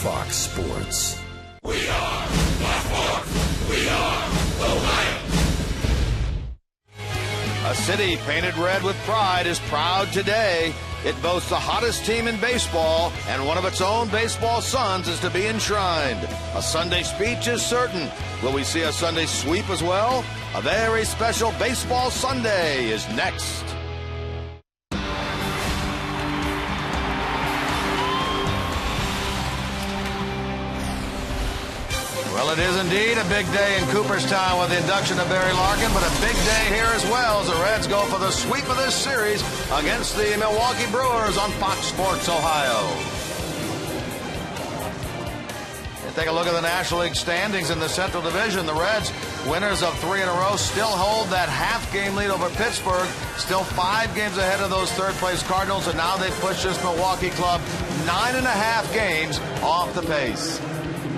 Fox Sports. We are Fox Sports. We are Ohio. A city painted red with pride is proud today. It boasts the hottest team in baseball, and one of its own baseball sons is to be enshrined. A Sunday speech is certain. Will we see a Sunday sweep as well? A very special Baseball Sunday is next. Well, it is indeed a big day in Cooperstown with the induction of Barry Larkin, but a big day here as well as the Reds go for the sweep of this series against the Milwaukee Brewers on Fox Sports Ohio. And take a look at the National League standings in the Central Division. The Reds, winners of 3 in a row, still hold that half-game lead over Pittsburgh, still 5 games ahead of those third-place Cardinals, and now they've pushed this Milwaukee club 9.5 games off the pace.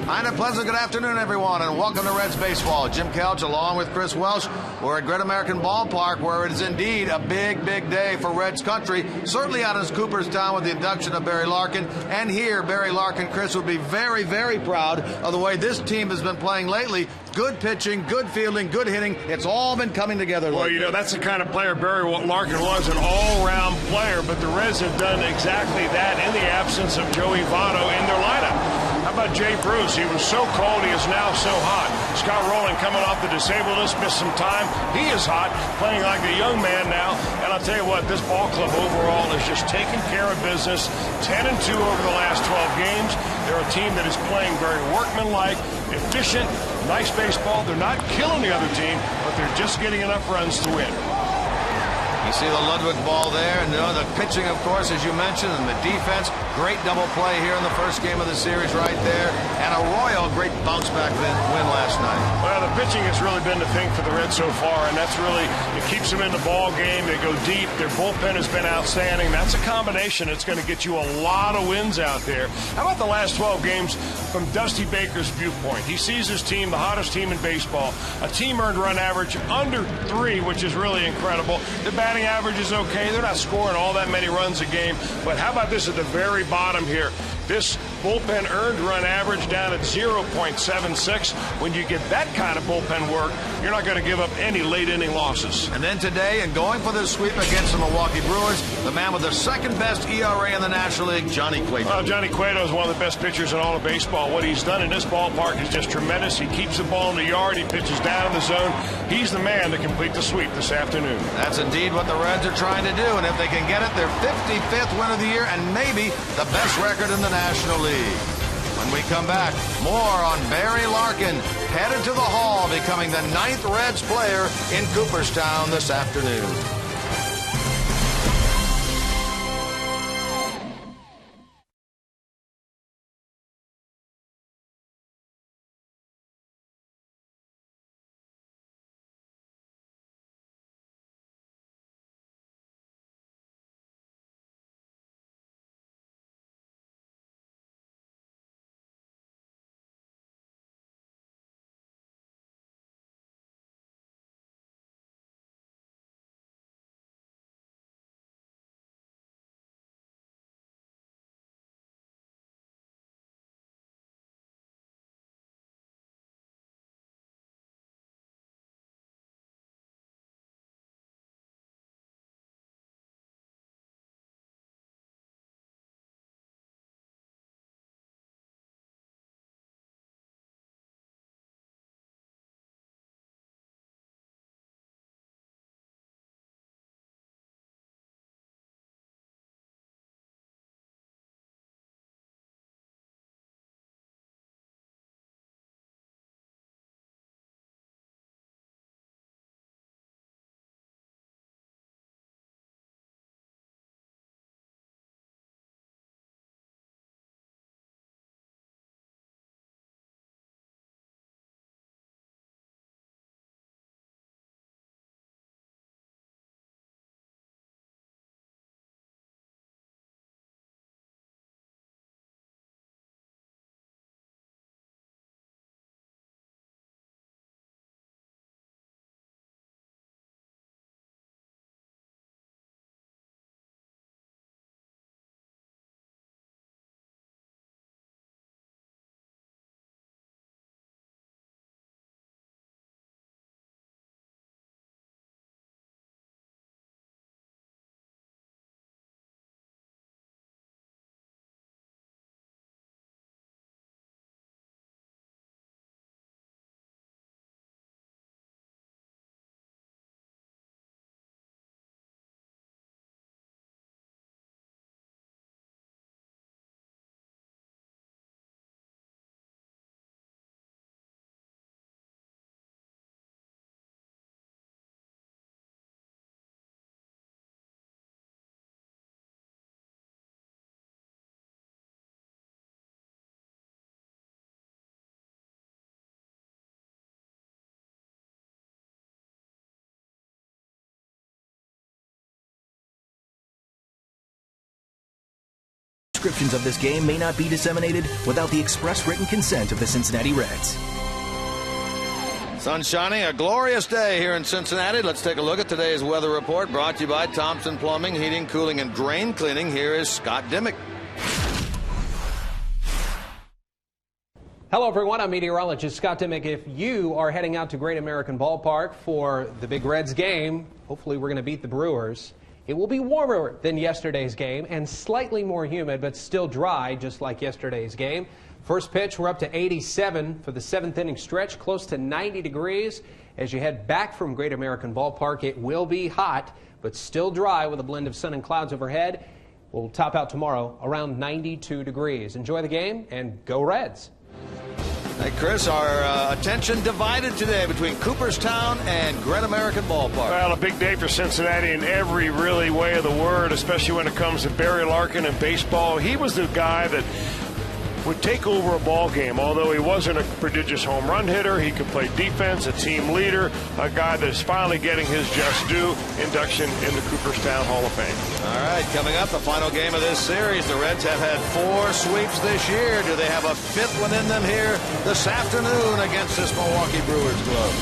And a pleasant good afternoon, everyone, and welcome to Reds Baseball. Jim Couch along with Chris Welsh. We're at Great American Ballpark, where it is indeed a big, big day for Reds country. Certainly out in Cooperstown with the induction of Barry Larkin. And here, Barry Larkin, Chris, will be very, very proud of the way this team has been playing lately. Good pitching, good fielding, good hitting. It's all been coming together. Well, you know, that's the kind of player Barry Larkin was, an all-round player. But the Reds have done exactly that in the absence of Joey Votto in their lineup. How about Jay Bruce? He was so cold, he is now so hot. Scott Rowland coming off the disabled list, missed some time. He is hot, playing like a young man now. And I'll tell you what, this ball club overall is just taking care of business. 10-2 over the last 12 games. They're a team that is playing very workmanlike, efficient, nice baseball. They're not killing the other team, but they're just getting enough runs to win. You see the Ludwig ball there, and the pitching, of course, as you mentioned, and the defense. Great double play here in the first game of the series right there. And Arroyo, great bounce-back win last night. Well, the pitching has really been the thing for the Reds so far, and that's really, it keeps them in the ball game. They go deep. Their bullpen has been outstanding. That's a combination that's going to get you a lot of wins out there. How about the last 12 games from Dusty Baker's viewpoint? He sees his team, the hottest team in baseball, a team earned run average under 3, which is really incredible. The batting average is okay. They're not scoring all that many runs a game. But how about this at the very bottom here? This bullpen earned run average down at 0.76. When you get that kind of bullpen work, you're not going to give up any late inning losses. And then today, and going for the sweep against the Milwaukee Brewers, the man with the second best ERA in the National League, Johnny Cueto. Well, Johnny Cueto is one of the best pitchers in all of baseball. What he's done in this ballpark is just tremendous. He keeps the ball in the yard. He pitches down in the zone. He's the man to complete the sweep this afternoon. That's indeed what the Reds are trying to do, and if they can get it, their 55th win of the year and maybe the best record in the National League. When we come back, more on Barry Larkin, headed to the Hall, becoming the 9th Reds player in Cooperstown this afternoon. descriptions of this game may not be disseminated without the express written consent of the Cincinnati Reds. Sun shining, a glorious day here in Cincinnati. Let's take a look at today's weather report, brought to you by Thompson Plumbing, Heating, Cooling, and Drain Cleaning. Here is Scott Dimick. Hello, everyone. I'm meteorologist Scott Dimick. If you are heading out to Great American Ballpark for the Big Reds game, hopefully we're going to beat the Brewers. It will be warmer than yesterday's game and slightly more humid, but still dry, just like yesterday's game. First pitch, we're up to 87 for the 7th inning stretch, close to 90 degrees. As you head back from Great American Ballpark, it will be hot, but still dry with a blend of sun and clouds overhead. We'll top out tomorrow around 92 degrees. Enjoy the game and go Reds. Hey, Chris, our attention divided today between Cooperstown and Great American Ballpark. Well, a big day for Cincinnati in every really way of the word, especially when it comes to Barry Larkin and baseball. He was the guy that would take over a ball game. Although he wasn't a prodigious home run hitter, he could play defense, a team leader, a guy that is finally getting his just due induction in the Cooperstown Hall of Fame. All right, coming up, the final game of this series. The Reds have had 4 sweeps this year. Do they have a 5th one in them here this afternoon against this Milwaukee Brewers club?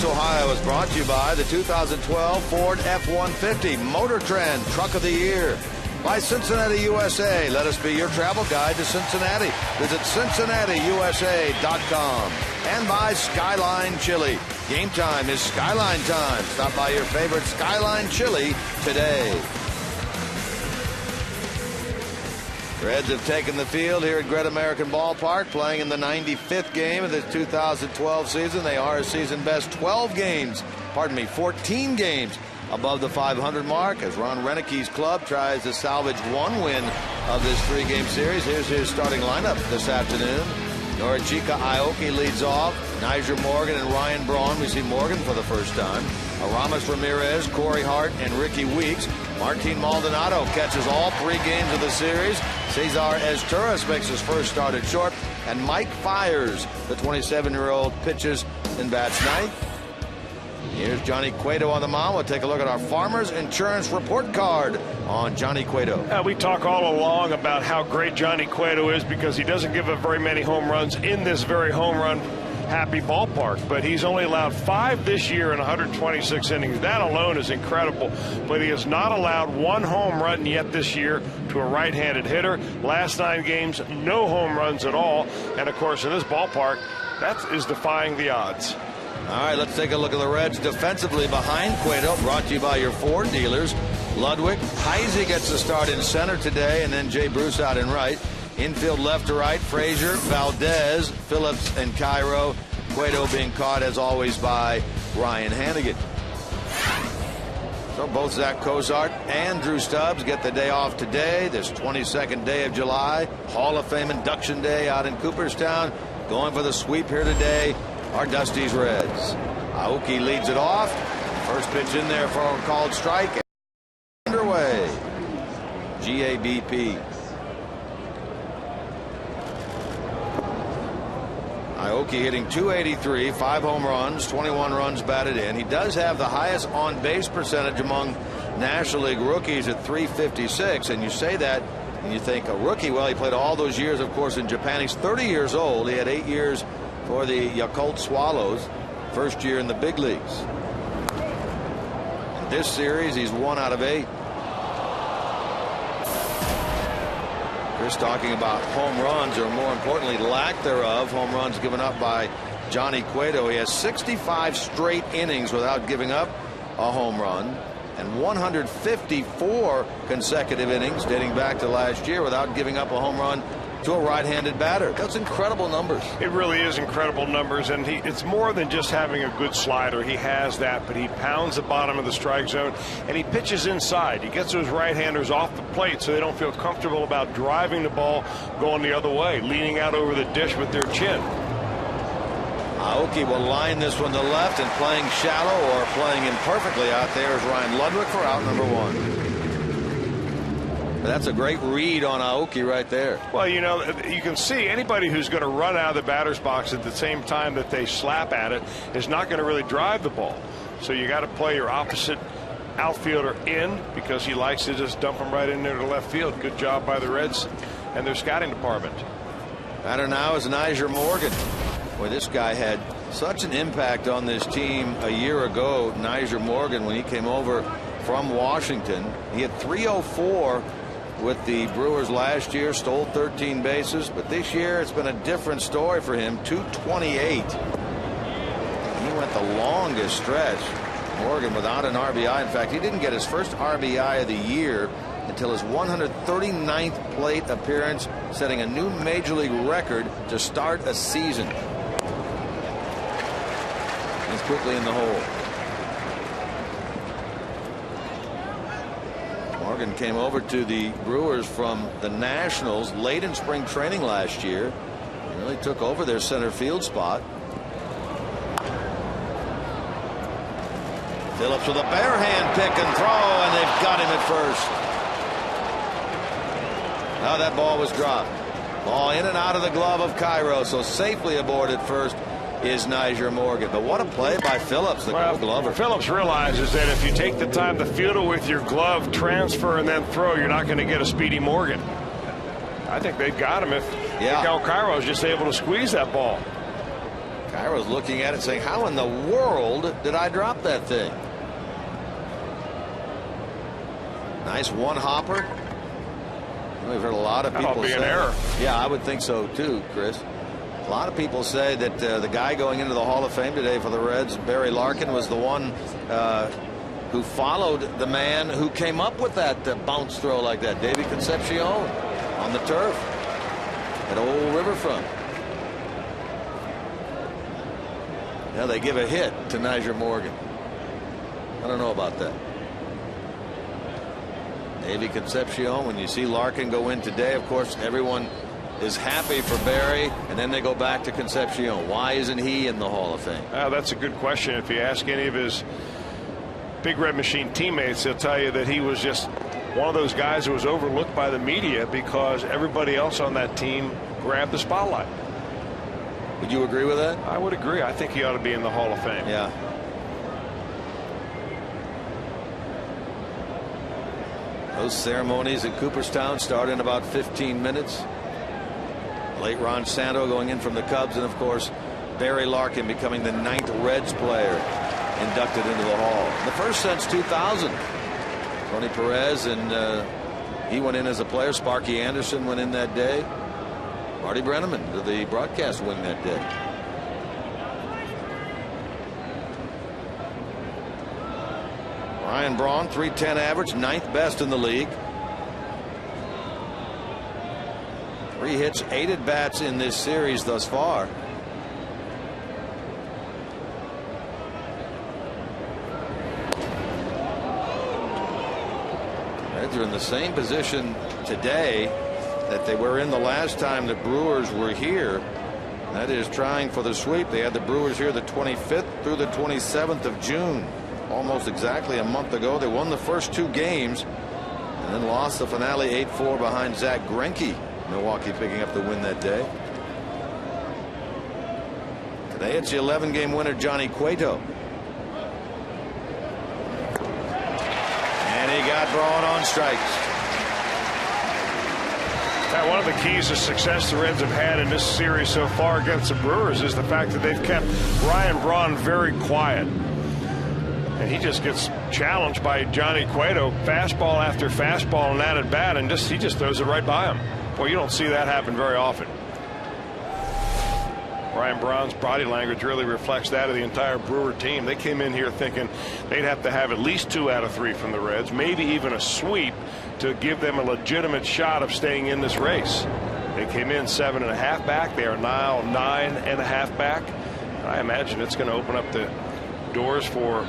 Ohio is brought to you by the 2012 Ford F-150 Motor Trend Truck of the Year. By Cincinnati USA. Let us be your travel guide to Cincinnati. Visit CincinnatiUSA.com. And by Skyline Chili. Game time is Skyline time. Stop by your favorite Skyline Chili today. Reds have taken the field here at Great American Ballpark, playing in the 95th game of the 2012 season. They are a season best 14 games above the 500 mark as Ron Renicke's club tries to salvage 1 win of this 3-game series. Here's his starting lineup this afternoon. Norichika Aoki leads off. Niger Morgan and Ryan Braun. We see Morgan for the first time. Aramis Ramirez, Corey Hart, and Ricky Weeks. Martin Maldonado catches all 3 games of the series. Cesar Ezturas makes his first start at short. And Mike Fiers, the 27-year-old, pitches and bats ninth. Here's Johnny Cueto on the mound. We'll take a look at our Farmers Insurance report card on Johnny Cueto. We talk all along about how great Johnny Cueto is because he doesn't give up very many home runs in this very home run happy ballpark. But he's only allowed 5 this year in 126 innings. That alone is incredible. But he has not allowed 1 home run yet this year to a right-handed hitter. Last 9 games, no home runs at all. And, of course, in this ballpark, that is defying the odds. All right, let's take a look at the Reds defensively behind Cueto, brought to you by your Ford dealers. Ludwig, Heisey gets the start in center today, and then Jay Bruce out in right. Infield left to right, Frazier, Valdez, Phillips, and Cairo. Cueto being caught, as always, by Ryan Hannigan. So both Zach Cozart and Drew Stubbs get the day off today, this 22nd day of July. Hall of Fame induction day out in Cooperstown. Going for the sweep here today are Dusty's Reds. Aoki leads it off. First pitch in there for a called strike. Underway. GABP. Aoki hitting .283, 5 home runs, 21 runs batted in. He does have the highest on-base percentage among National League rookies at .356, and you say that and you think a rookie. Well, he played all those years, of course, in Japan. He's 30 years old. He had 8 years for the Yakult Swallows, first year in the big leagues. In this series, he's 1 out of 8. Chris talking about home runs, or more importantly, lack thereof. Home runs given up by Johnny Cueto. He has 65 straight innings without giving up a home run, and 154 consecutive innings dating back to last year without giving up a home run to a right-handed batter. That's incredible numbers. It really is incredible numbers, and it's more than just having a good slider. He has that, but he pounds the bottom of the strike zone, and he pitches inside. He gets those right-handers off the plate so they don't feel comfortable about driving the ball going the other way, leaning out over the dish with their chin. Aoki will line this one to left, and playing shallow or playing imperfectly out there is Ryan Ludwig for out number 1. That's a great read on Aoki right there. Well, you know, you can see anybody who's going to run out of the batter's box at the same time that they slap at it is not going to really drive the ball. So you got to play your opposite outfielder in, because he likes to just dump him right in there to left field. Good job by the Reds and their scouting department. Batter now is Nyjer Morgan. Boy, this guy had such an impact on this team a year ago. Nyjer Morgan, when he came over from Washington, he had .304 with the Brewers last year, stole 13 bases, but this year it's been a different story for him. .228. He went the longest stretch, Morgan, without an RBI. In fact, he didn't get his first RBI of the year until his 139th plate appearance, setting a new major league record to start a season. He's quickly in the hole. Morgan came over to the Brewers from the Nationals late in spring training last year. He really took over their center field spot. Phillips with a bare hand pick and throw, and they've got him at first. Now that ball was dropped. Ball in and out of the glove of Cairo, so safely aboard at first is Nyjer Morgan. But what a play by Phillips, the Gold Glover. Phillips realizes that if you take the time to field it with your glove, transfer, and then throw, you're not going to get a speedy Morgan. I think they got him if Miguel Cairo was just able to squeeze that ball. Cairo's looking at it saying, how in the world did I drop that thing? Nice one hopper. We've heard a lot of people say. That'll be an error. Yeah, I would think so too, Chris. A lot of people say that the guy going into the Hall of Fame today for the Reds, Barry Larkin, was the one who followed the man who came up with that bounce throw like that, Davey Concepcion, on the turf at Old Riverfront. Yeah, they give a hit to Nyjer Morgan. I don't know about that. Davey Concepcion, when you see Larkin go in today, of course, everyone is happy for Barry, and then they go back to Concepcion. Why isn't he in the Hall of Fame? That's a good question. If you ask any of his Big Red Machine teammates, they'll tell you that he was just one of those guys who was overlooked by the media because everybody else on that team grabbed the spotlight. Would you agree with that? I would agree. I think he ought to be in the Hall of Fame. Yeah. Those ceremonies at Cooperstown start in about 15 minutes. Late Ron Santo going in from the Cubs, and of course Barry Larkin becoming the 9th Reds player inducted into the Hall. The first since 2000. Tony Perez, and he went in as a player. Sparky Anderson went in that day. Marty Brenneman to the broadcast wing that day. Ryan Braun, .310 average, 9th best in the league. 3 hits, 8 at bats in this series thus far. Reds are in the same position today that they were in the last time the Brewers were here. That is trying for the sweep. They had the Brewers here the 25th through the 27th of June. Almost exactly a month ago. They won the first 2 games and then lost the finale 8-4 behind Zach Greinke. Milwaukee picking up the win that day. Today it's the 11-game winner Johnny Cueto. And he got Braun on strikes. Now, one of the keys to success the Reds have had in this series so far against the Brewers is the fact that they've kept Ryan Braun very quiet. And he just gets challenged by Johnny Cueto, fastball after fastball and that at bat, and he just throws it right by him. Well, you don't see that happen very often. Ryan Braun's body language really reflects that of the entire Brewer team. They came in here thinking they'd have to have at least 2 out of 3 from the Reds, maybe even a sweep to give them a legitimate shot of staying in this race. They came in 7.5 back. They are now 9.5 back. I imagine it's going to open up the doors for,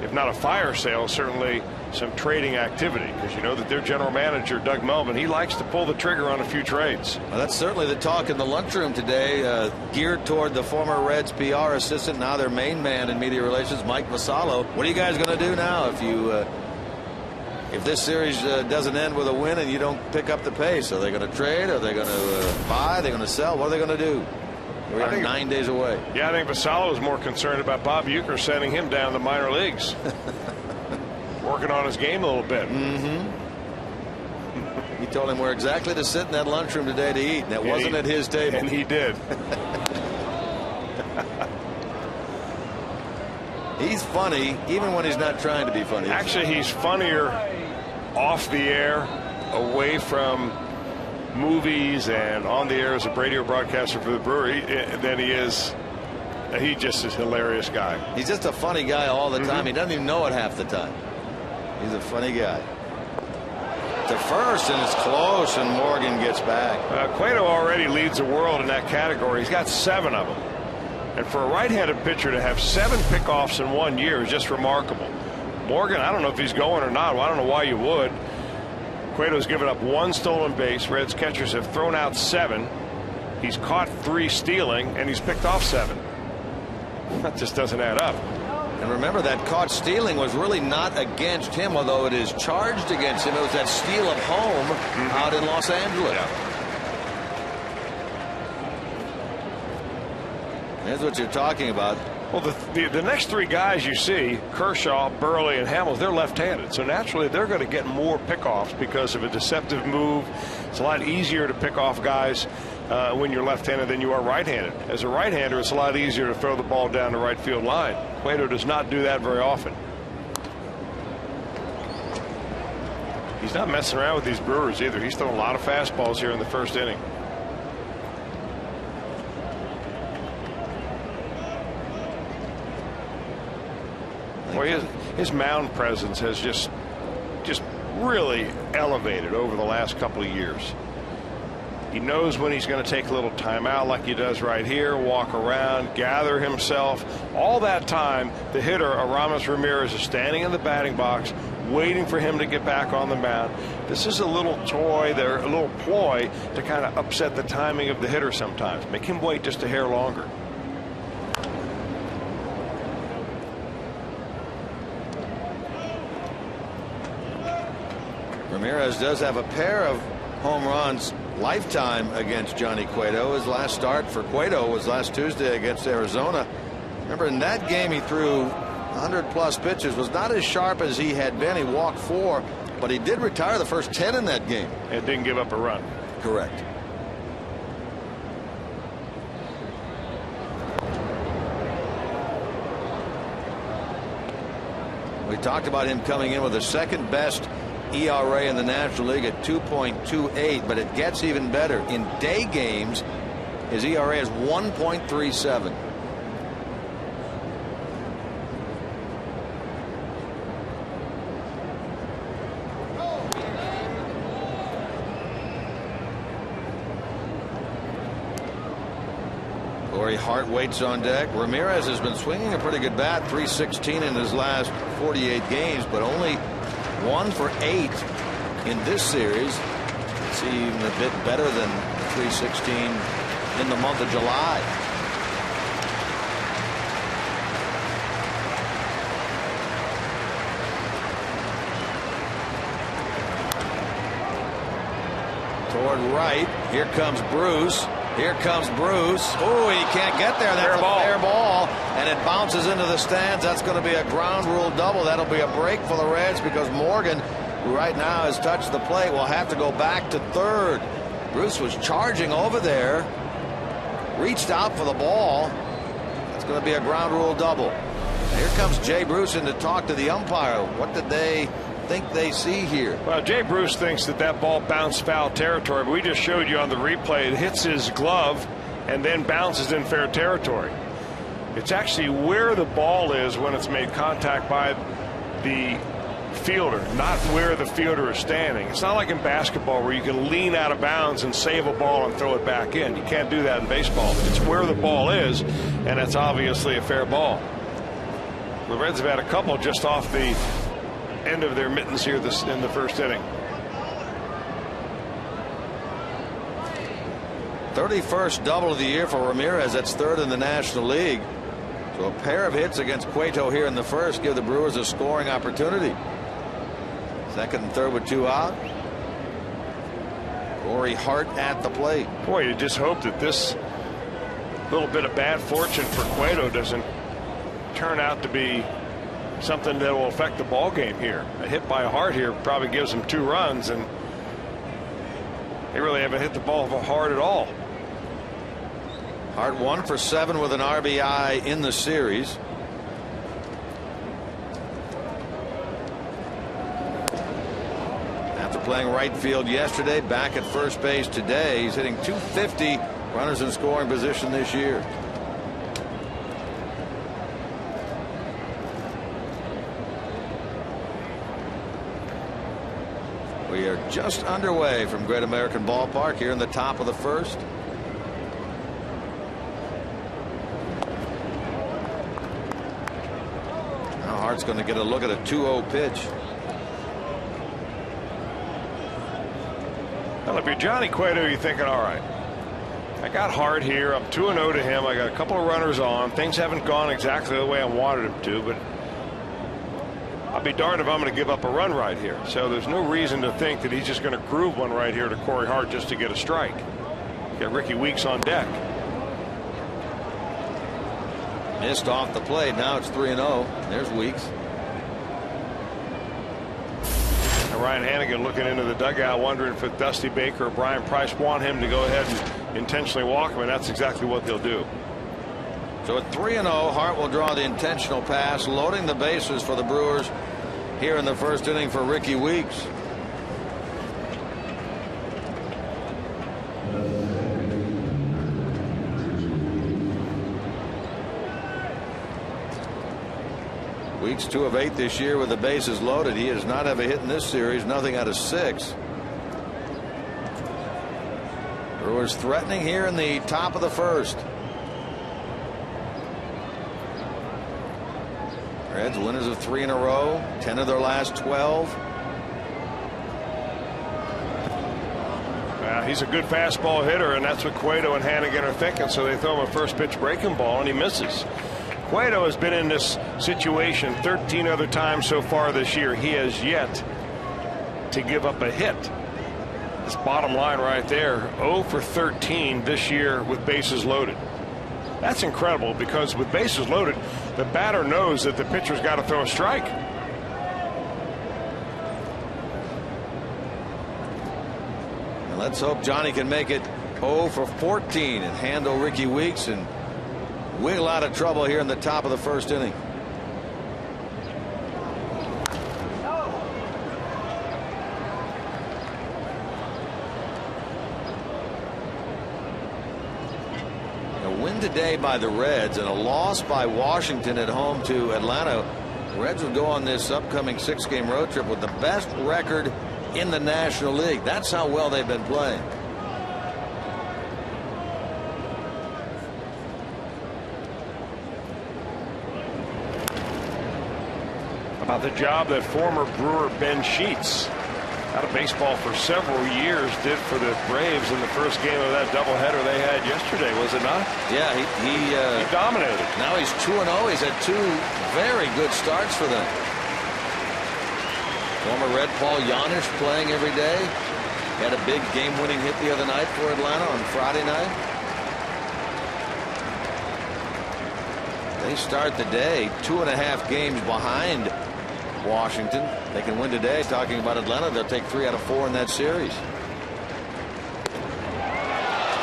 if not a fire sale, certainly some trading activity, because you know that their general manager Doug Melvin, he likes to pull the trigger on a few trades. Well, that's certainly the talk in the lunchroom today, geared toward the former Reds PR assistant, now their main man in media relations, Mike Vasallo. What are you guys going to do now if this series doesn't end with a win and you don't pick up the pace? Are they going to trade? Are they going to buy? Are they going to sell? What are they going to do? We are 9 days away. Yeah, I think Vasallo is more concerned about Bob Uecker sending him down to the minor leagues. Working on his game a little bit. He told him where exactly to sit in that lunchroom today to eat. That wasn't at his table. And he did. He's funny even when he's not trying to be funny. Actually, he's funnier off the air, away from movies, and on the air as a radio broadcaster for the Brewery than he is. He just is a hilarious guy. He's just a funny guy all the time. He doesn't even know it half the time. He's a funny guy. To first, and it's close, and Morgan gets back. Cueto already leads the world in that category. He's got 7 of them. And for a right-handed pitcher to have 7 pickoffs in 1 year is just remarkable. Morgan, I don't know if he's going or not. Well, I don't know why you would. Cueto's given up 1 stolen base. Reds catchers have thrown out 7. He's caught 3 stealing, and he's picked off 7. That just doesn't add up. And remember, that caught stealing was really not against him, although it is charged against him. It was that steal of home out in Los Angeles. Yeah. That's what you're talking about. Well, the next 3 guys you see, Kershaw, Burley, and Hamels, they're left-handed. So naturally, they're going to get more pickoffs because of a deceptive move. It's a lot easier to pick off guys when you're left-handed than you are right-handed. As a right-hander, it's a lot easier to throw the ball down the right field line. Cueto does not do that very often. He's not messing around with these Brewers either. He's thrown a lot of fastballs here in the first inning. Well, his mound presence has just really elevated over the last couple of years. He knows when he's going to take a little time out, like he does right here, walk around, gather himself. All that time, the hitter, Aramis Ramirez, is standing in the batting box, waiting for him to get back on the mound. This is a little toy, a little ploy to kind of upset the timing of the hitter sometimes, make him wait just a hair longer. Ramirez does have a pair of home runs lifetime against Johnny Cueto. His last start for Cueto was last Tuesday against Arizona. Remember, in that game he threw 100+ pitches, was not as sharp as he had been. He walked 4, but he did retire the first 10 in that game. And didn't give up a run. Correct. We talked about him coming in with the second best ERA in the National League at 2.28, but it gets even better. In day games, his ERA is 1.37. Corey Hart waits on deck. Ramirez has been swinging a pretty good bat, 316 in his last 48 games, but only 1 for 8 in this series. It's even a bit better than 316 in the month of July. Toward right. Here comes Bruce. Here comes Bruce. Oh, he can't get there. That's a fair ball. And it bounces into the stands. That's going to be a ground rule double. That'll be a break for the Reds because Morgan, who right now has touched the plate, will have to go back to third. Bruce was charging over there. Reached out for the ball. It's going to be a ground rule double. Here comes Jay Bruce in to talk to the umpire. What did they think they see here? Well, Jay Bruce thinks that ball bounced foul territory, but we just showed you on the replay it hits his glove and then bounces in fair territory. It's actually where the ball is when it's made contact by the fielder, not where the fielder is standing. It's not like in basketball where you can lean out of bounds and save a ball and throw it back in. You can't do that in baseball. It's where the ball is, and it's obviously a fair ball. The Reds have had a couple just off the end of their mittens here in the first inning. 31st double of the year for Ramirez. That's third in the National League. So a pair of hits against Cueto here in the first give the Brewers a scoring opportunity. Second and third with 2 out. Corey Hart at the plate. Boy, you just hope that this little bit of bad fortune for Cueto doesn't turn out to be something that will affect the ball game here. A hit by Hart here probably gives them 2 runs, and they really haven't hit the ball hard at all. Hart 1 for 7 with an RBI in the series. After playing right field yesterday, back at first base today. He's hitting .250 runners in scoring position this year. We are just underway from Great American Ballpark here in the top of the first. Now Hart's going to get a look at a 2-0 pitch. Well, if you're Johnny Cueto, you're thinking, all right, I got Hart here. I'm 2-0 to him. I got a couple of runners on. Things haven't gone exactly the way I wanted them to, but I'll be darned if I'm going to give up a run right here. So there's no reason to think that he's just going to groove one right here to Corey Hart just to get a strike. Get Ricky Weeks on deck. Missed off the plate. Now it's 3-0. There's Weeks. And Ryan Hannigan looking into the dugout wondering if Dusty Baker or Brian Price want him to go ahead and intentionally walk him, and that's exactly what they'll do. So at 3-0, Hart will draw the intentional pass, loading the bases for the Brewers here in the first inning for Ricky Weeks. Weeks 2 of 8 this year with the bases loaded. He does not have a hit in this series, nothing out of 6. Brewers threatening here in the top of the first. Reds winners of 3 in a row, 10 of their last 12. He's a good fastball hitter, and that's what Cueto and Hannigan are thinking, so they throw him a first pitch breaking ball, and he misses. Cueto has been in this situation 13 other times so far this year. He has yet to give up a hit. This bottom line right there, 0 for 13 this year with bases loaded. That's incredible because with bases loaded, the batter knows that the pitcher's got to throw a strike. And let's hope Johnny can make it 0 for 14 and handle Ricky Weeks and wiggle out of trouble here in the top of the first inning. win today by the Reds and a loss by Washington at home to Atlanta, the Reds would go on this upcoming 6-game road trip with the best record in the National League. That's how well they've been playing. About the job that former Brewer Ben Sheets, out of baseball for several years, did for the Braves in the first game of that doubleheader they had yesterday, was it not? Yeah, he dominated. Now he's 2-0. He's had 2 very good starts for them. Former Red Paul Giannis playing every day. Had a big game-winning hit the other night for Atlanta on Friday night. They start the day 2.5 games behind Washington. They can win today. Talking about Atlanta, they'll take 3 out of 4 in that series.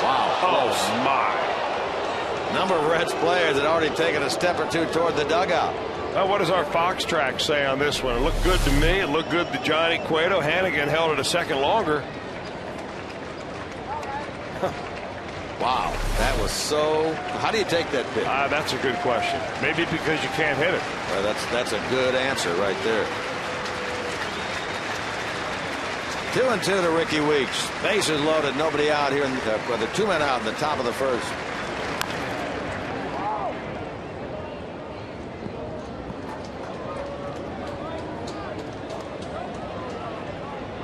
Wow. Close. Oh, my. Number of Reds players had already taken a step or 2 toward the dugout. Well, what does our Fox track say on this one? It looked good to me. It looked good to Johnny Cueto. Hannigan held it a second longer. Wow, that was so. How do you take that pitch? That's a good question. Maybe because you can't hit it. Well, that's a good answer right there. 2-2 to Ricky Weeks. Bases loaded, nobody out here. With the 2 men out in the top of the first.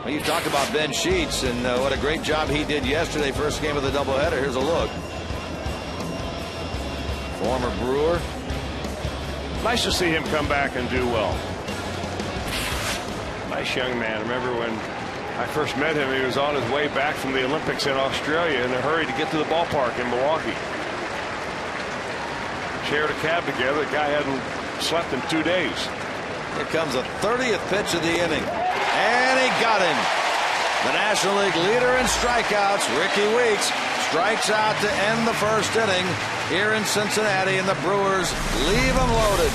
Well, you talked about Ben Sheets and what a great job he did yesterday, first game of the doubleheader. Here's a look. Former Brewer. Nice to see him come back and do well. Nice young man. Remember when I first met him, he was on his way back from the Olympics in Australia in a hurry to get to the ballpark in Milwaukee. Shared a cab together. The guy hadn't slept in 2 days. Here comes the 30th pitch of the inning. And he got him. The National League leader in strikeouts, Ricky Weeks, strikes out to end the first inning here in Cincinnati, and the Brewers leave them loaded.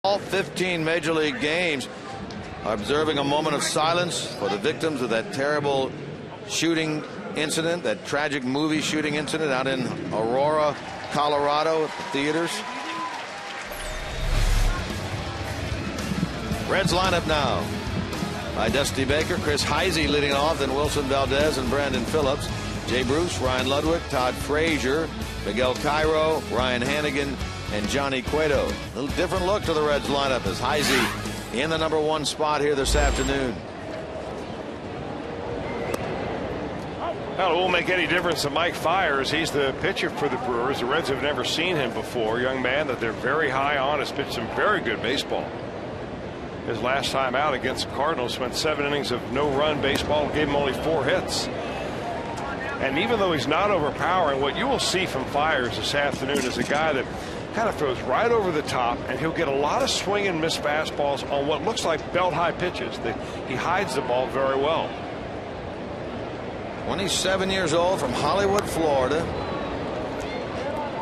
All 15 Major League games, observing a moment of silence for the victims of that terrible shooting incident, that tragic movie shooting incident out in Aurora, Colorado at the theaters. Reds lineup now by Dusty Baker, Chris Heisey leading off, then Wilson Valdez and Brandon Phillips, Jay Bruce, Ryan Ludwig, Todd Frazier, Miguel Cairo, Ryan Hannigan, and Johnny Cueto. A little different look to the Reds lineup as Heisey in the #1 spot here this afternoon. Well, it won't make any difference to Mike Fiers. He's the pitcher for the Brewers. The Reds have never seen him before. Young man that they're very high on, has pitched some very good baseball. His last time out against the Cardinals went 7 innings of no-run baseball, gave him only 4 hits. And even though he's not overpowering, what you will see from Fiers this afternoon is a guy that kind of throws right over the top, and he'll get a lot of swing and miss fastballs on what looks like belt-high pitches. He hides the ball very well. 27 years old from Hollywood, Florida.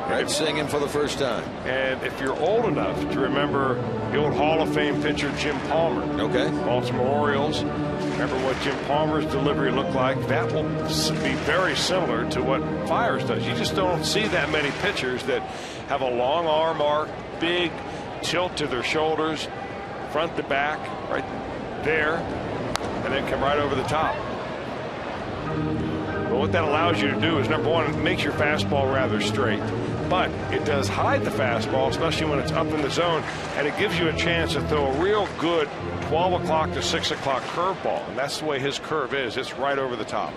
Red singing for the first time. And if you're old enough to remember the old Hall of Fame pitcher Jim Palmer. Okay. Baltimore Orioles. Remember what Jim Palmer's delivery looked like? That will be very similar to what Fiers does. You just don't see that many pitchers that have a long arm arc, big tilt to their shoulders, front to back, right there, and then come right over the top. But what that allows you to do is, number one, it makes your fastball rather straight. But it does hide the fastball, especially when it's up in the zone, and it gives you a chance to throw a real good 12 o'clock to 6 o'clock curveball. And that's the way his curve is. It's right over the top.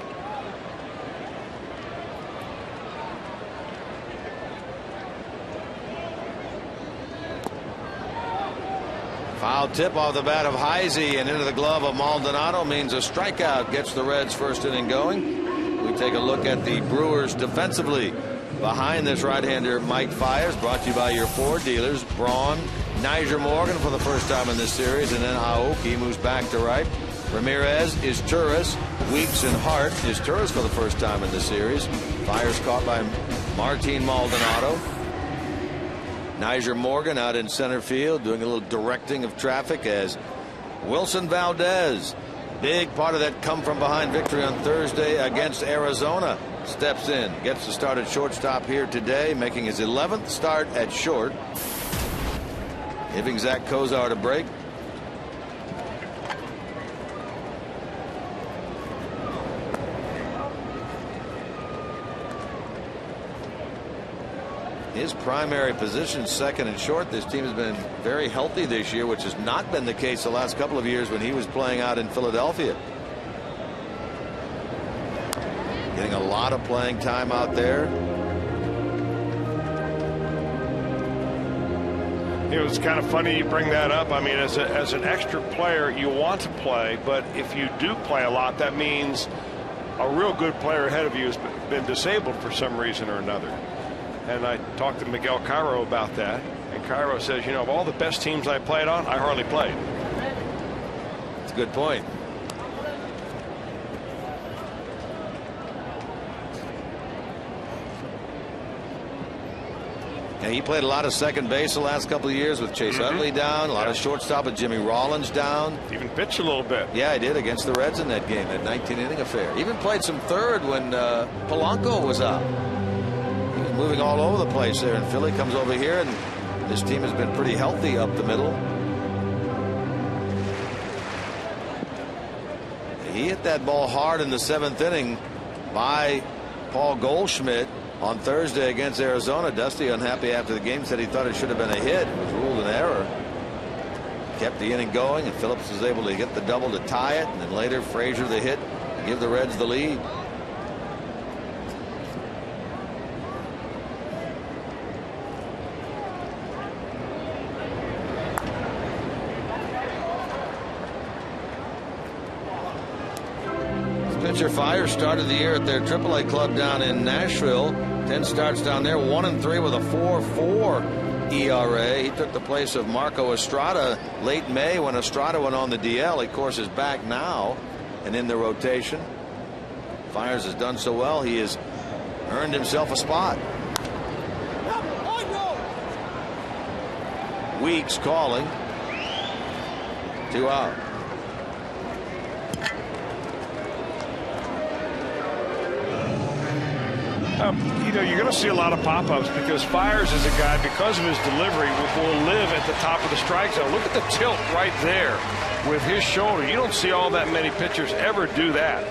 Foul tip off the bat of Heisey and into the glove of Maldonado means a strikeout gets the Reds' first inning going. We take a look at the Brewers defensively. Behind this right-hander, Mike Fiers, brought to you by your Ford dealers. Braun, Niger Morgan for the first time in this series, and then Aoki moves back to right. Ramirez is Turris. Weeks and Hart is Turris for the first time in this series. Fiers caught by Martin Maldonado. Niger Morgan out in center field doing a little directing of traffic as Wilson Valdez, big part of that come from behind victory on Thursday against Arizona, steps in, gets the start at shortstop here today, making his 11th start at short, giving Zach Kozar a break. His primary position, second and short. This team has been very healthy this year, which has not been the case the last couple of years when he was playing out in Philadelphia. Getting a lot of playing time out there. It was kind of funny you bring that up. I mean, as an extra player, you want to play, but if you do play a lot, that means a real good player ahead of you has been disabled for some reason or another. And I talked to Miguel Cairo about that, and Cairo says, you know, of all the best teams I played on, I hardly played. That's a good point. And he played a lot of second base the last couple of years with Chase Utley down, a lot of shortstop with Jimmy Rollins down. Even pitched a little bit. Yeah, he did against the Reds in that game, that 19-inning affair. Even played some third when Polanco was out. He was moving all over the place there in Philly. Comes over here, and this team has been pretty healthy up the middle. He hit that ball hard in the 7th inning by Paul Goldschmidt on Thursday against Arizona. Dusty, unhappy after the game, said he thought it should have been a hit. It was ruled an error. Kept the inning going, and Phillips was able to get the double to tie it, and then later Frazier the hit to give the Reds the lead. Pitcher Fiers started the year at their AAA club down in Nashville. 10 starts down there, 1-3 with a 4.4 ERA. He took the place of Marco Estrada late May when Estrada went on the DL. He, of course, is back now and in the rotation. Fiers has done so well, he has earned himself a spot. Weeks calling. 2 out. You know, you're going to see a lot of pop-ups because Fiers is a guy, because of his delivery, will live at the top of the strike zone. Look at the tilt right there with his shoulder. You don't see all that many pitchers ever do that.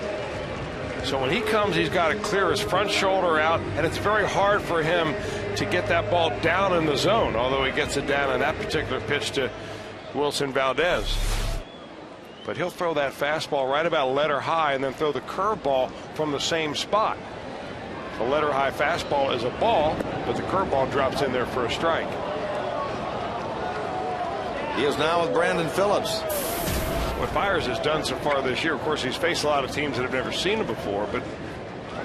So when he comes, he's got to clear his front shoulder out, and it's very hard for him to get that ball down in the zone, although he gets it down on that particular pitch to Wilson Valdez. But he'll throw that fastball right about letter high and then throw the curveball from the same spot. The letter high fastball is a ball, but the curveball drops in there for a strike. He is now with Brandon Phillips. What Fiers has done so far this year, of course, he's faced a lot of teams that have never seen him before, but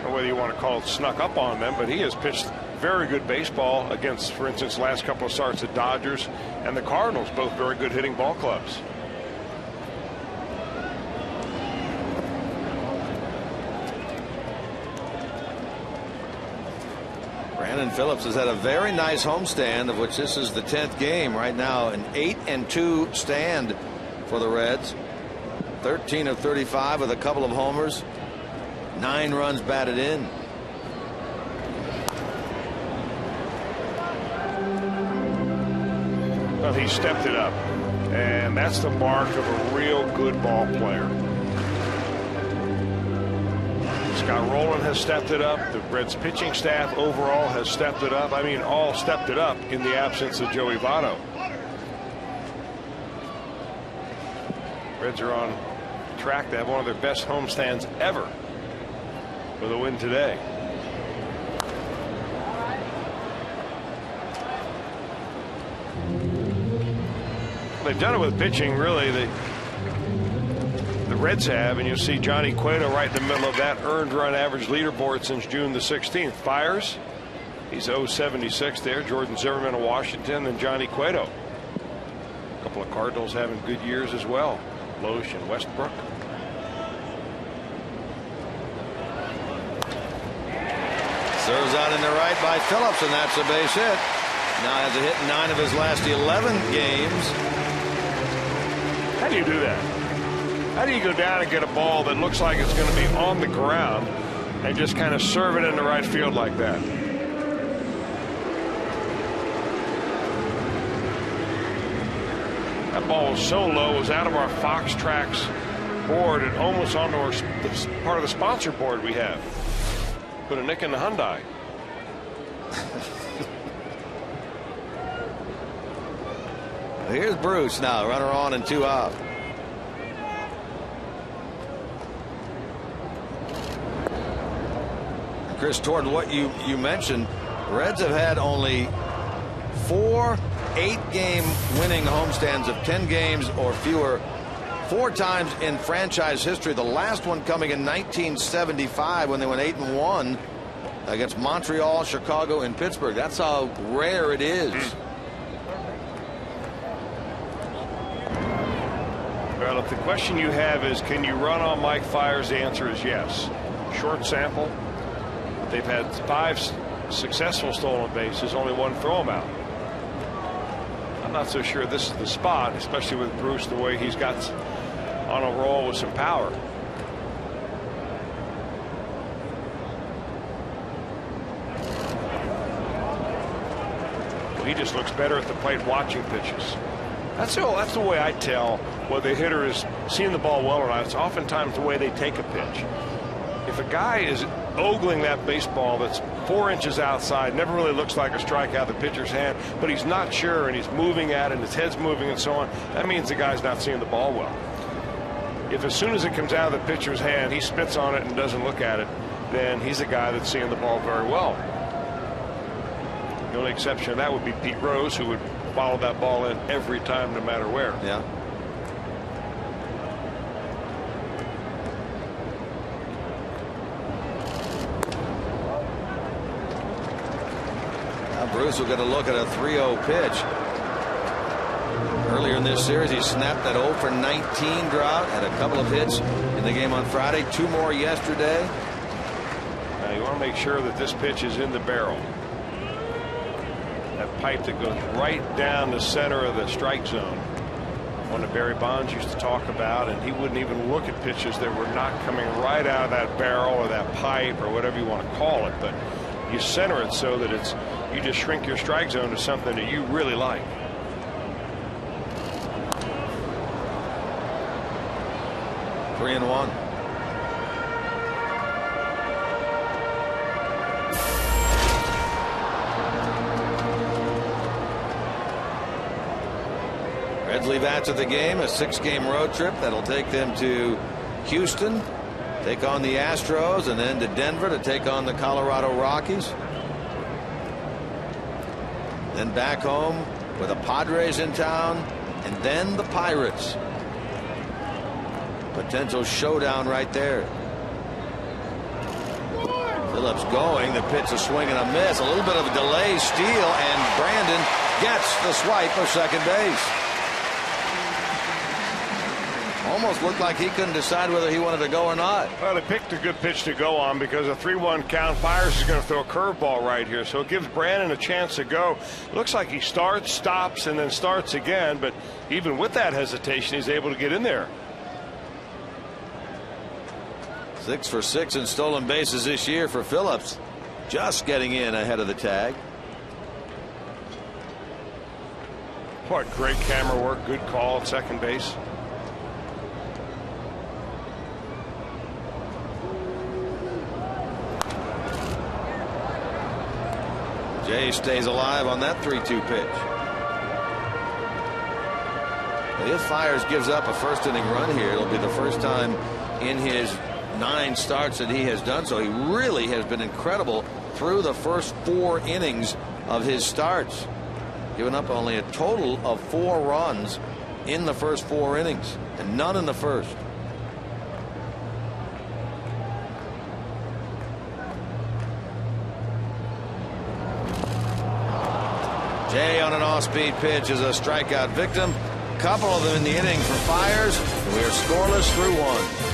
or whether you want to call it snuck up on them, but he has pitched very good baseball against, for instance, the last couple of starts at Dodgers and the Cardinals, both very good hitting ball clubs. Brandon Phillips has had a very nice homestand, of which this is the 10th game. Right now an 8-2 stand for the Reds. 13 of 35 with a couple of homers, 9 runs batted in. Well, he stepped it up, and that's the mark of a real good ball player. Scott Rowland has stepped it up. The Reds pitching staff overall has stepped it up. I mean, all stepped it up in the absence of Joey Votto. Reds are on track to have one of their best homestands ever with a win today. They've done it with pitching, really. The Reds have, and you'll see Johnny Cueto right in the middle of that earned run average leaderboard since June the 16th. Fires, he's 0-76 there. Jordan Zimmerman of Washington, and Johnny Cueto. A couple of Cardinals having good years as well. Loesch and Westbrook. Serves out in the right by Phillips, and that's a base hit. Now has a hit in 9 of his last 11 games. How do you do that? How do you go down and get a ball that looks like it's going to be on the ground and just kind of serve it in the right field like that? That ball was so low, it was out of our Fox Tracks board and almost onto our part of the sponsor board we have. Put a nick in the Hyundai. Here's Bruce now, runner on and 2 out. Chris, toward what you mentioned, Reds have had only 4 8-game winning homestands of 10 games or fewer 4 times in franchise history. The last one coming in 1975 when they went 8-1 against Montreal, Chicago, and Pittsburgh. That's how rare it is. Well, if the question you have is, can you run on Mike Fiers? The answer is yes. Short sample. They've had 5 successful stolen bases, only 1 throw them out. I'm not so sure this is the spot, especially with Bruce the way he's got on a roll with some power. He just looks better at the plate watching pitches. That's the way I tell whether the hitter is seeing the ball well or not. It's oftentimes the way they take a pitch. If a guy is ogling that baseball that's 4 inches outside, never really looks like a strike out of the pitcher's hand, but he's not sure and he's moving at it and his head's moving and so on, that means the guy's not seeing the ball well. If as soon as it comes out of the pitcher's hand he spits on it and doesn't look at it, then he's a guy that's seeing the ball very well. The only exception to that would be Pete Rose, who would follow that ball in every time, no matter where. Yeah. Now Bruce will get a look at a 3-0 pitch. Earlier in this series, he snapped that 0 for 19 drought, had a couple of hits in the game on Friday, 2 more yesterday. Now you want to make sure that this pitch is in the barrel. That pipe that goes right down the center of the strike zone. One that Barry Bonds used to talk about, and he wouldn't even look at pitches that were not coming right out of that barrel or that pipe or whatever you want to call it, but you center it so that it's, you just shrink your strike zone to something that you really like. Three and 1. Reds leave after the game, a 6-game road trip that'll take them to Houston, take on the Astros, and then to Denver to take on the Colorado Rockies. Then back home with the Padres in town, and then the Pirates. Potential showdown right there. Phillips going. The pitch, a swing and a miss. A little bit of a delay steal, and Brandon gets the swipe of second base. Almost looked like he couldn't decide whether he wanted to go or not. Well, they picked a good pitch to go on because a 3-1 count. Fires is going to throw a curveball right here, so it gives Brandon a chance to go. Looks like he starts, stops, and then starts again, but even with that hesitation, he's able to get in there. 6 for 6 in stolen bases this year for Phillips. Just getting in ahead of the tag. What great camera work. Good call at second base. Jay stays alive on that 3-2 pitch. If Fires gives up a first inning run here, it'll be the first time in his 9 starts that he has done so. He really has been incredible through the first 4 innings of his starts, giving up only a total of 4 runs in the first 4 innings and none in the first. Jay on an off-speed pitch is a strikeout victim. A couple of them in the inning for Fires. We are scoreless through 1.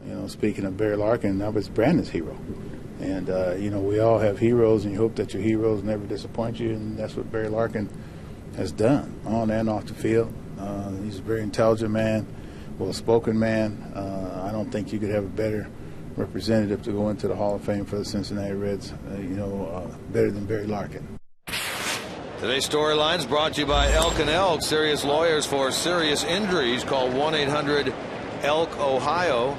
You know, speaking of Barry Larkin, that was Brandon's hero. And, you know, we all have heroes, and you hope that your heroes never disappoint you, and that's what Barry Larkin has done on and off the field. He's a very intelligent man, well-spoken man. I don't think you could have a better representative to go into the Hall of Fame for the Cincinnati Reds, better than Barry Larkin. Today's storylines brought to you by Elk & Elk, serious lawyers for serious injuries. Call 1-800-ELK-OHIO.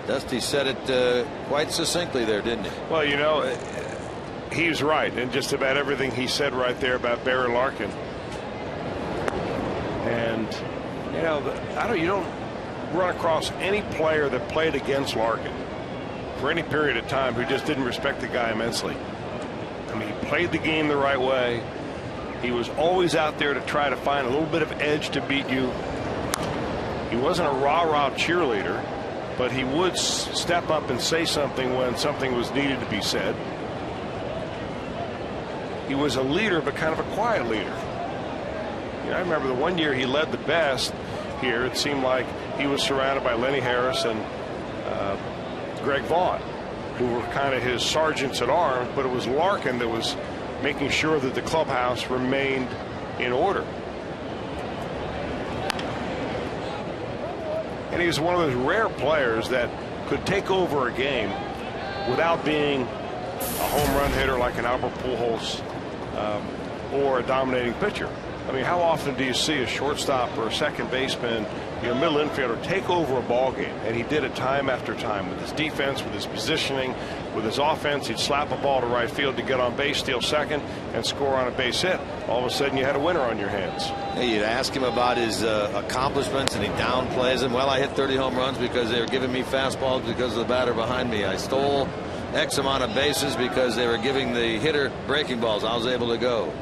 Dusty said it quite succinctly there, didn't he? Well, you know, he's right in just about everything he said right there about Barry Larkin. And, you know, you don't run across any player that played against Larkin for any period of time who just didn't respect the guy immensely. I mean, he played the game the right way. He was always out there to try to find a little bit of edge to beat you. He wasn't a rah-rah cheerleader, but he would step up and say something when something was needed to be said. He was a leader, but kind of a quiet leader. You know, I remember the one year he led the best here. It seemed like he was surrounded by Lenny Harris and Greg Vaughn, who were kind of his sergeants at arms, but it was Larkin that was making sure that the clubhouse remained in order. And he was one of those rare players that could take over a game without being a home run hitter like an Albert Pujols or a dominating pitcher. I mean, how often do you see a shortstop or a second baseman, middle infielder take over a ball game? And he did it time after time with his defense, with his positioning, with his offense. He'd slap a ball to right field to get on base, steal second, and score on a base hit. All of a sudden, you had a winner on your hands. Hey, you'd ask him about his accomplishments, and he downplays them. Well, I hit 30 home runs because they were giving me fastballs because of the batter behind me. I stole X amount of bases because they were giving the hitter breaking balls. I was able to go.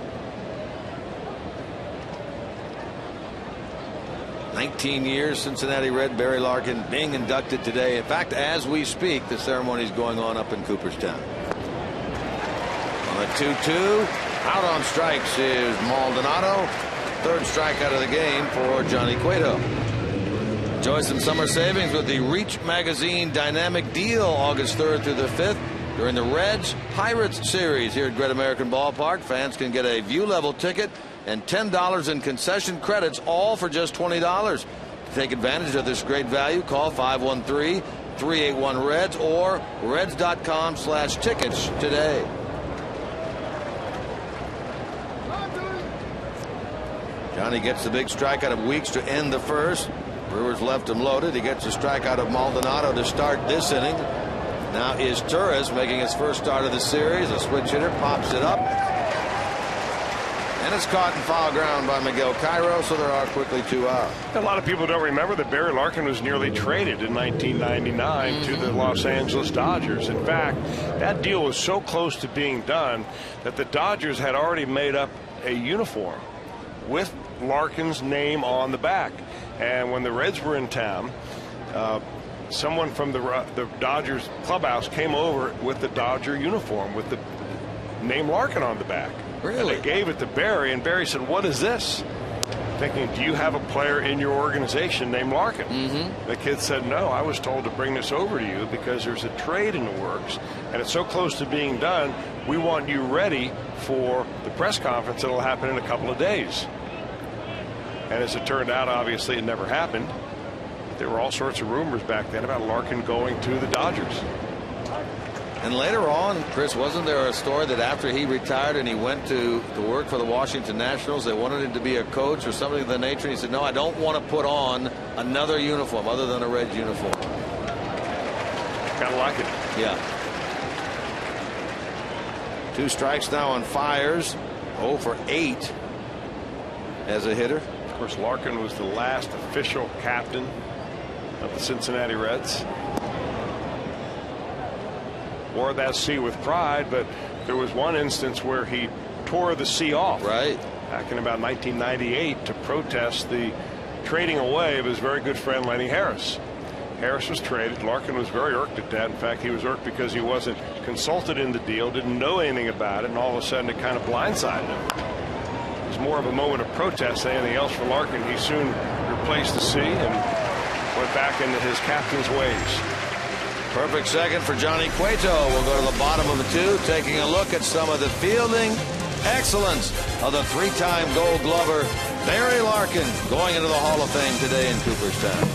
19 years, Cincinnati Red Barry Larkin being inducted today. In fact, as we speak, the ceremony is going on up in Cooperstown. On a 2-2, out on strikes is Maldonado. Third strikeout of the game for Johnny Cueto. Enjoy some summer savings with the Reach Magazine Dynamic Deal August 3rd through the 5th. During the Reds Pirates series here at Great American Ballpark, fans can get a view level ticket and $10 in concession credits, all for just $20. To take advantage of this great value, call 513-381-REDS or reds.com/tickets today. Johnny gets the big strikeout of Weeks to end the first. Brewers left him loaded. He gets a strikeout of Maldonado to start this inning. Now is Torres making his first start of the series. A switch hitter pops it up. And it's caught in foul ground by Miguel Cairo, so there are quickly 2 out. A lot of people don't remember that Barry Larkin was nearly traded in 1999 to the Los Angeles Dodgers. In fact, that deal was so close to being done that the Dodgers had already made up a uniform with Larkin's name on the back. And when the Reds were in town, someone from the Dodgers clubhouse came over with the Dodger uniform with the name Larkin on the back. Really? And they gave it to Barry, and Barry said, "What is this?" Thinking, do you have a player in your organization named Larkin? The kid said, "No, I was told to bring this over to you because there's a trade in the works, and it's so close to being done, we want you ready for the press conference that'll happen in a couple of days." And as it turned out, obviously it never happened. There were all sorts of rumors back then about Larkin going to the Dodgers. And later on, Chris, wasn't there a story that after he retired and he went to work for the Washington Nationals, they wanted him to be a coach or something of the nature? And he said, "No, I don't want to put on another uniform other than a Reds uniform." Kind of like it. Yeah. 2 strikes now on Fires. 0 for 8 as a hitter. Of course, Larkin was the last official captain of the Cincinnati Reds. Wore that C with pride, but there was one instance where he tore the C off. Right. Back in about 1998 to protest the trading away of his very good friend Lenny Harris. Harris was traded. Larkin was very irked at that. In fact, he was irked because he wasn't consulted in the deal, didn't know anything about it, and all of a sudden it kind of blindsided him. It was more of a moment of protest than anything else for Larkin. He soon replaced the C and went back into his captain's ways. Perfect second for Johnny Cueto. We'll go to the bottom of the 2, taking a look at some of the fielding excellence of the 3-time Gold Glover Barry Larkin, going into the Hall of Fame today in Cooperstown.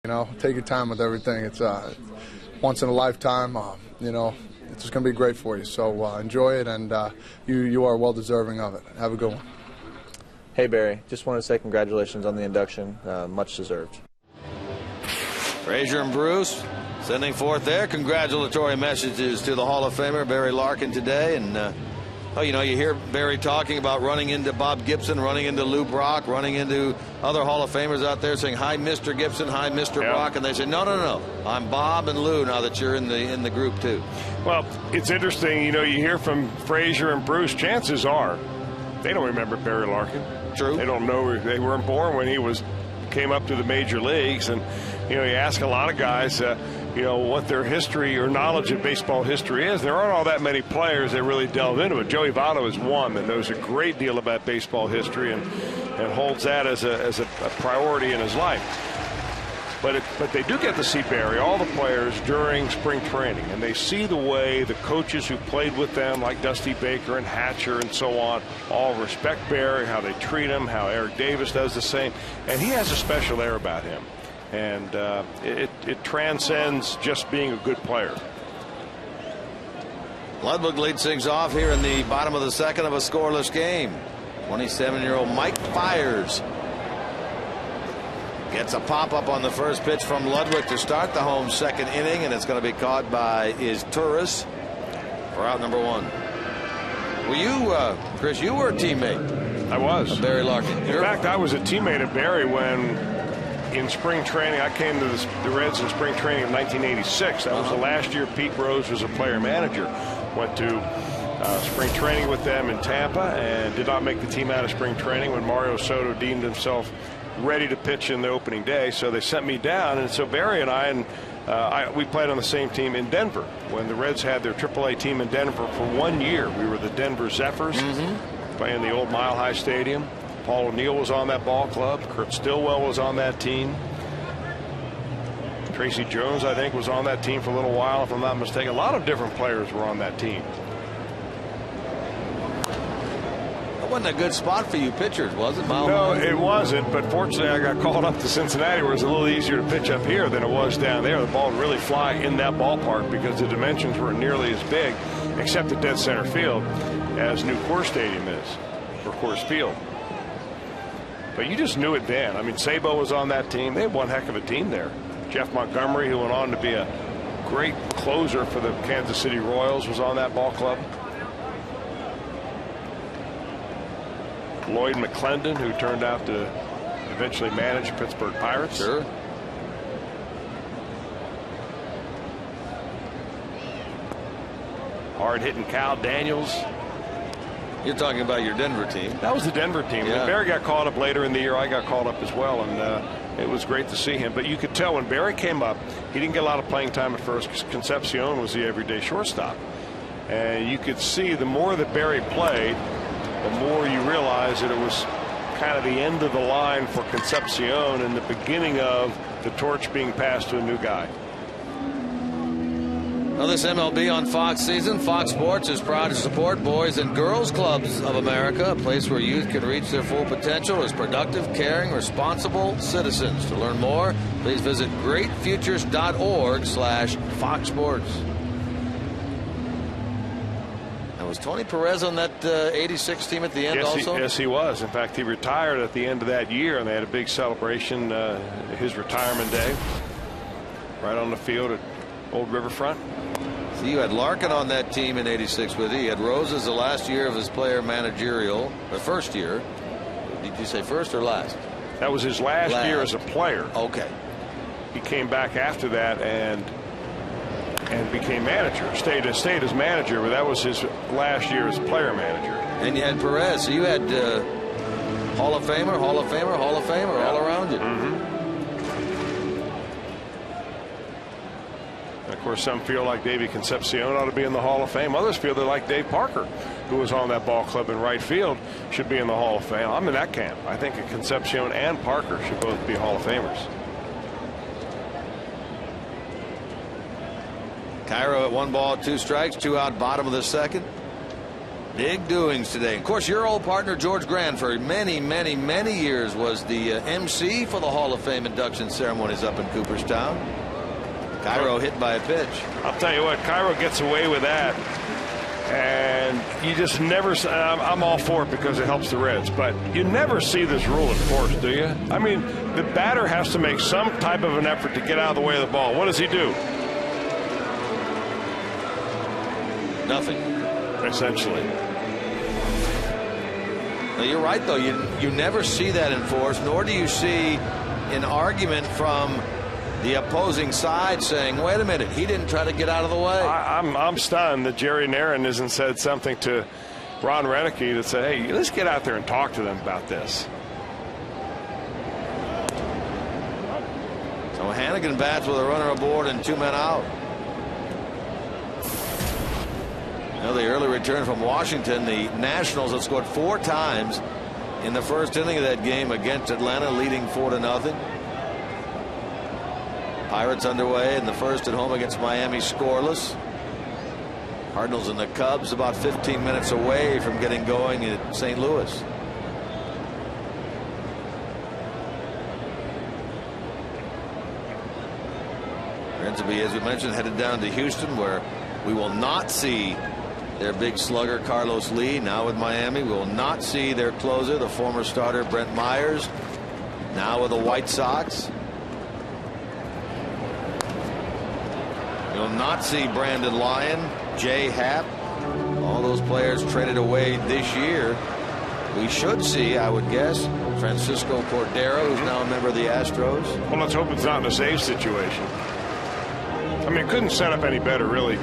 You know, take your time with everything. It's once in a lifetime. You know, it's just going to be great for you. So enjoy it, and you are well deserving of it. Have a good one. Hey Barry, just want to say congratulations on the induction. Much deserved. Frazier and Bruce sending forth their congratulatory messages to the Hall of Famer Barry Larkin today. And you know, you hear Barry talking about running into Bob Gibson, running into Lou Brock, running into other Hall of Famers out there saying, "Hi, Mr. Gibson, hi, Mr. Brock," and they say, "No, I'm Bob and Lou now that you're in the group too." Well, it's interesting. You know, you hear from Frazier and Bruce. Chances are they don't remember Barry Larkin. True. They don't know. They weren't born when he came up to the major leagues. And you know, you ask a lot of guys, you know, what their history or knowledge of baseball history is. There aren't all that many players that really delve into it. Joey Votto is one that knows a great deal about baseball history and holds that as a priority in his life. But they do get to see Barry, all the players, during spring training, and they see the way the coaches who played with them, like Dusty Baker and Hatcher and so on, all respect Barry, how they treat him, how Eric Davis does the same, and he has a special air about him, and it transcends just being a good player. Ludwig leads things off here in the bottom of the second of a scoreless game. 27-year-old Mike Fiers gets a pop-up on the first pitch from Ludwig to start the home second inning, and it's going to be caught by Turris for out number one. Well, you, Chris, you were a teammate. I was. Of Barry Larkin. In fact, I was a teammate of Barry when, in spring training, I came to the Reds in spring training of 1986. That was the last year Pete Rose was a player manager. Went to spring training with them in Tampa and did not make the team out of spring training when Mario Soto deemed himself ready to pitch in the opening day, so they sent me down. And so Barry and we played on the same team in Denver when the Reds had their AAA team in Denver for 1 year. We were the Denver Zephyrs, playing the old Mile High Stadium. Paul O'Neill was on that ball club. Kurt Stillwell was on that team. Tracy Jones, I think, was on that team for a little while, if I'm not mistaken. A lot of different players were on that team. That wasn't a good spot for you pitchers, was it, Mile No, High? it wasn't, but fortunately I got called up to Cincinnati, where it's a little easier to pitch up here than it was down there. The ball would really fly in that ballpark because the dimensions weren't nearly as big, except at dead center field, as New Coors Stadium is, or Coors Field. But you just knew it then. I mean, Sabo was on that team. They had one heck of a team there. Jeff Montgomery, who went on to be a great closer for the Kansas City Royals, was on that ball club. Lloyd McClendon, who turned out to eventually manage the Pittsburgh Pirates. Sure. Hard-hitting Cal Daniels. You're talking about your Denver team. That was the Denver team. Yeah. When Barry got called up later in the year, I got called up as well, and it was great to see him. But you could tell when Barry came up, he didn't get a lot of playing time at first because Concepcion was the everyday shortstop. And you could see the more that Barry played, the more you realize that it was kind of the end of the line for Concepcion and the beginning of the torch being passed to a new guy. Now, this MLB on Fox season, Fox Sports is proud to support Boys and Girls Clubs of America, a place where youth can reach their full potential as productive, caring, responsible citizens. To learn more, please visit greatfutures.org/Fox Sports. Now, was Tony Perez on that 86 team at the end also? Yes, he was. In fact, he retired at the end of that year, and they had a big celebration, his retirement day, right on the field at Old Riverfront. So you had Larkin on that team in 86 with you. You had Rose as the last year of his player managerial, the first year. Did you say first or last? That was his last year as a player. Okay. He came back after that and became manager. Stayed as manager, but that was his last year as player manager. And you had Perez. So you had Hall of Famer, Hall of Famer, Hall of Famer all around you. Of course, some feel like Davey Concepcion ought to be in the Hall of Fame. Others feel they're like Dave Parker, who was on that ball club in right field, should be in the Hall of Fame. I'm in that camp. I think Concepcion and Parker should both be Hall of Famers. Cairo at 1 ball, 2 strikes, 2 out, bottom of the second. Big doings today. Of course, your old partner George Grand for many, many, many years was the MC for the Hall of Fame induction ceremonies up in Cooperstown. Cairo hit by a pitch. I'll tell you what, Cairo gets away with that. And you just never, I'm all for it because it helps the Reds, but you never see this rule enforced, do you? I mean, the batter has to make some type of an effort to get out of the way of the ball. What does he do? Nothing. Essentially. Now, you're right, though. You never see that enforced, nor do you see an argument from the opposing side saying, wait a minute, he didn't try to get out of the way. I'm stunned that Jerry Naron hasn't said something to Ron Renicky that said, hey, let's get out there and talk to them about this. So Hannigan bats with a runner aboard and 2 men out. Now the early return from Washington. The Nationals have scored 4 times in the first inning of that game against Atlanta, leading 4-0. Pirates underway in the first at home against Miami, scoreless. Cardinals and the Cubs about 15 minutes away from getting going at St. Louis. Reds will be, as we mentioned, headed down to Houston, where we will not see their big slugger Carlos Lee. Now with Miami, we will not see their closer, the former starter Brent Myers, now with the White Sox. You'll not see Brandon Lyon, Jay Happ, all those players traded away this year. We should see, I would guess, Francisco Cordero, who's now a member of the Astros. Well, let's hope it's not in a save situation. I mean, it couldn't set up any better, really.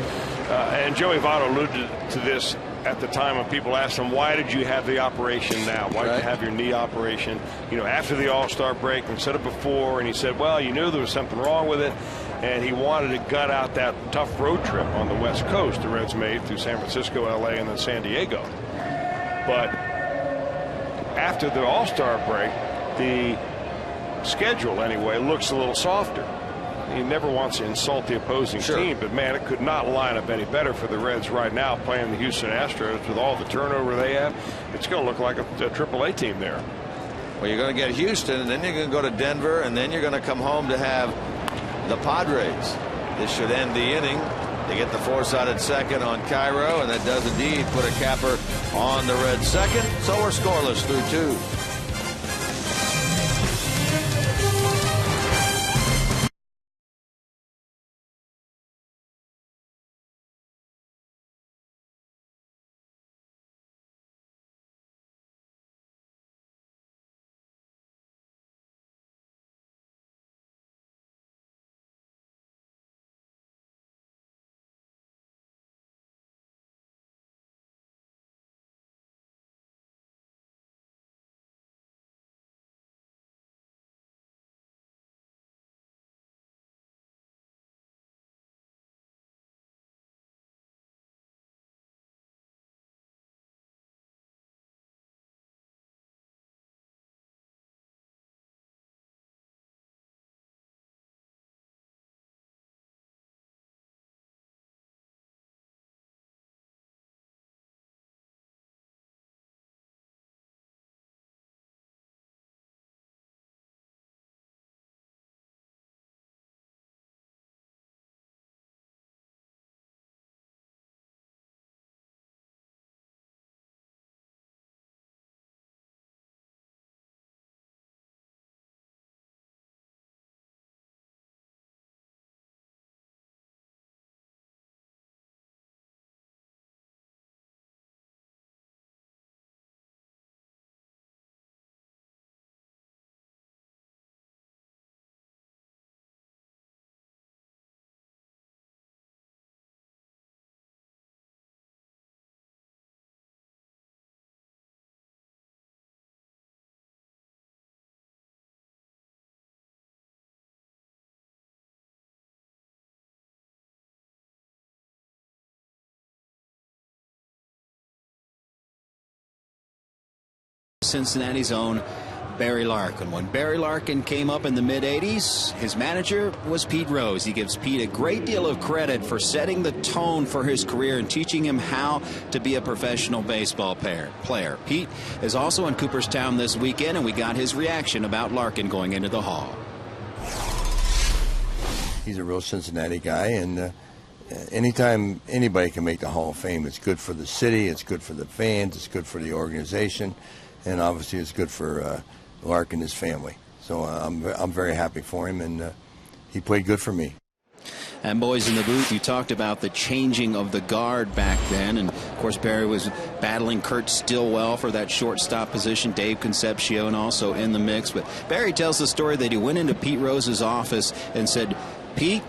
And Joey Votto alluded to this at the time when people asked him, why did you have the operation now? Why did you have your knee operation, you know, after the All-Star break instead of before? And he said, well, you knew there was something wrong with it, and he wanted to gut out that tough road trip on the West Coast the Reds made through San Francisco, L.A., and then San Diego. But after the All-Star break, the schedule, anyway, looks a little softer. He never wants to insult the opposing team, but man, it could not line up any better for the Reds right now playing the Houston Astros with all the turnover they have. It's going to look like a AAA team there. Well, you're going to get Houston, and then you're going to go to Denver, and then you're going to come home to have the Padres. This should end the inning. They get the four-sided second on Cairo, and that does indeed put a capper on the Reds' second. So we're scoreless through 2. Cincinnati's own Barry Larkin. When Barry Larkin came up in the mid-'80s, his manager was Pete Rose. He gives Pete a great deal of credit for setting the tone for his career and teaching him how to be a professional baseball player. Pete is also in Cooperstown this weekend, and we got his reaction about Larkin going into the Hall. He's a real Cincinnati guy, and anytime anybody can make the Hall of Fame, it's good for the city, it's good for the fans, it's good for the organization, and obviously it's good for Larkin and his family. So I'm very happy for him, and he played good for me. And boys in the booth, you talked about the changing of the guard back then, and of course Barry was battling Kurt Stillwell for that shortstop position, Dave Concepcion also in the mix. But Barry tells the story that he went into Pete Rose's office and said, "Pete,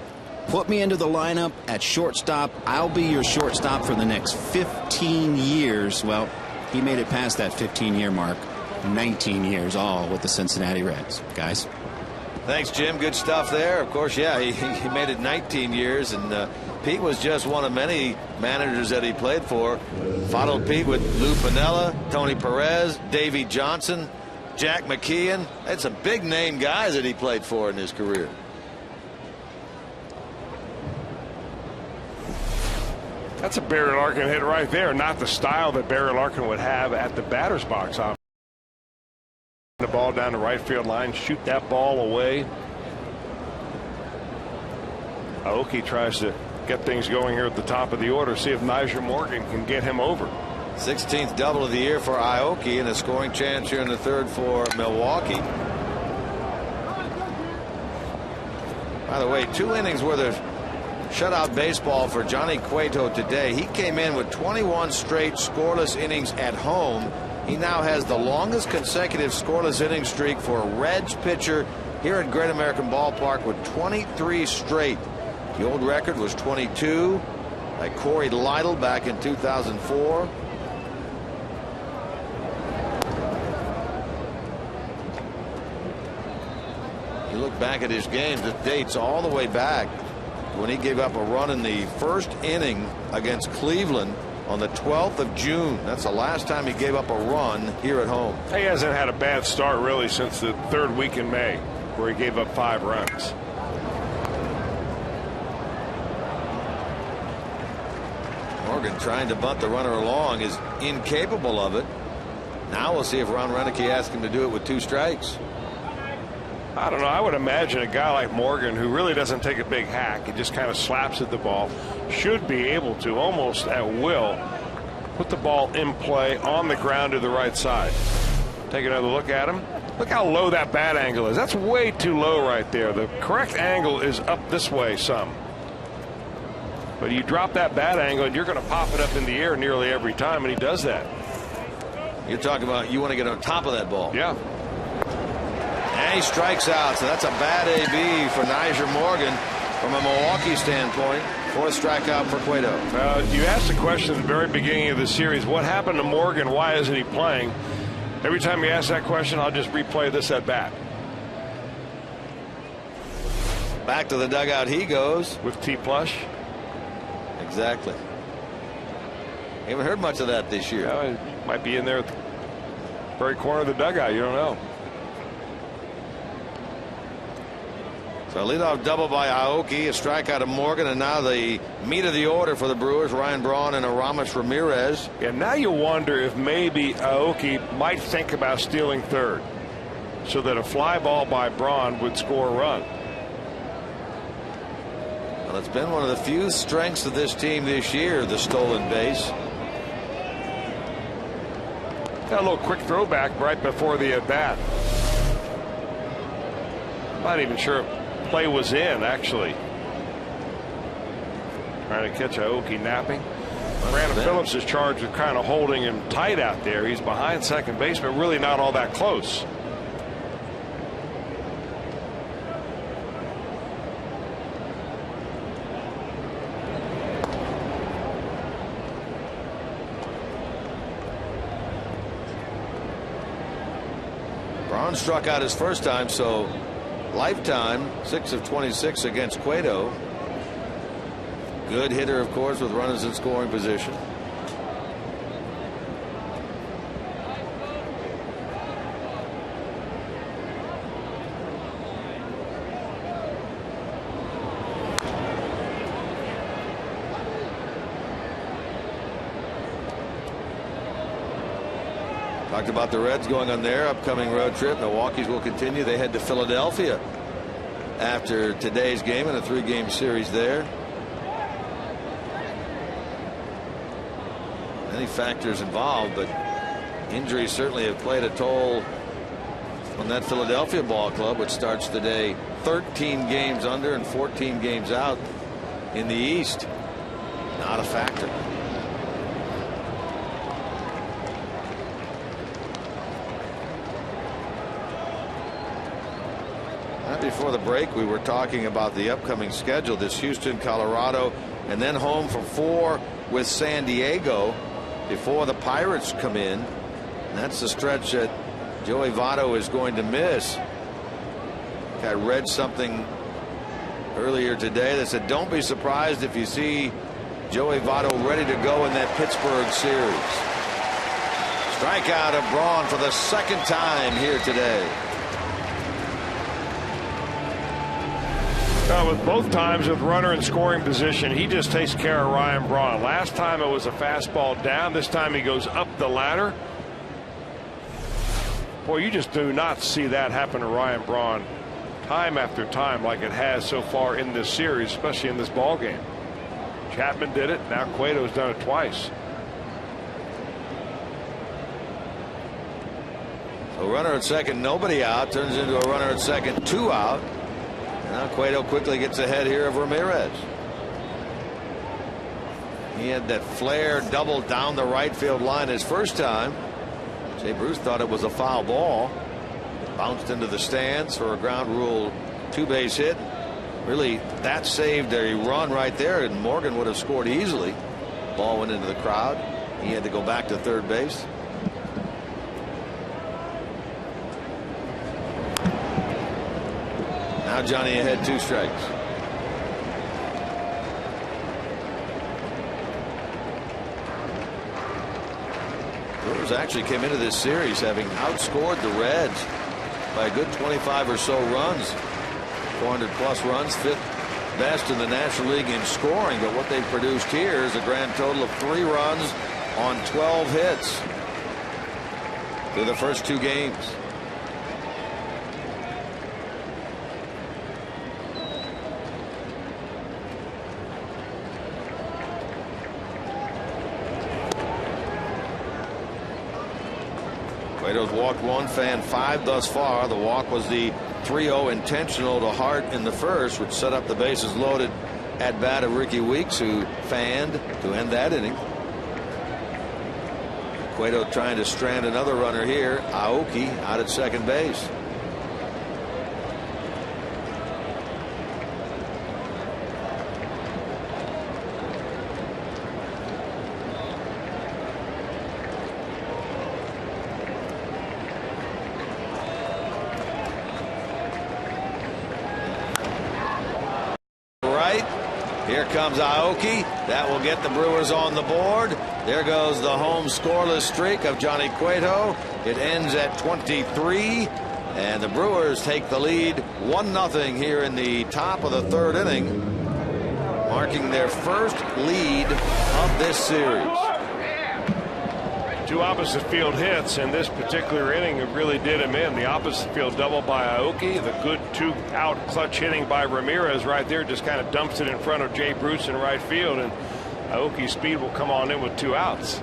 put me into the lineup at shortstop. I'll be your shortstop for the next 15 years. Well, he made it past that 15-year mark. 19 years all with the Cincinnati Reds. Guys. Thanks, Jim. Good stuff there. Of course, yeah, he made it 19 years, and Pete was just one of many managers that he played for. Followed Pete with Lou Piniella, Tony Perez, Davey Johnson, Jack McKeon. That's some big-name guys that he played for in his career. That's a Barry Larkin hit right there. Not the style that Barry Larkin would have at the batter's box. The ball down the right field line, shoot that ball away. Aoki tries to get things going here at the top of the order, see if Niger Morgan can get him over. 16th double of the year for Aoki, and a scoring chance here in the third for Milwaukee. By the way, 2 innings worth of shutout baseball for Johnny Cueto today. He came in with 21 straight scoreless innings at home. He now has the longest consecutive scoreless inning streak for a Reds pitcher here at Great American Ballpark with 23 straight. The old record was 22 by Corey Lytle back in 2004. You look back at his games, it dates all the way back when he gave up a run in the first inning against Cleveland on the 12th of June. That's the last time he gave up a run here at home. He hasn't had a bad start really since the 3rd week in May, where he gave up 5 runs. Morgan trying to bunt the runner along is incapable of it. Now we'll see if Ron Renicky asks him to do it with 2 strikes. I don't know. I would imagine a guy like Morgan, who really doesn't take a big hack, he just kind of slaps at the ball, should be able to almost at will put the ball in play on the ground to the right side. Take another look at him. Look how low that bat angle is. That's way too low right there. The correct angle is up this way some. But you drop that bat angle and you're going to pop it up in the air nearly every time, and he does that. You're talking about you want to get on top of that ball. Yeah. And he strikes out, so that's a bad AB for Niger Morgan from a Milwaukee standpoint. 4th strikeout for Cueto. You asked the question at the very beginning of the series, what happened to Morgan? Why isn't he playing? Every time you ask that question, I'll just replay this at bat. Back to the dugout he goes. With T Plush. Exactly. Haven't heard much of that this year. It might be in there at the very corner of the dugout. You don't know. So a leadoff double by Aoki, a strikeout of Morgan, and now the meat of the order for the Brewers, Ryan Braun and Aramis Ramirez. And now you wonder if maybe Aoki might think about stealing 3rd so that a fly ball by Braun would score a run. Well, it's been one of the few strengths of this team this year, the stolen base. Got a little quick throwback right before the at-bat. Not even sure if play was in, actually. Trying to catch Aoki napping. Brandon Phillips is charged with kind of holding him tight out there. He's behind second base, but really not all that close. Braun struck out his first time, so lifetime 6 of 26 against Cueto. Good hitter, of course, with runners in scoring position. Talked about the Reds going on their upcoming road trip. Milwaukee's will continue. They head to Philadelphia after today's game in a 3-game series there. Many factors involved, but injuries certainly have played a toll on that Philadelphia ball club, which starts the day 13 games under and 14 games out in the East. Not a factor. Before the break, we were talking about the upcoming schedule. This Houston, Colorado, and then home for 4 with San Diego before the Pirates come in. And that's the stretch that Joey Votto is going to miss. I read something earlier today that said, don't be surprised if you see Joey Votto ready to go in that Pittsburgh series. Strikeout of Braun for the 2nd time here today. With both times with runner in scoring position, he just takes care of Ryan Braun. Last time it was a fastball down. This time he goes up the ladder. Boy, you just do not see that happen to Ryan Braun time after time like it has so far in this series, especially in this ball game. Chapman did it. Now Cueto's done it twice. So runner at second, nobody out, turns into a runner at second, 2 out. Now Cueto quickly gets ahead here of Ramirez. He had that flare double down the right field line his first time. Jay Bruce thought it was a foul ball. Bounced into the stands for a ground rule 2-base hit. Really, that saved a run right there, and Morgan would have scored easily. Ball went into the crowd. He had to go back to third base. Now Johnny ahead, 2 strikes. Brewers actually came into this series having outscored the Reds by a good 25 or so runs. 400+ runs, 5th best in the National League in scoring. But what they've produced here is a grand total of 3 runs on 12 hits through the first 2 games. Cueto's walked 1, fanned 5 thus far. The walk was the 3-0 intentional to Hart in the first, which set up the bases loaded at bat of Ricky Weeks, who fanned to end that inning. Cueto trying to strand another runner here. Aoki out at second base. Here comes Aoki. That will get the Brewers on the board. There goes the home scoreless streak of Johnny Cueto. It ends at 23, and the Brewers take the lead 1-0 here in the top of the 3rd inning, marking their first lead of this series. 2 opposite field hits in this particular inning really did him in. The opposite field double by Aoki, the good 2-out clutch hitting by Ramirez right there just kind of dumps it in front of Jay Bruce in right field, and Aoki's speed will come on in with 2 outs.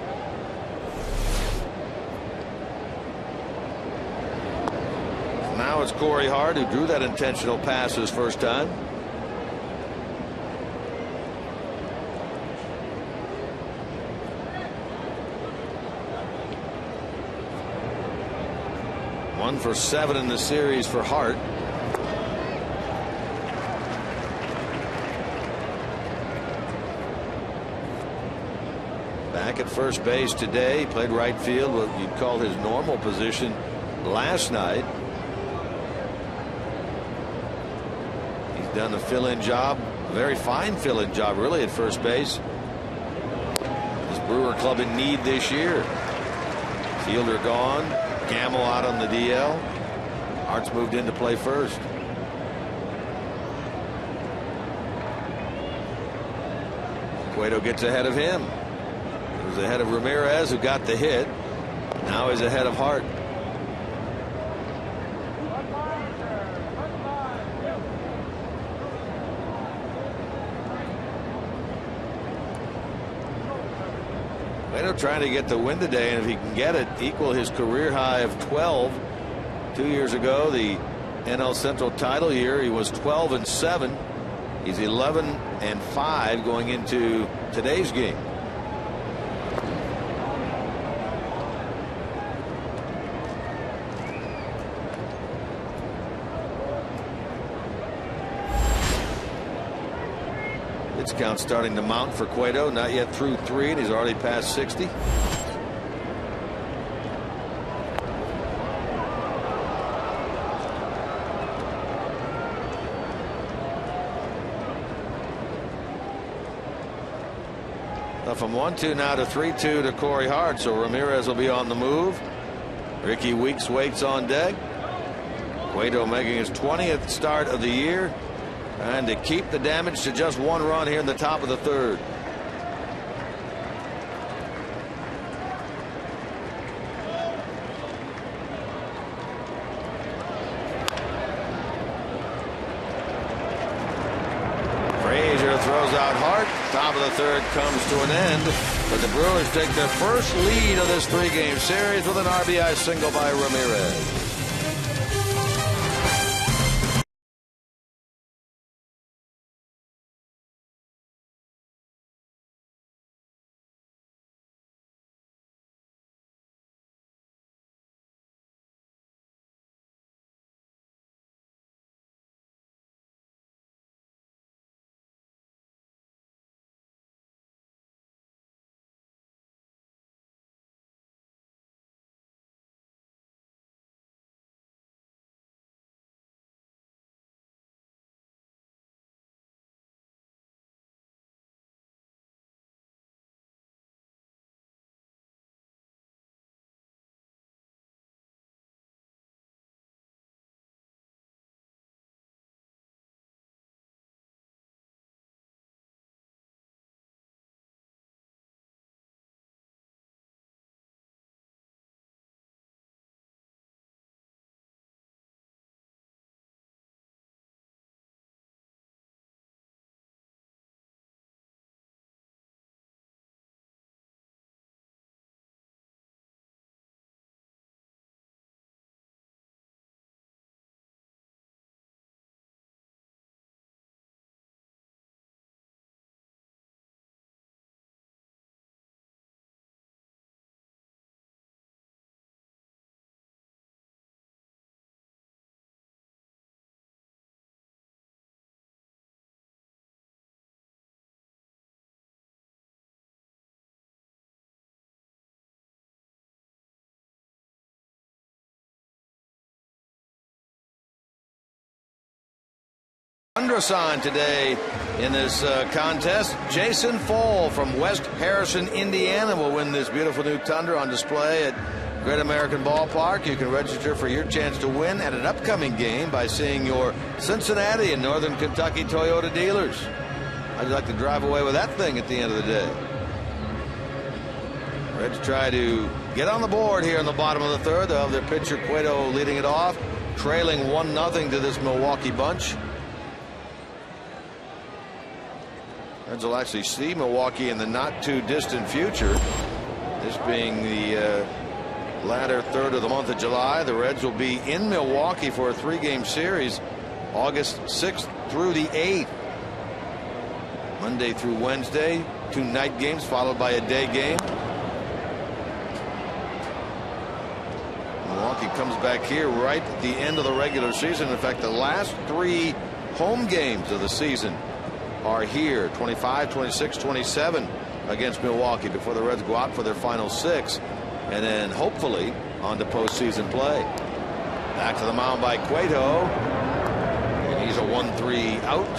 Now it's Corey Hart who drew that intentional pass his first time. One for 7 in the series for Hart. Back at first base today. He played right field, what you'd call his normal position last night. He's done a fill-in job, a very fine fill-in job really at first base. This Brewer club in need this year. Fielder gone. Gamble out on the DL. Hart's moved in to play first. Cueto gets ahead of him. He was ahead of Ramirez, who got the hit. Now he's ahead of Hart. Cueto trying to get the win today, and if he can get it, equal his career high of 12. 2 years ago, the NL Central title year, he was 12-7. He's 11-5 going into today's game. Pitch count starting to mount for Cueto. Not yet through 3, and he's already passed 60. From 1-2 now to 3-2 to Corey Hart, so Ramirez will be on the move. Ricky Weeks waits on deck. Cueto making his 20th start of the year, and to keep the damage to just 1 run here in the top of the 3rd. Throws out Hart. Top of the 3rd comes to an end, but the Brewers take their first lead of this 3-game series with an RBI single by Ramirez. Sign today in this contest. Jason Fall from West Harrison, Indiana will win this beautiful new Tundra on display at Great American Ballpark. You can register for your chance to win at an upcoming game by seeing your Cincinnati and Northern Kentucky Toyota dealers. How'd you like to drive away with that thing at the end of the day? Ready to try to get on the board here in the bottom of the 3rd. They'll have their pitcher Cueto leading it off, trailing 1-0 to this Milwaukee bunch. Reds will actually see Milwaukee in the not too distant future. This being the latter 3rd of the month of July. The Reds will be in Milwaukee for a 3-game series, August 6th through the 8th. Monday through Wednesday, 2 night games followed by a day game. Milwaukee comes back here right at the end of the regular season. In fact, the last 3 home games of the season are here, 25, 26, 27 against Milwaukee before the Reds go out for their final 6, and then hopefully on to postseason play. Back to the mound by Cueto, and he's a 1-3 out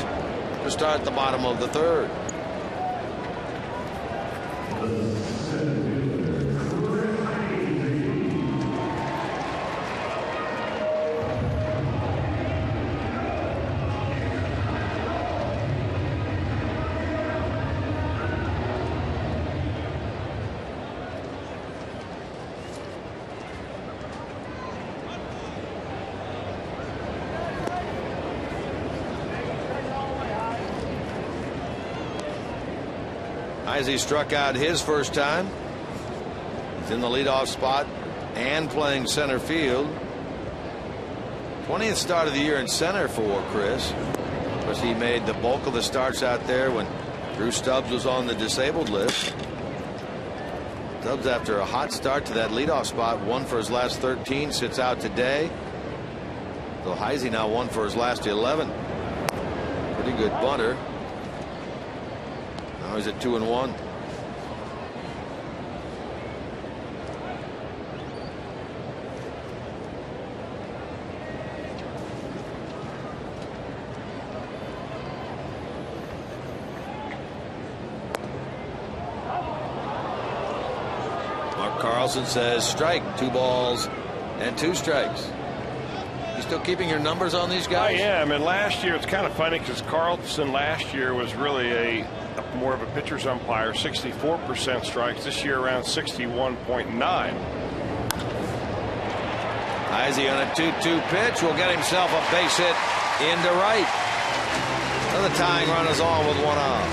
to start the bottom of the 3rd. Heisey struck out his first time. He's in the leadoff spot and playing center field. 20th start of the year in center for Chris. Of course, he made the bulk of the starts out there when Drew Stubbs was on the disabled list. Stubbs, after a hot start to that leadoff spot, 1 for his last 13, sits out today. So Heisey now 1 for his last 11. Pretty good bunter. Now he's at 2-1. Carlson says strike, 2 balls and 2 strikes. You still keeping your numbers on these guys? I am, and last year it's kind of funny because Carlson last year was really more of a pitcher's umpire, 64% strikes. This year around 61.9. Heisey on a 2-2 pitch will get himself a base hit into right. So the tying run is on with 1 out.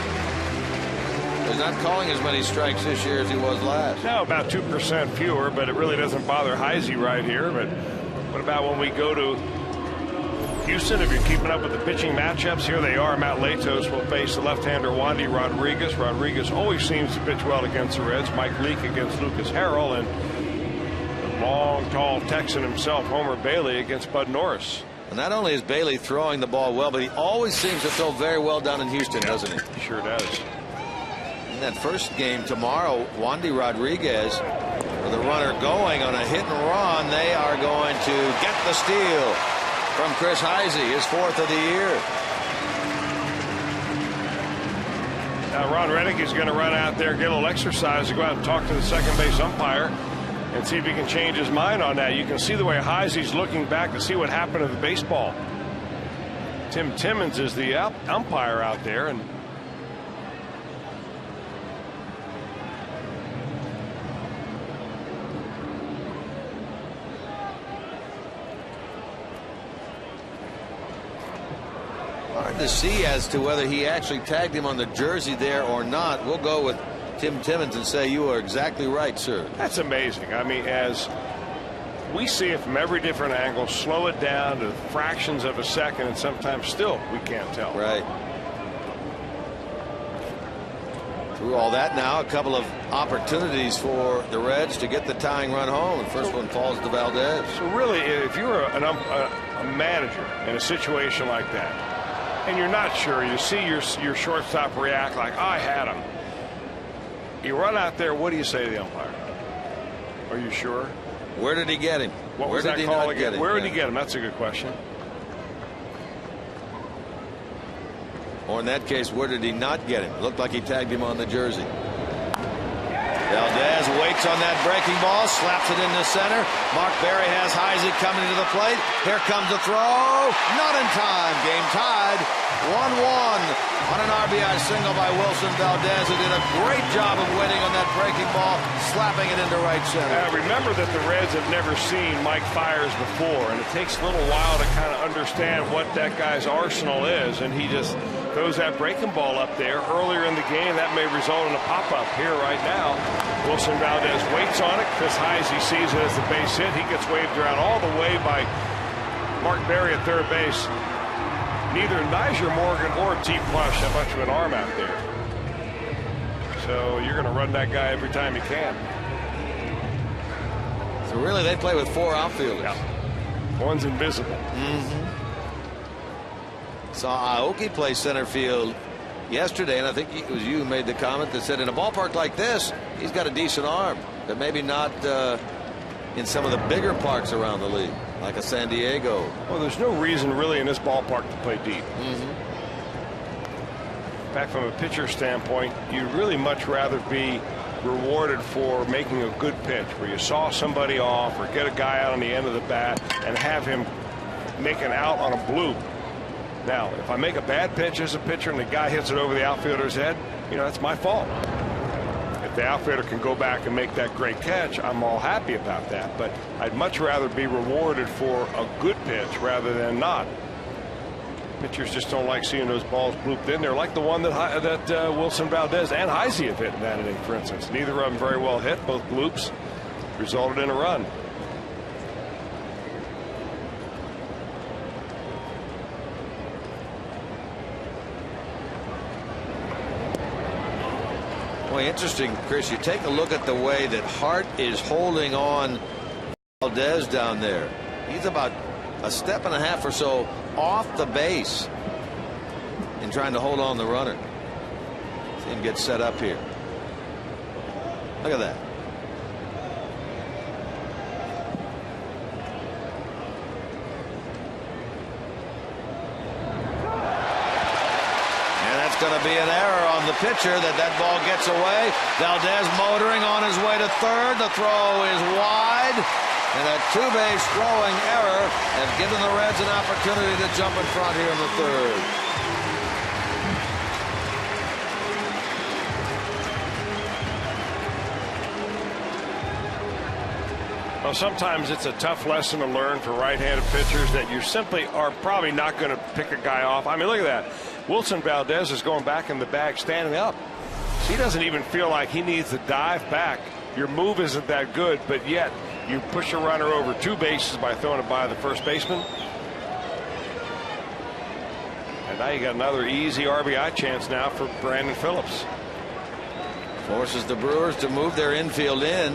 He's not calling as many strikes this year as he was last. No, about 2% fewer, but it really doesn't bother Heisey right here. But what about when we go to Houston? If you're keeping up with the pitching matchups, here they are. Matt Latos will face the left-hander Wandy Rodriguez. Rodriguez always seems to pitch well against the Reds. Mike Leake against Lucas Harrell, and the long, tall Texan himself, Homer Bailey, against Bud Norris. And not only is Bailey throwing the ball well, but he always seems to throw very well down in Houston, doesn't he? He sure does. In that first game tomorrow, Wandy Rodriguez with a runner going on a hit and run. They are going to get the steal from Chris Heisey, his 4th of the year. Now Ron Reddick is going to run out there, get a little exercise, to go out and talk to the second base umpire and see if he can change his mind on that. You can see the way Heisey's looking back to see what happened to the baseball. Tim Timmons is the umpire out there, and hard to see as to whether he actually tagged him on the jersey there or not. We'll go with Tim Timmons and say you are exactly right, sir. That's amazing. I mean, as we see it from every different angle, slow it down to fractions of a second, and sometimes still we can't tell. Right. Through all that now, a couple of opportunities for the Reds to get the tying run home. The first one falls to Valdez. So really, if you're a manager in a situation like that, and you're not sure, you see your shortstop react like, I had him. You run out there, what do you say to the umpire? Are you sure? Where did he get him? What was that call again? Where did he get him? That's a good question. Or in that case, where did he not get him? Looked like he tagged him on the jersey. Valdez waits on that breaking ball, slaps it into center. Mark Berry has Heisey coming to the plate. Here comes the throw. Not in time. Game tied. 1-1 on an RBI single by Wilson Valdez, who did a great job of waiting on that breaking ball, slapping it into right center. Remember that the Reds have never seen Mike Fiers before, and it takes a little while to kind of understand what that guy's arsenal is, and he just throws that breaking ball up there earlier in the game. That may result in a pop-up here right now. Wilson Valdez waits on it. Chris Heisey sees it as the base hit. He gets waved around all the way by Mark Berry at third base. Neither Nyjer Morgan or T. Plush have much of an arm out there. So you're going to run that guy every time you can. So really they play with 4 outfielders. Yeah. One's invisible. Saw Aoki play center field yesterday, and I think it was you who made the comment that said in a ballpark like this, he's got a decent arm, but maybe not in some of the bigger parks around the league, like a San Diego. Well, there's no reason really in this ballpark to play deep. In fact, from a pitcher standpoint, you'd really much rather be rewarded for making a good pitch where you saw somebody off or get a guy out on the end of the bat and have him make an out on a bloop. Now, if I make a bad pitch as a pitcher and the guy hits it over the outfielder's head, you know, that's my fault. If the outfielder can go back and make that great catch, I'm all happy about that. But I'd much rather be rewarded for a good pitch rather than not. Pitchers just don't like seeing those balls blooped in there, like the one that Wilson Valdez and Heisey have hit in that inning, for instance. Neither of them very well hit. Both bloops resulted in a run. Well, interesting, Chris. You take a look at the way that Hart is holding on Valdez down there. He's about a step and a half or so off the base in trying to hold on the runner. See him get set up here. Look at that. And that's going to be an error on the pitcher that ball gets away. Valdez motoring on his way to third. The throw is wide. And a two-base throwing error has given the Reds an opportunity to jump in front here in the third. Well, sometimes it's a tough lesson to learn for right-handed pitchers that you simply are probably not going to pick a guy off. I mean, look at that. Wilson Valdez is going back in the bag, standing up. He doesn't even feel like he needs to dive back. Your move isn't that good, but yet you push a runner over two bases by throwing it by the first baseman. And now you got another easy RBI chance now for Brandon Phillips. Forces the Brewers to move their infield in.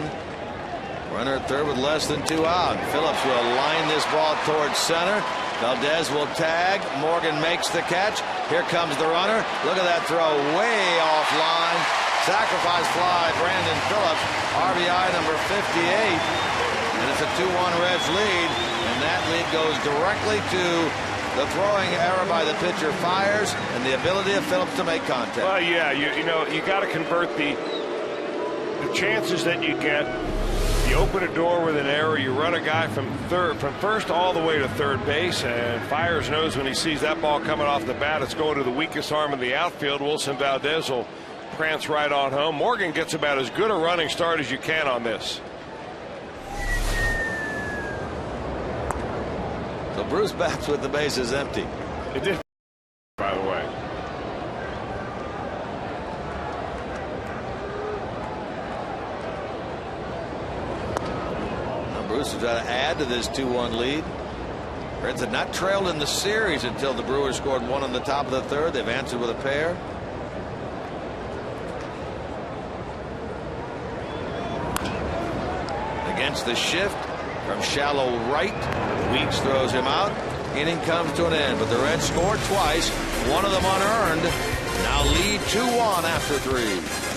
Runner at third with less than 2 out. Phillips will line this ball towards center. Valdez will tag. Morgan makes the catch. Here comes the runner. Look at that throw, way offline. Sacrifice fly, Brandon Phillips, RBI number 58. And it's a 2-1 Reds lead. And that lead goes directly to the throwing error by the pitcher fires and the ability of Phillips to make contact. Well, yeah, you got to convert the chances that you get. You open a door with an error, you run a guy from first all the way to third base, and Fires knows when he sees that ball coming off the bat, it's going to the weakest arm in the outfield. Wilson Valdez will prance right on home. Morgan gets about as good a running start as you can on this. So Bruce bats with the bases empty. It did, by the way. Bruce will try to add to this 2-1 lead. Reds had not trailed in the series until the Brewers scored one on the top of the third. They've answered with a pair. Against the shift from shallow right. Weeks throws him out. Inning comes to an end, but the Reds scored twice, one of them unearned. Now lead 2-1 after 3.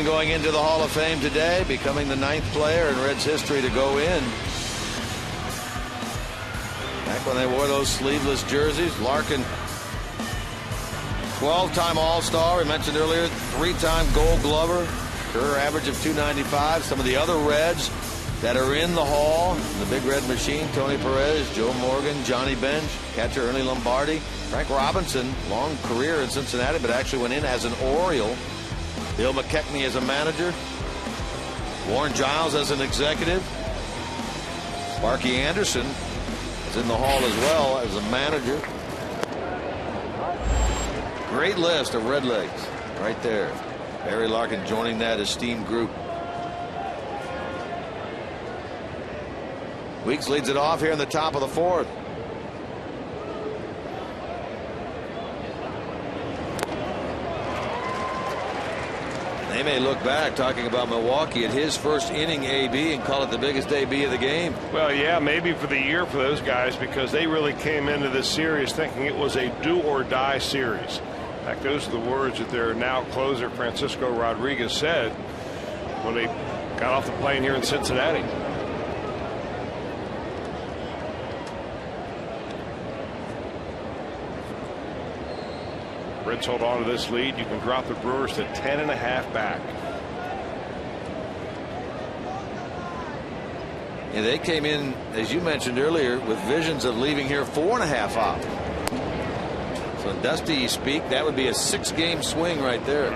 Going into the Hall of Fame today, becoming the 9th player in Reds history to go in. Back when they wore those sleeveless jerseys, Larkin, 12-time All-Star, we mentioned earlier, 3-time Gold Glover, career average of .295. Some of the other Reds that are in the Hall, the Big Red Machine, Tony Perez, Joe Morgan, Johnny Bench, catcher Ernie Lombardi, Frank Robinson, long career in Cincinnati, but actually went in as an Oriole. Bill McKechnie as a manager, Warren Giles as an executive, Sparky Anderson is in the Hall as well as a manager. Great list of Redlegs right there. Barry Larkin joining that esteemed group. Weeks leads it off here in the top of the 4th. They may look back talking about Milwaukee at his first inning AB and call it the biggest AB of the game. Well, yeah, maybe for the year for those guys, because they really came into this series thinking it was a do-or-die series. In fact, those are the words that their now closer Francisco Rodriguez said when they got off the plane here in Cincinnati. Reds hold on to this lead. You can drop the Brewers to 10.5 back. Yeah, they came in, as you mentioned earlier, with visions of leaving here 4.5 up. So Dusty speak, that would be a 6-game swing right there.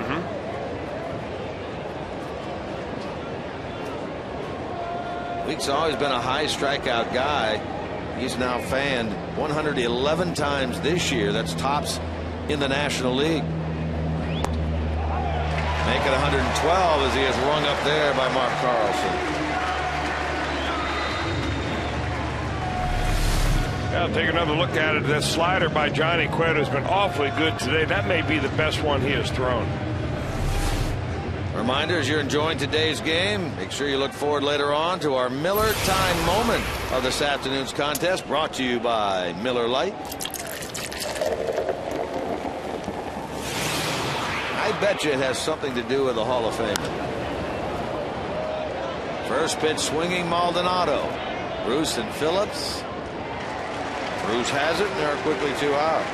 Weeks always been a high strikeout guy. He's now fanned 111 times this year. That's tops in the National League. Make it 112 as he is rung up there by Mark Carlson. I'll take another look at it. That slider by Johnny Cueto has been awfully good today. That may be the best one he has thrown. Reminder, as you're enjoying today's game, make sure you look forward later on to our Miller Time moment of this afternoon's contest, brought to you by Miller Lite. I bet you it has something to do with the Hall of Fame. First pitch swinging Maldonado. Bruce and Phillips. Bruce has it, and they're quickly 2 out.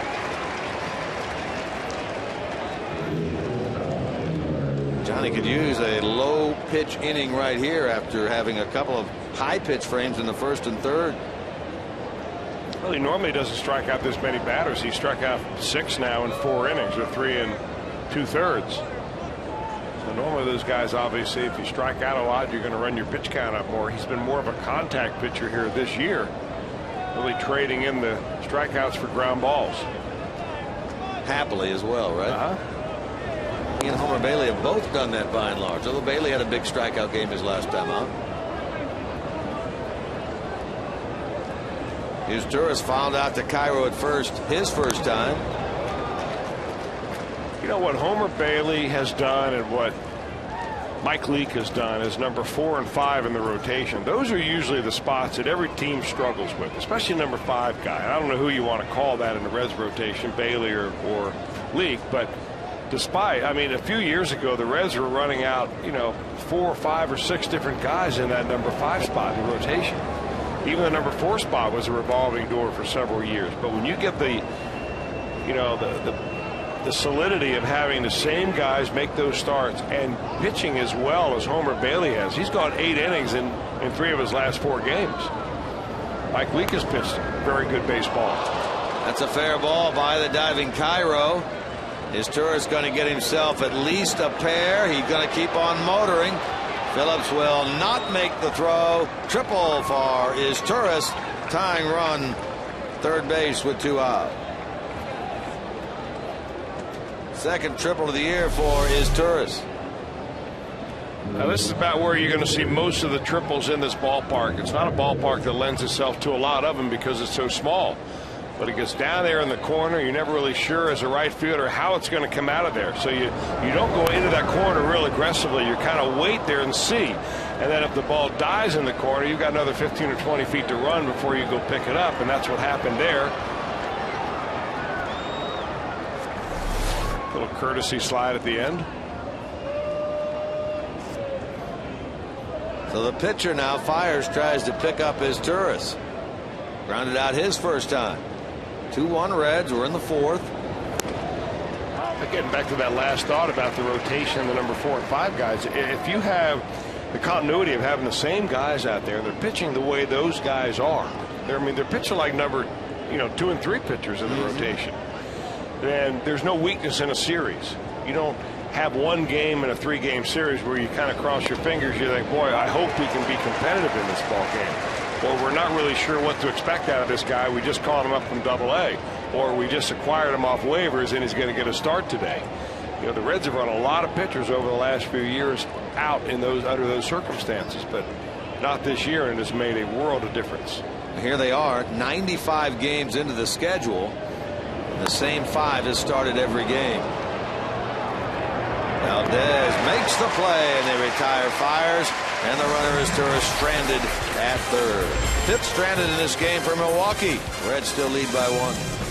Johnny could use a low pitch inning right here after having a couple of high pitch frames in the 1st and 3rd. Well, he normally doesn't strike out this many batters. He struck out 6 now in 4 innings, or 3 2/3. So normally those guys, obviously, if you strike out a lot, you're going to run your pitch count up more. He's been more of a contact pitcher here this year, really trading in the strikeouts for ground balls. Happily as well, right? He and Homer Bailey have both done that by and large, although Bailey had a big strikeout game his last time out. Here's Turris, fouled out to Cairo at first, his first time. You know what Homer Bailey has done and what Mike Leake has done is number 4 and 5 in the rotation. Those are usually the spots that every team struggles with, especially number 5 guy. I don't know who you want to call that in the Reds rotation, Bailey or Leake, but despite, I mean, a few years ago the Reds were running out, 4 or 5 or 6 different guys in that number 5 spot in the rotation. Even the number 4 spot was a revolving door for several years. But when you get the solidity of having the same guys make those starts and pitching as well as Homer Bailey has. He's gone 8 innings in 3 of his last 4 games. Mike Leake has pitched very good baseball. That's a fair ball by the diving Cairo. Is Turris going to get himself at least a pair? He's going to keep on motoring. Phillips will not make the throw. Triple for is Turris. Tying run, third base with 2 out. Second triple of the year for is Turris. Now this is about where you're going to see most of the triples in this ballpark. It's not a ballpark that lends itself to a lot of them because it's so small. But it gets down there in the corner. You're never really sure as a right fielder how it's going to come out of there. So you don't go into that corner real aggressively. You kind of wait there and see. And then if the ball dies in the corner, you've got another 15 or 20 feet to run before you go pick it up. And that's what happened there. Little courtesy slide at the end. So the pitcher now, Fires, tries to pick up his Turris. Grounded out his first time. 2-1 Reds. We're in the fourth. Getting back to that last thought about the rotation and the number 4 and 5 guys, if you have the continuity of having the same guys out there, they're pitching the way those guys are. They're pitching like number 2 and 3 pitchers in the rotation. Then there's no weakness in a series. You don't have one game in a 3-game series where you kind of cross your fingers. You think, boy, I hope we can be competitive in this ball game. Or we're not really sure what to expect out of this guy. We just called him up from Double-A. Or we just acquired him off waivers and he's going to get a start today. The Reds have run a lot of pitchers over the last few years out in under those circumstances, but not this year, and it's made a world of difference. Here they are, 95 games into the schedule. The same 5 has started every game. Valdez makes the play, and they retire Fires, and the runner is Turris stranded at third. 5th stranded in this game for Milwaukee. Reds still lead by 1.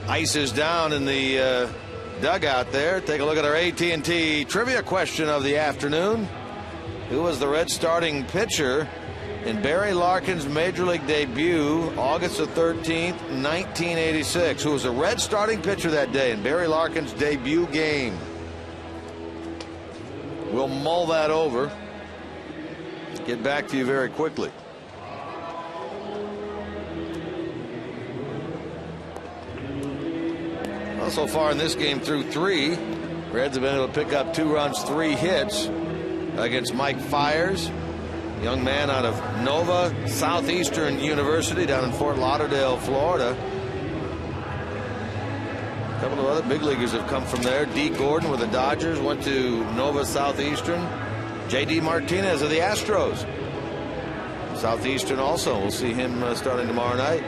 Ice is down in the dugout there. Take a look at our AT&T trivia question of the afternoon. Who was the Reds starting pitcher in Barry Larkin's Major League debut, August the 13th, 1986? Who was the Reds starting pitcher that day in Barry Larkin's debut game? We'll mull that over. Get back to you very quickly. Well, so far in this game through 3, Reds have been able to pick up 2 runs, 3 hits against Mike Fires, young man out of Nova Southeastern University down in Fort Lauderdale, Florida. A couple of other big leaguers have come from there. D. Gordon with the Dodgers went to Nova Southeastern. J.D. Martinez of the Astros. Southeastern also. We'll see him starting tomorrow night.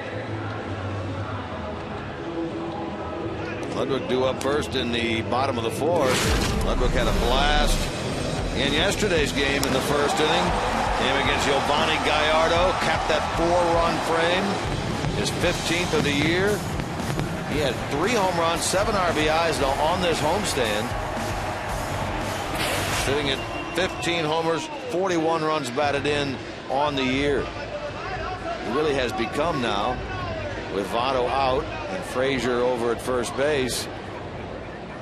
Ludwig due up first in the bottom of the 4th. Ludwig had a blast in yesterday's game in the 1st inning. Game against Giovanni Gallardo. Capped that 4-run frame. His 15th of the year. He had 3 home runs, 7 RBIs on this homestand. Sitting at 15 homers, 41 runs batted in on the year. He really has become now, with Votto out and Frazier over at first base,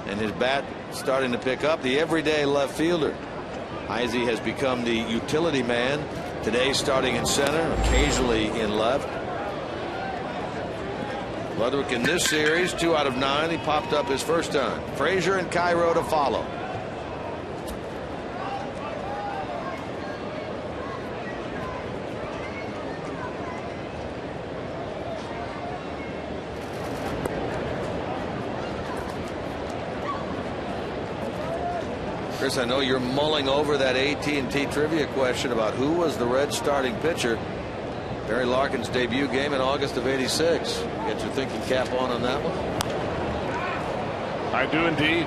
and his bat starting to pick up, the everyday left fielder. Izzy has become the utility man, today starting in center, occasionally in left. Ludwig in this series, 2 out of 9. He popped up his first time. Frazier and Cairo to follow. Chris, I know you're mulling over that AT&T trivia question about who was the Reds starting pitcher. Barry Larkin's debut game in August of '86. Get your thinking cap on that one? I do indeed.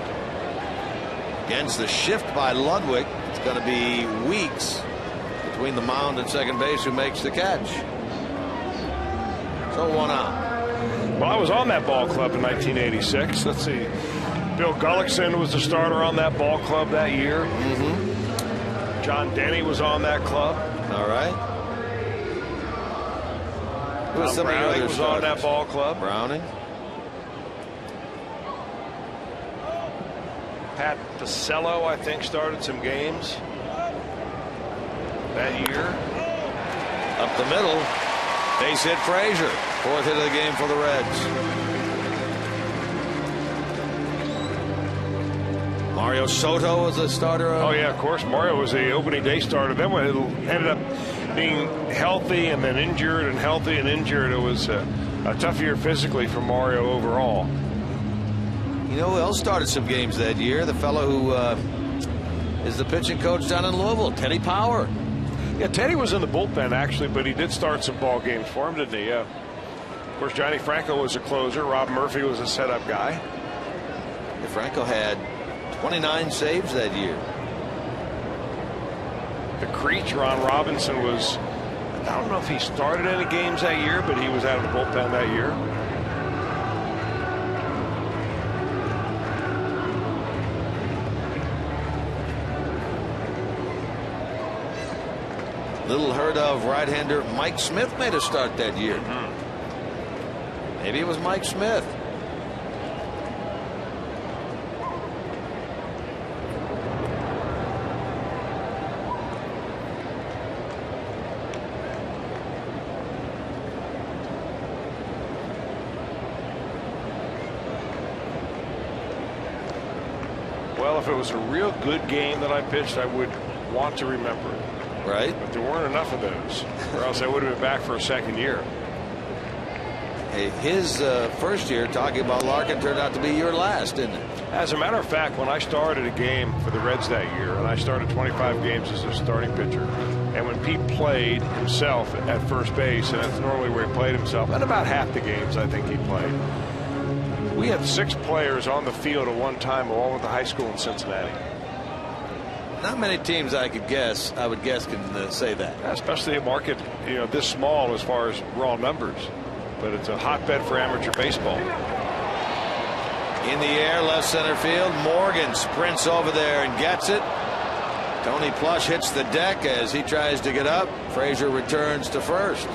Against the shift by Ludwig, it's going to be Weeks between the mound and second base who makes the catch. So 1 out. Well, I was on that ball club in 1986. Let's see. Bill Gullickson was the starter on that ball club that year. John Denny was on that club. All right. Tom Browning was on that ball club. Browning. Pat Pacello, I think, started some games that year. Up the middle. Base hit Frazier. 4th hit of the game for the Reds. Mario Soto was the starter. Oh, yeah, of course. Mario was the opening day starter. Then when it ended up being healthy and then injured and healthy and injured, it was a tough year physically for Mario overall. You know who else started some games that year? The fellow who is the pitching coach down in Louisville, Teddy Power. Yeah, Teddy was in the bullpen, actually, but he did start some ball games for him, didn't he? Yeah. Of course, Johnny Franco was a closer. Rob Murphy was a setup guy. Yeah, Franco had 29 saves that year. The Creech, Ron Robinson, was, I don't know if he started any games that year, but he was out of the bullpen that year. Little heard of right-hander Mike Smith made a start that year. Maybe it was Mike Smith. Well, if it was a real good game that I pitched, I would want to remember it. Right. But there weren't enough of those, or else I would have been back for a second year. Hey, his first year, talking about Larkin, turned out to be your last, didn't it? As a matter of fact, when I started a game for the Reds that year, and I started 25 games as a starting pitcher, and when Pete played himself at first base, and that's normally where he played himself, and about half the games I think he played, we had 6 players on the field at one time, along with the high school in Cincinnati. Not many teams I would guess can say that. Especially a market, this small as far as raw numbers. But it's a hotbed for amateur baseball. In the air, left center field. Morgan sprints over there and gets it. Tony Plush hits the deck as he tries to get up. Frazier returns to first.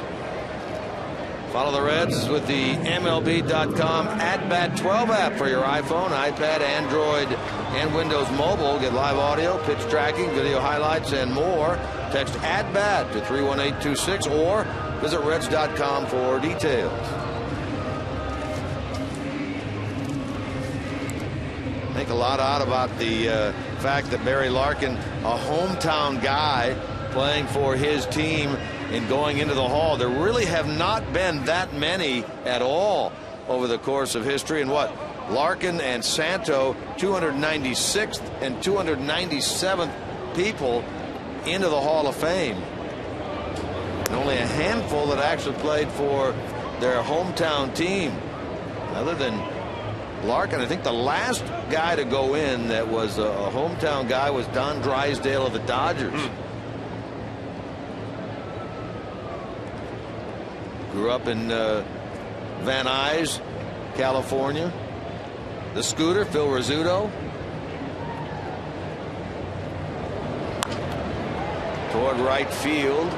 Follow the Reds with the MLB.com @BAT12 app for your iPhone, iPad, Android, and Windows Mobile. Get live audio, pitch tracking, video highlights, and more. Text @BAT to 31826 or visit Reds.com for details. Make a lot out about the fact that Barry Larkin, a hometown guy playing for his team and going into the Hall. There really have not been that many at all over the course of history. And what? Larkin and Santo, 296th and 297th people into the Hall of Fame. And only a handful that actually played for their hometown team. Other than Larkin, I think the last guy to go in that was a hometown guy was Don Drysdale of the Dodgers. Grew up in Van Nuys, California. The Scooter, Phil Rizzuto. Toward right field.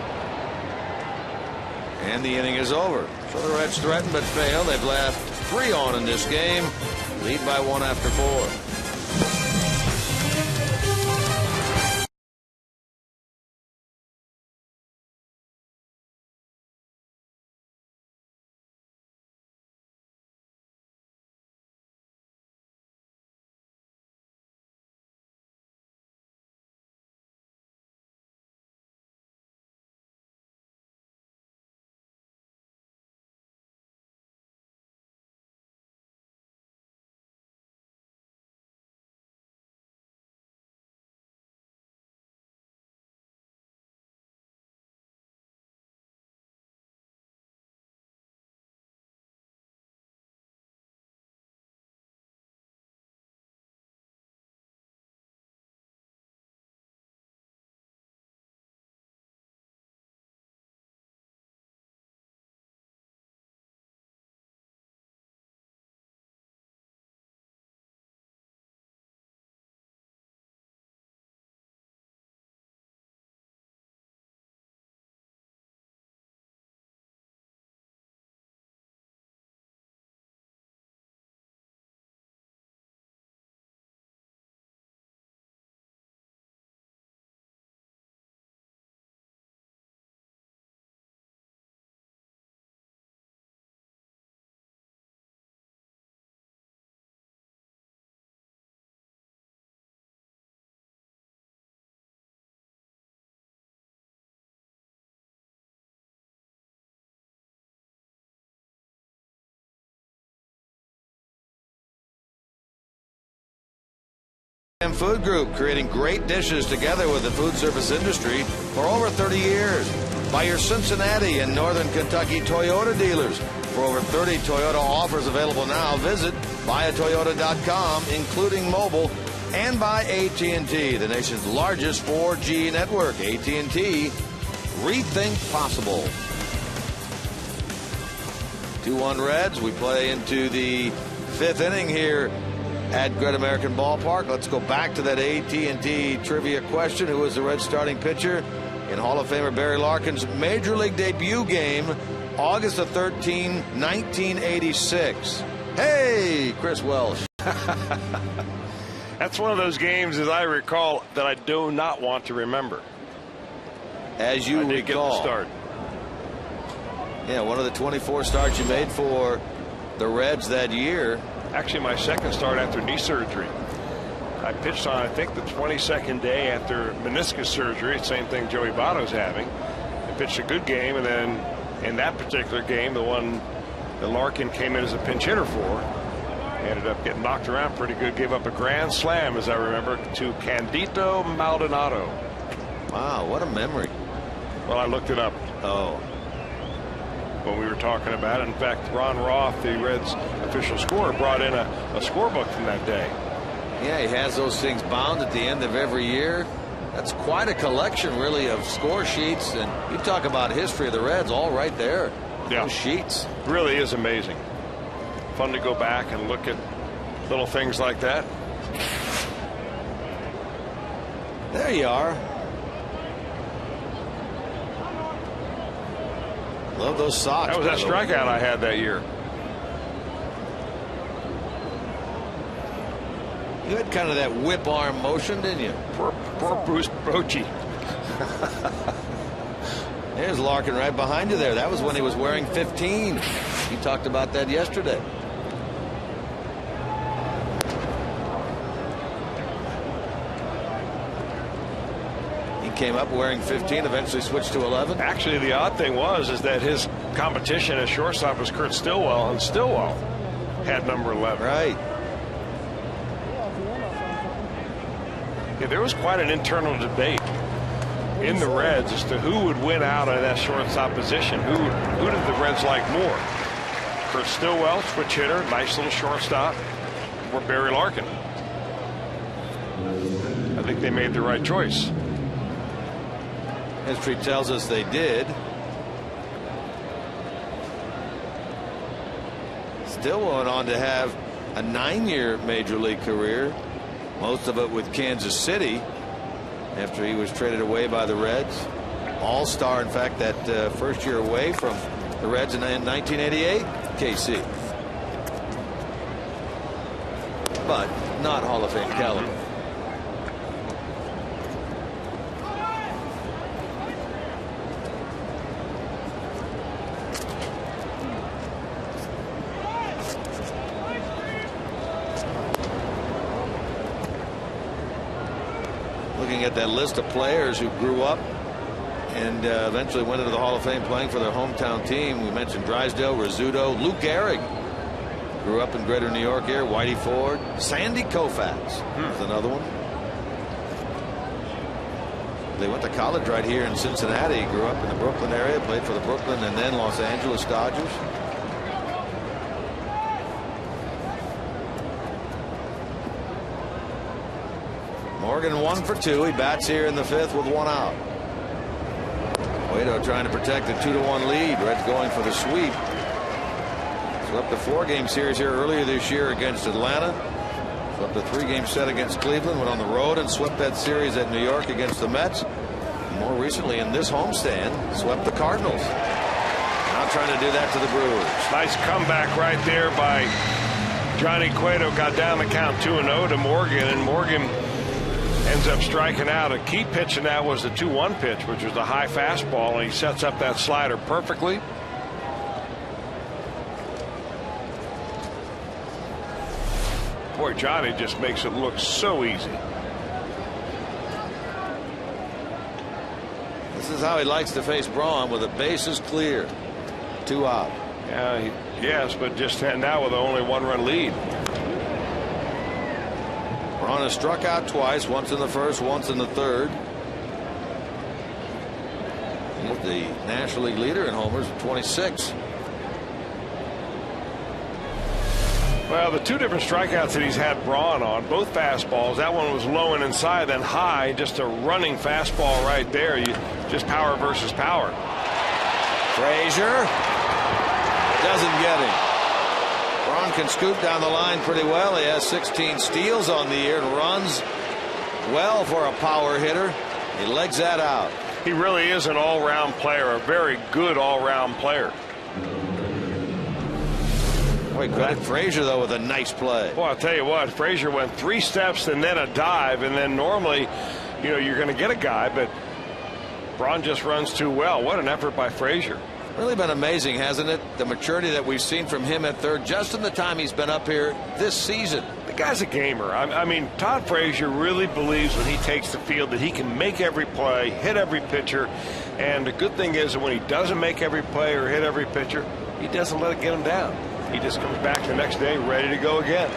And the inning is over. So the Reds threaten but fail. They've left 3 on in this game. Lead by 1 after 4. Food Group, creating great dishes together with the food service industry for over 30 years. By your Cincinnati and Northern Kentucky Toyota dealers. For over 30 Toyota offers available now, visit buyatoyota.com, including mobile, and by AT&T, the nation's largest 4G network. AT&T, rethink possible. 2-1 Reds. We play into the 5th inning here at Great American Ballpark. Let's go back to that AT&T trivia question. Who was the Reds starting pitcher in Hall of Famer Barry Larkin's Major League debut game, August the 13th, 1986? Hey, Chris Welsh. That's one of those games, as I recall, that I do not want to remember. As you did get the start. Yeah, one of the 24 starts you made for the Reds that year. Actually, my second start after knee surgery. I pitched on, I think, the 22nd day after meniscus surgery. Same thing Joey Votto's having. I pitched a good game, and then in that particular game, the one that Larkin came in as a pinch hitter for, ended up getting knocked around pretty good. Gave up a grand slam, as I remember, to Candido Maldonado. Wow, what a memory. Well, I looked it up. Oh. When we were talking about it. In fact, Ron Roth, the Reds official scorer, brought in a scorebook from that day. Yeah, he has those things bound at the end of every year. That's quite a collection, really, of score sheets. And you talk about history of the Reds, all right there. Yeah. Those sheets. Really is amazing. Fun to go back and look at little things like that. There you are. Love those socks. That was that strikeout I had that year. You had kind of that whip arm motion, didn't you? Poor Bruce Bochy. There's Larkin right behind you there. That was when he was wearing 15. He talked about that yesterday. Came up wearing 15, eventually switched to 11. Actually, the odd thing is that his competition at shortstop was Kurt Stillwell, and Stillwell had number 11. Right. Yeah, there was quite an internal debate in the Reds as to who would win out of that shortstop position. Who did the Reds like more? Kurt Stillwell, switch hitter, nice little shortstop, or Barry Larkin? I think they made the right choice. History tells us they did. Still went on to have a 9-year major league career, most of it with Kansas City after he was traded away by the Reds. All-star, in fact, that first year away from the Reds in 1988, KC. But not Hall of Fame caliber. Looking at that list of players who grew up and eventually went into the Hall of Fame playing for their hometown team. We mentioned Drysdale, Rizzuto, Lou Gehrig grew up in Greater New York here. Whitey Ford, Sandy Koufax is another one. They went to college right here in Cincinnati. Grew up in the Brooklyn area, played for the Brooklyn and then Los Angeles Dodgers. Morgan 1 for 2. He bats here in the 5th with 1 out. Cueto trying to protect the 2-1 lead. Reds going for the sweep. Swept a 4-game series here earlier this year against Atlanta. Swept a 3-game set against Cleveland. Went on the road and swept that series at New York against the Mets. And more recently in this homestand, swept the Cardinals. Now trying to do that to the Brewers. Nice comeback right there by Johnny Cueto. Got down the count 2-0 to Morgan, and Morgan ends up striking out. A key pitch in that was the 2-1 pitch, which was the high fastball, and he sets up that slider perfectly. Boy, Johnny just makes it look so easy. This is how he likes to face Braun, with the bases clear. 2 out. Yeah, yes, but just now with only 1-run lead. Braun has struck out twice, once in the first, once in the third. He's the National League leader in homers with 26. Well, the two different strikeouts that he's had Braun on, both fastballs. That one was low and inside, then high, just a running fastball right there. Just power versus power. Frazier doesn't get him. Braun can scoop down the line pretty well. He has 16 steals on the year and runs well for a power hitter. He legs that out. He really is an all-round player, a very good all-round player. Boy, credit Frazier, though, with a nice play. Well, I'll tell you what, Frazier went 3 steps and then a dive, and then normally, you know, you're going to get a guy, but Braun just runs too well. What an effort by Frazier. Really been amazing, hasn't it? The maturity that we've seen from him at third just in the time he's been up here this season. The guy's a gamer. I mean, Todd Frazier really believes when he takes the field that he can make every play, hit every pitcher, and the good thing is that when he doesn't make every play or hit every pitcher, he doesn't let it get him down. He just comes back the next day ready to go again.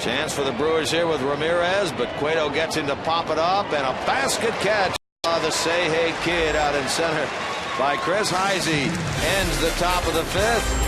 Chance for the Brewers here with Ramirez, but Cueto gets him to pop it up, and a basket catch. The Say Hey Kid out in center by Chris Heisey ends the top of the 5th.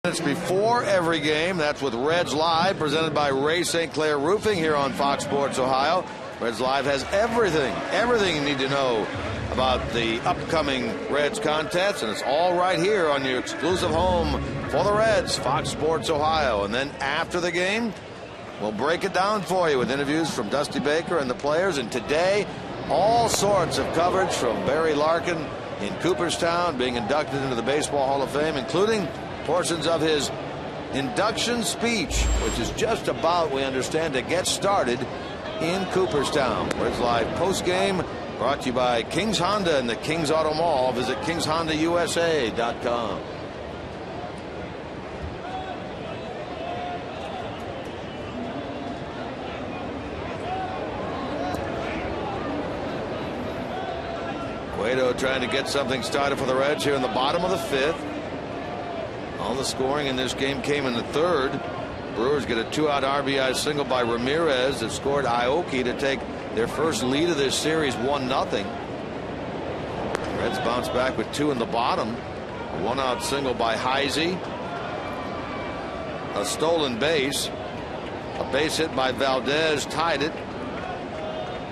Minutes before every game. That's with Reds Live, presented by Ray St. Clair Roofing here on Fox Sports Ohio. Reds Live has everything you need to know about the upcoming Reds contest, and it's all right here on your exclusive home for the Reds, Fox Sports Ohio. And then after the game, we'll break it down for you with interviews from Dusty Baker and the players. And today, all sorts of coverage from Barry Larkin in Cooperstown, being inducted into the Baseball Hall of Fame, including portions of his induction speech, which is just about, we understand, to get started in Cooperstown. Reds Live post-game brought to you by King's Honda and the King's Auto Mall. Visit King'sHondaUSA.com. Cueto trying to get something started for the Reds here in the bottom of the 5th. All the scoring in this game came in the 3rd. Brewers get a 2-out RBI single by Ramirez that scored Aoki to take their first lead of this series, 1-0. Reds bounce back with 2 in the bottom. A 1-out single by Heisey. A stolen base. A base hit by Valdez tied it.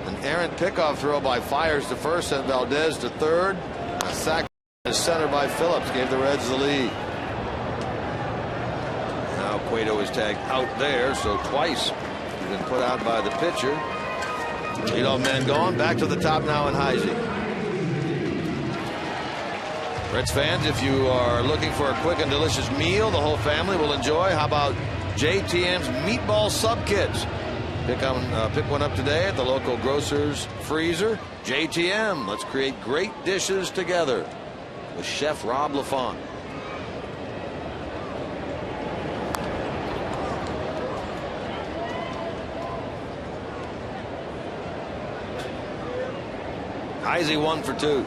An errant pickoff throw by Fires to first, and Valdez to third. A sac to center by Phillips gave the Reds the lead. Cueto is tagged out there, so twice he's been put out by the pitcher. Leadoff man gone. Back to the top now in Heisey. Reds fans, if you are looking for a quick and delicious meal the whole family will enjoy, how about JTM's Meatball Sub Kits? Pick one up today at the local grocer's freezer. JTM, let's create great dishes together with Chef Rob LaFont. Heisey 1 for 2.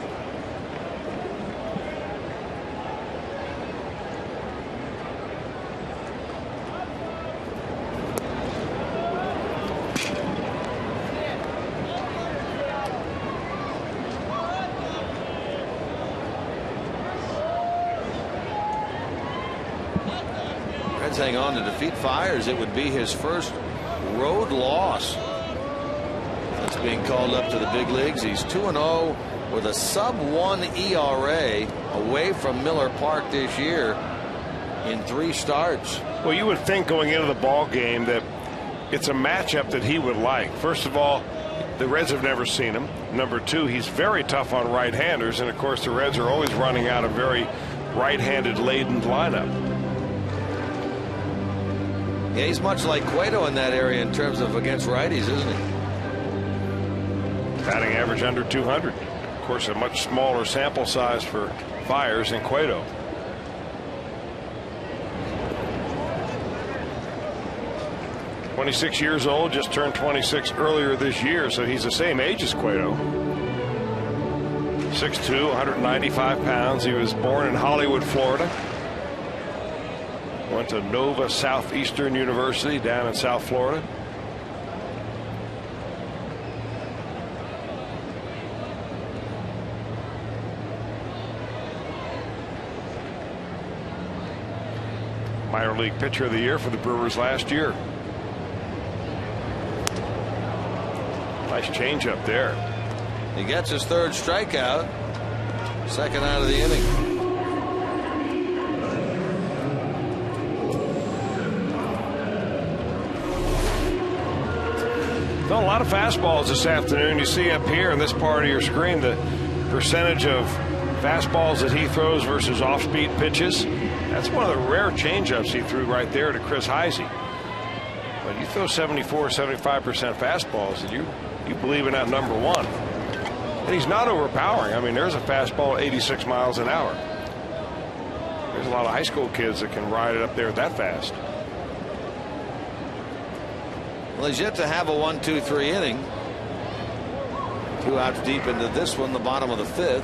Reds hang on to defeat Fiers. It would be his first road loss. That's being called up to the big leagues. He's 2-0 with a sub-1 ERA away from Miller Park this year in 3 starts. Well, you would think going into the ball game that it's a matchup that he would like. First of all, the Reds have never seen him. Number 2, he's very tough on right-handers, and of course the Reds are always running out a very right-handed laden lineup. Yeah, he's much like Cueto in that area in terms of against righties, isn't he? Batting average under 200. Of course, a much smaller sample size for Fiers and Cueto. "26 years old, just turned 26 earlier this year, so he's the same age as Cueto. 6'2", 195 pounds. He was born in Hollywood, Florida. Went to Nova Southeastern University down in South Florida. Minor league pitcher of the year for the Brewers last year. Nice changeup there. He gets his 3rd strikeout. 2nd out of the inning. Well, a lot of fastballs this afternoon. You see up here in this part of your screen the percentage of fastballs that he throws versus off-speed pitches. That's one of the rare changeups he threw right there to Chris Heisey. But you throw 74, 75% fastballs, and you believe in that number 1. And he's not overpowering. I mean, there's a fastball at 86 miles an hour. There's a lot of high school kids that can ride it up there that fast. Well, he's yet to have a 1-2-3 inning. 2 outs deep into this one, the bottom of the 5th.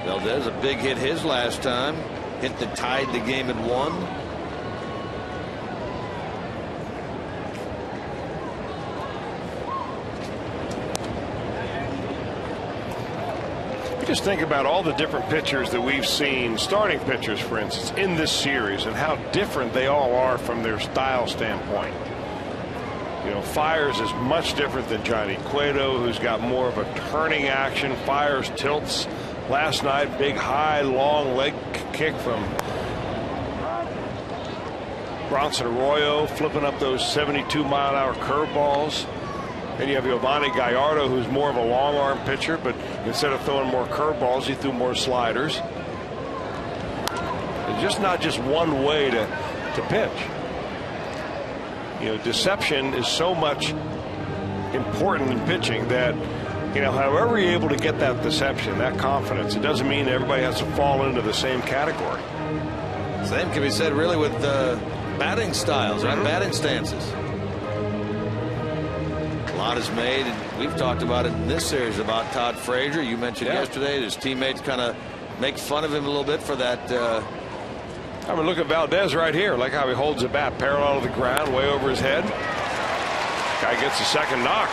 Valdez, a big hit his last time. Hit that tied the game at 1. You just think about all the different pitchers that we've seen, starting pitchers, for instance, in this series, and how different they all are from their style standpoint. You know, Fiers is much different than Johnny Cueto, who's got more of a turning action. Fiers tilts. Last night, big high long leg kick from Bronson Arroyo, flipping up those 72-mile-an-hour curveballs. Then you have Giovanni Gallardo, who's more of a long arm pitcher, but instead of throwing more curveballs, he threw more sliders. It's just not just one way to pitch. You know, deception is so much important in pitching that, you know, however you're able to get that deception, that confidence, it doesn't mean everybody has to fall into the same category. Same can be said really with batting styles, right? Batting stances. A lot is made, and we've talked about it in this series about Todd Frazier. You mentioned yesterday his teammates kind of make fun of him a little bit for that. I mean, look at Valdez right here. Like how he holds the bat parallel to the ground, way over his head. Guy gets a 2nd knock.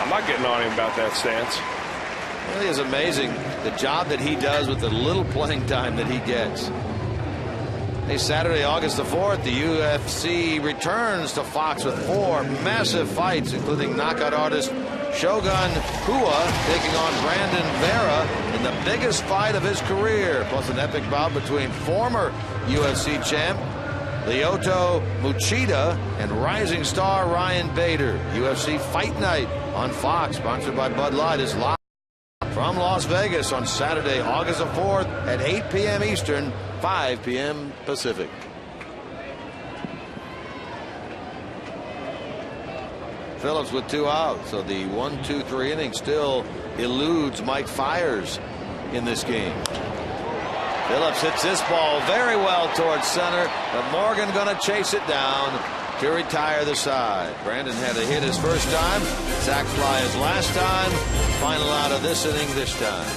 I'm not getting on him about that stance. It really is amazing the job that he does with the little playing time that he gets. Hey, Saturday, August the 4th, the UFC returns to Fox with 4 massive fights, including knockout artist Shogun Rua taking on Brandon Vera in the biggest fight of his career, plus an epic bout between former UFC champ Lyoto Machida and rising star Ryan Bader. UFC Fight Night on Fox, sponsored by Bud Light, is live from Las Vegas on Saturday, August the 4th at 8 p.m. Eastern, 5 p.m. Pacific. Phillips with 2 outs, so the 1-2-3 inning still eludes Mike Fiers in this game. Phillips hits this ball very well towards center, but Morgan going to chase it down to retire the side. Brandon had a hit his first time, sac fly his last time, final out of this inning this time.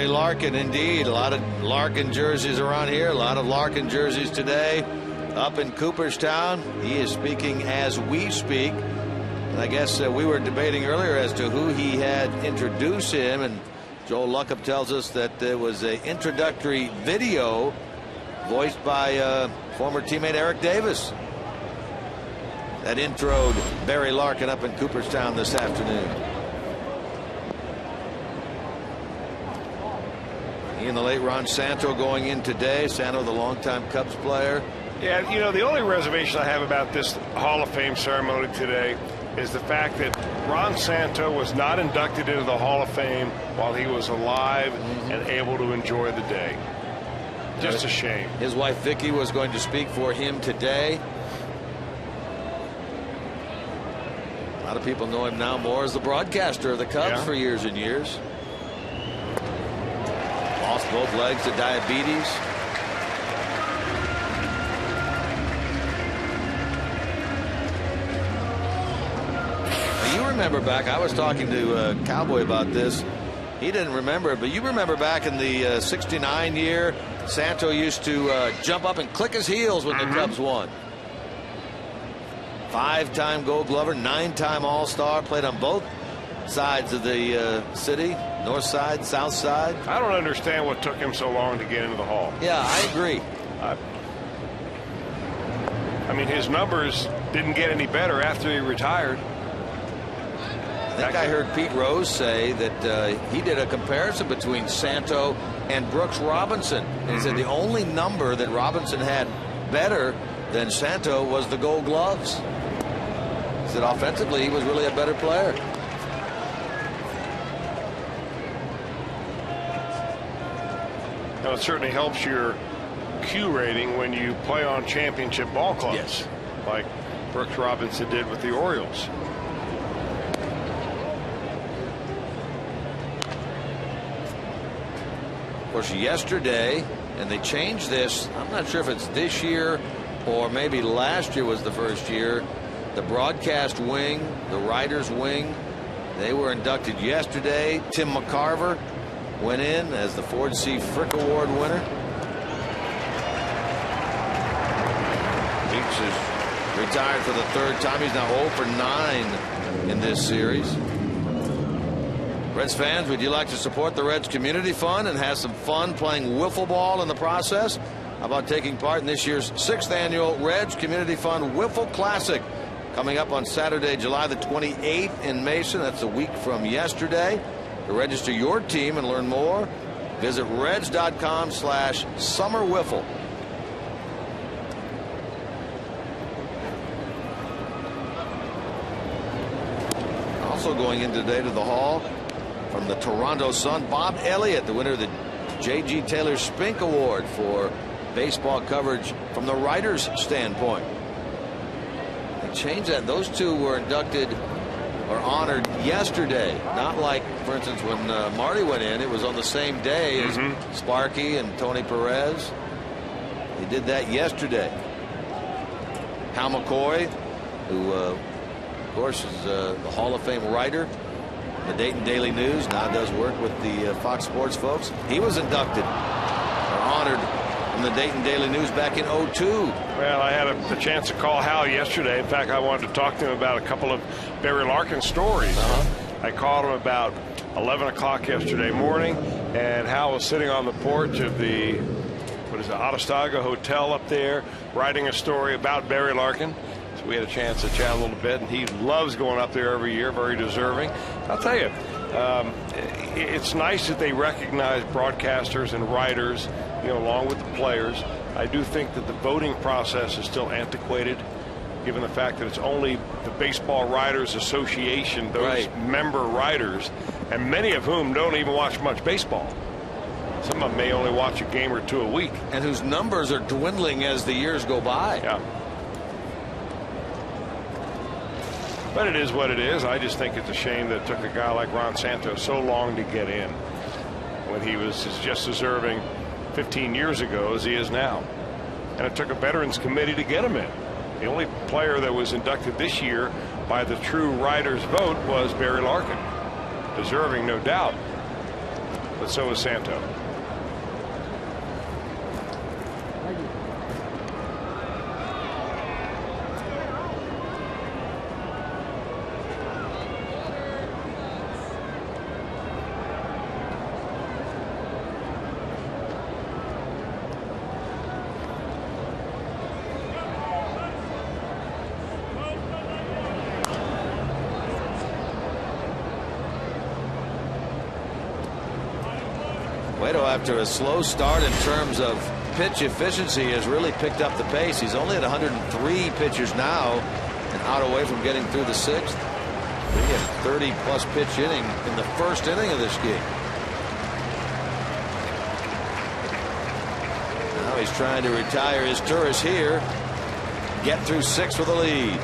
Larkin, indeed. A lot of Larkin jerseys around here. A lot of Larkin jerseys today up in Cooperstown. He is speaking as we speak. And I guess we were debating earlier as to who he had introduced him. And Joel Luckup tells us that there was an introductory video voiced by former teammate Eric Davis that introed Barry Larkin up in Cooperstown this afternoon. He and the late Ron Santo going in today. Santo, the longtime Cubs player. Yeah, you know, the only reservation I have about this Hall of Fame ceremony today is the fact that Ron Santo was not inducted into the Hall of Fame while he was alive and able to enjoy the day. Just a shame. His wife Vicky was going to speak for him today. A lot of people know him now more as the broadcaster of the Cubs for years and years. Lost both legs to diabetes. Now you remember back, I was talking to Cowboy about this. He didn't remember it, but you remember back in the 69 year, Santo used to jump up and click his heels when the Cubs won. 5-time Gold Glover, 9-time All-Star, played on both sides of the city. North side, south side. I don't understand what took him so long to get into the Hall. Yeah, I agree. I mean, his numbers didn't get any better after he retired. I think I heard Pete Rose say that he did a comparison between Santo and Brooks Robinson. And he said the only number that Robinson had better than Santo was the Gold Gloves. He said offensively he was really a better player. Now, it certainly helps your Q rating when you play on championship ball clubs. Yes. Like Brooks Robinson did with the Orioles. Of course, yesterday, and they changed this. I'm not sure if it's this year or maybe last year was the first year. The broadcast wing, the writers wing, they were inducted yesterday. Tim McCarver went in as the Ford C. Frick Award winner. Beach is retired for the third time. He's now 0 for 9 in this series. Reds fans, would you like to support the Reds Community Fund and have some fun playing wiffle ball in the process? How about taking part in this year's 6th annual Reds Community Fund Wiffle Classic, coming up on Saturday, July the 28th in Mason? That's a week from yesterday. To register your team and learn more, visit reds.com/summerwiffle. Also going in today to the hall from the Toronto Sun, Bob Elliott, the winner of the J.G. Taylor Spink Award for baseball coverage from the writer's standpoint. They changed that. Those two were inducted or honored yesterday. Not like, for instance, when Marty went in, it was on the same day as Sparky and Tony Perez. They did that yesterday. Hal McCoy, who, of course, is the Hall of Fame writer, the Dayton Daily News, now does work with the Fox Sports folks. He was inducted or honored from the Dayton Daily News back in '02. Well, I had the chance to call Hal yesterday. In fact, I wanted to talk to him about a couple of Barry Larkin stories. I called him about 11 o'clock yesterday morning, and Hal was sitting on the porch of the, Otastaga Hotel up there, writing a story about Barry Larkin. So we had a chance to chat a little bit, and he loves going up there every year, very deserving. I'll tell you, it's nice that they recognize broadcasters and writers, along with the players. I do think that the voting process is still antiquated, given the fact that it's only the Baseball Writers Association, those member writers, and many of whom don't even watch much baseball. Some of them may only watch a game or two a week. And whose numbers are dwindling as the years go by. Yeah. But it is what it is. I just think it's a shame that it took a guy like Ron Santos so long to get in when he was just deserving 15 years ago as he is now. And it took a Veterans Committee to get him in. The only player that was inducted this year by the true writer's vote was Barry Larkin. Deserving, no doubt. But so is Santos. Cueto, after a slow start in terms of pitch efficiency, has really picked up the pace. He's only at 103 pitches now and out away from getting through the 6th. He had a 30-plus pitch inning in the first inning of this game. Now he's trying to retire his tourist here, get through 6 with a lead.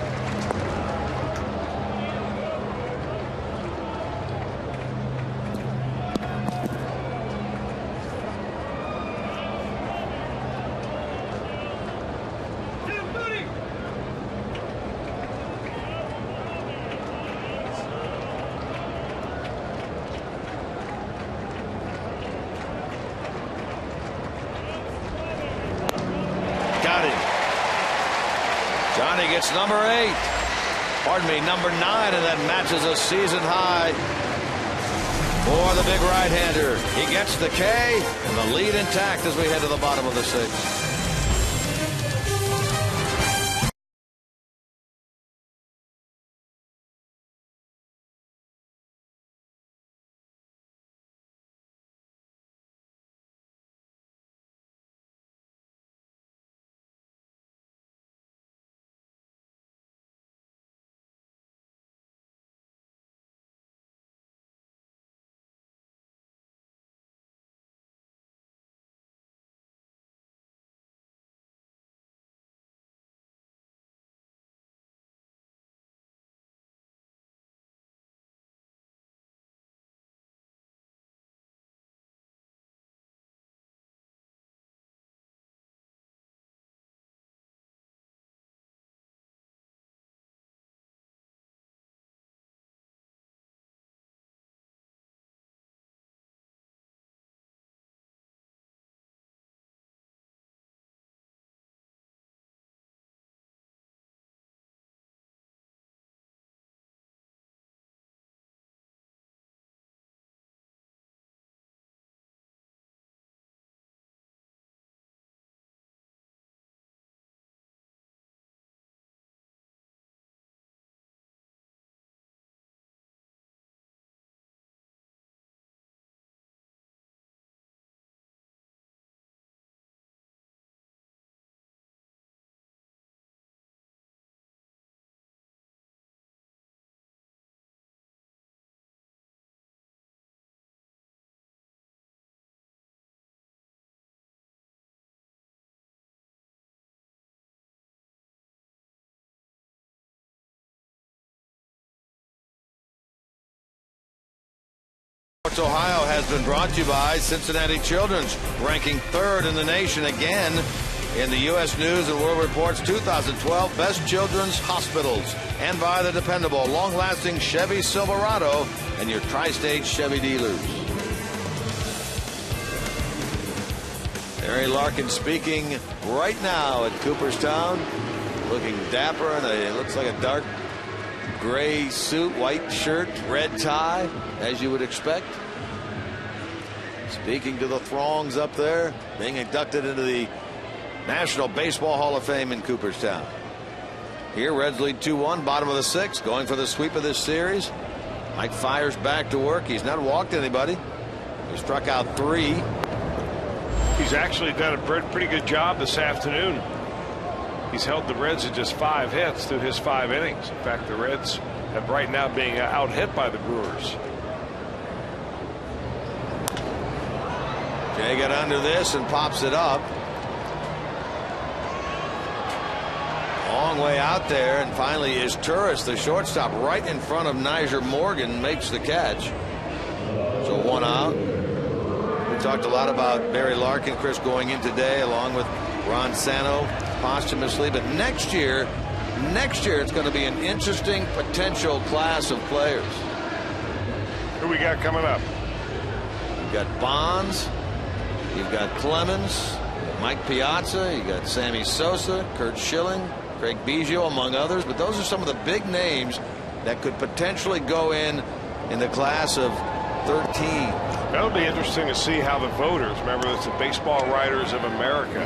Johnny gets number 8. Pardon me, number 9, and that matches a season high for the big right-hander. He gets the K and the lead intact as we head to the bottom of the 6th. Northwest Ohio has been brought to you by Cincinnati Children's, ranking 3rd in the nation again in the U.S. News and World Report's 2012 Best Children's Hospitals, and by the dependable, long-lasting Chevy Silverado and your Tri-State Chevy dealers. Barry Larkin speaking right now at Cooperstown, looking dapper in it looks like a dark gray suit, white shirt, red tie, as you would expect. Speaking to the throngs up there, being inducted into the National Baseball Hall of Fame in Cooperstown. Here, Reds lead 2-1, bottom of the 6th, going for the sweep of this series. Mike Fiers back to work. He's not walked anybody. He struck out 3. He's actually done a pretty good job this afternoon. He's held the Reds to just 5 hits through his 5 innings. In fact, the Reds have right now being out hit by the Brewers. Jay got under this and pops it up. Long way out there, and finally is Turris, the shortstop, right in front of Nyjer Morgan, makes the catch. So 1 out. We talked a lot about Barry Larkin, Chris, going in today, along with Ron Santo posthumously. But next year it's going to be an interesting potential class of players. Who we got coming up? You've got Bonds, you've got Clemens, Mike Piazza, you got Sammy Sosa, Curt Schilling, Craig Biggio, among others. But those are some of the big names that could potentially go in the class of 13. That'll be interesting to see how the voters, remember it's the Baseball Writers of America,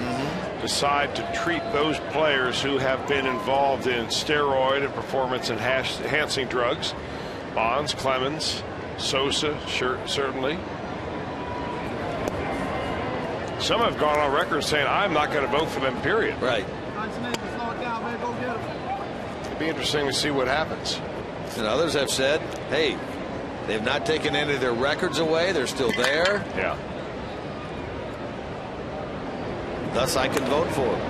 decide to treat those players who have been involved in steroid and performance enhancing drugs. Bonds, Clemens, Sosa, certainly. Some have gone on record saying, I'm not going to vote for them, period. Right. It'd be interesting to see what happens. And others have said, hey, they've not taken any of their records away. They're still there. Yeah. Thus, I can vote for them.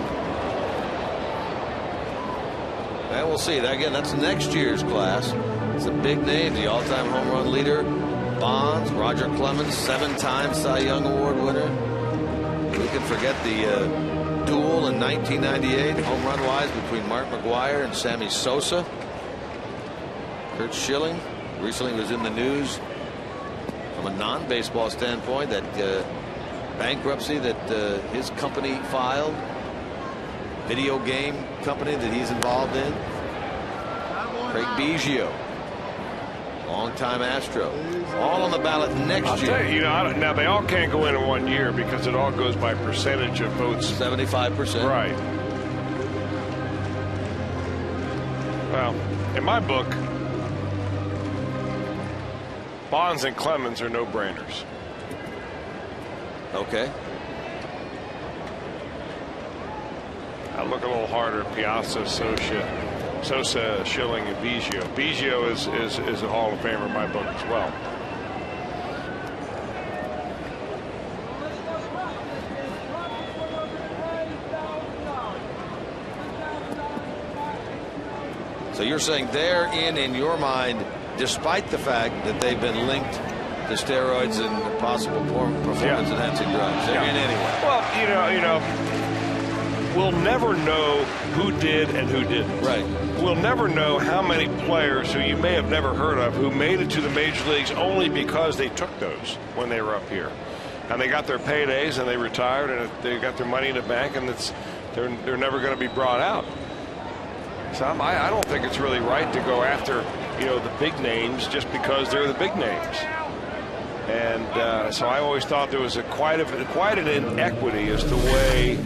And we'll see. Again, that's next year's class. It's a big name. The all-time home run leader, Bonds, Roger Clemens, 7-time Cy Young Award winner. We can forget the duel in 1998, home run-wise, between Mark McGwire and Sammy Sosa. Curt Schilling recently was in the news from a non-baseball standpoint, that bankruptcy that his company filed, video game company that he's involved in. Craig Biggio, longtime Astro, all on the ballot next year. You, now they all can't go in 1 year because it all goes by percentage of votes. 75%. Right. Well, in my book, Bonds and Clemens are no-brainers. Okay. I look a little harder at Piazza, Sosa, Schilling, and Biggio. Biggio is a Hall of Famer in my book as well. So you're saying they're in your mind, despite the fact that they've been linked to steroids and possible performance-enhancing drugs. They're in anyway. Well, you know, we'll never know who did and who didn't. Right. We'll never know how many players who you may have never heard of who made it to the major leagues only because they took those when they were up here, and they got their paydays and they retired and they got their money in the bank, and they're never going to be brought out. So I don't think it's really right to go after, you know, the big names just because they're the big names. And so I always thought there was quite an inequity as to the way,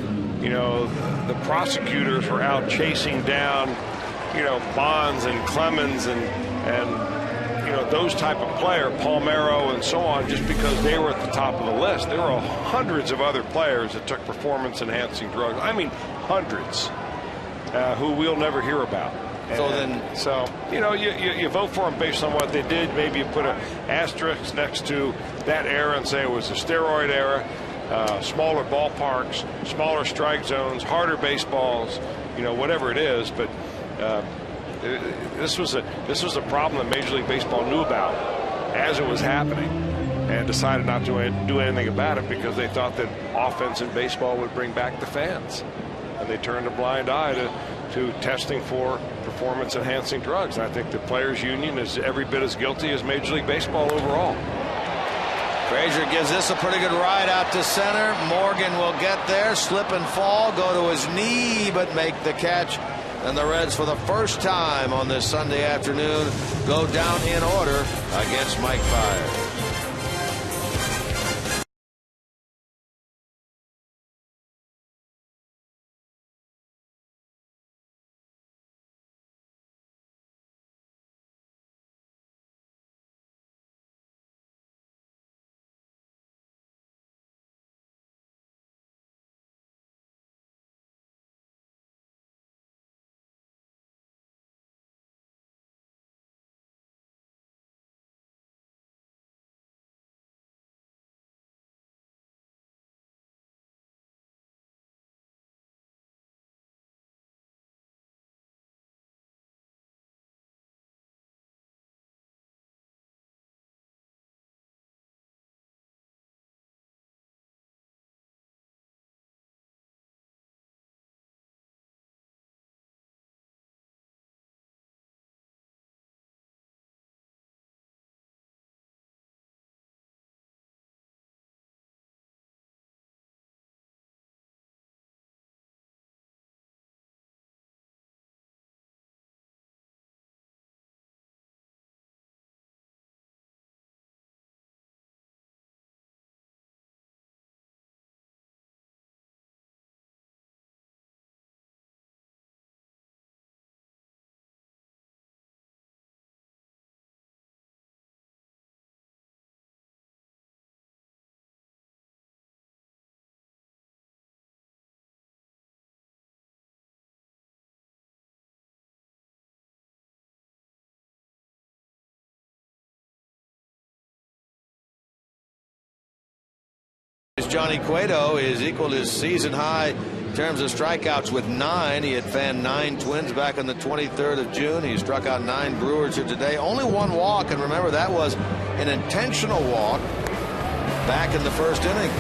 you know, the prosecutors were out chasing down, you know, Bonds and Clemens and you know, those type of player, Palmeiro and so on, just because they were at the top of the list. There were hundreds of other players that took performance-enhancing drugs. I mean, hundreds. Who we'll never hear about. So you know, you vote for them based on what they did. Maybe you put an asterisk next to that era and say it was the steroid era, smaller ballparks, smaller strike zones, harder baseballs, you know, whatever it is. But this was a problem that Major League Baseball knew about as it was happening. and decided not to do anything about it because they thought that offense in baseball would bring back the fans. And they turned a blind eye to testing for performance-enhancing drugs. And I think the Players Union is every bit as guilty as Major League Baseball overall. Frazier gives this a pretty good ride out to center. Morgan will get there, slip and fall, go to his knee, but make the catch. And the Reds, for the first time on this Sunday afternoon, go down in order against Mike Fiers. Johnny Cueto is equal to his season high in terms of strikeouts with 9. He had fanned 9 Twins back on the 23rd of June. He struck out 9 Brewers here today. Only 1 walk, and remember that was an intentional walk back in the first inning.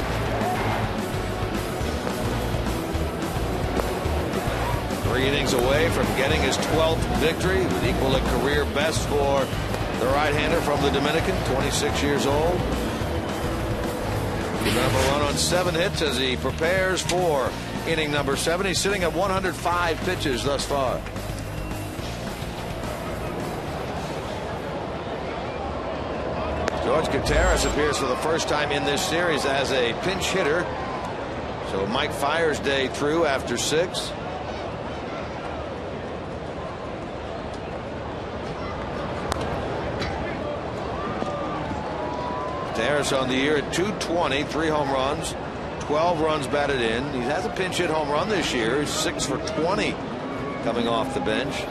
Three innings away from getting his 12th victory, would equal a career best for the right-hander from the Dominican, 26 years old. Number 1 on 7 hits as he prepares for inning number 7. He's sitting at 105 pitches thus far. George Gutierrez appears for the first time in this series as a pinch hitter. So Mike Fiers' day through after 6. Harris on the year at 220, 3 home runs, 12 runs batted in. He has a pinch hit home run this year. He's 6 for 20 coming off the bench.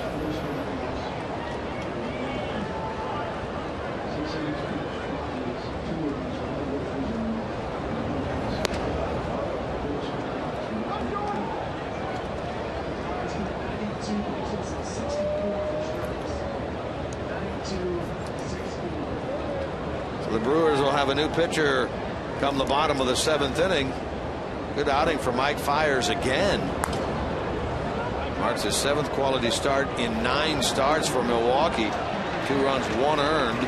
The Brewers will have a new pitcher come the bottom of the 7th inning. Good outing for Mike Fiers again. Marks his 7th quality start in 9 starts for Milwaukee. 2 runs, 1 earned.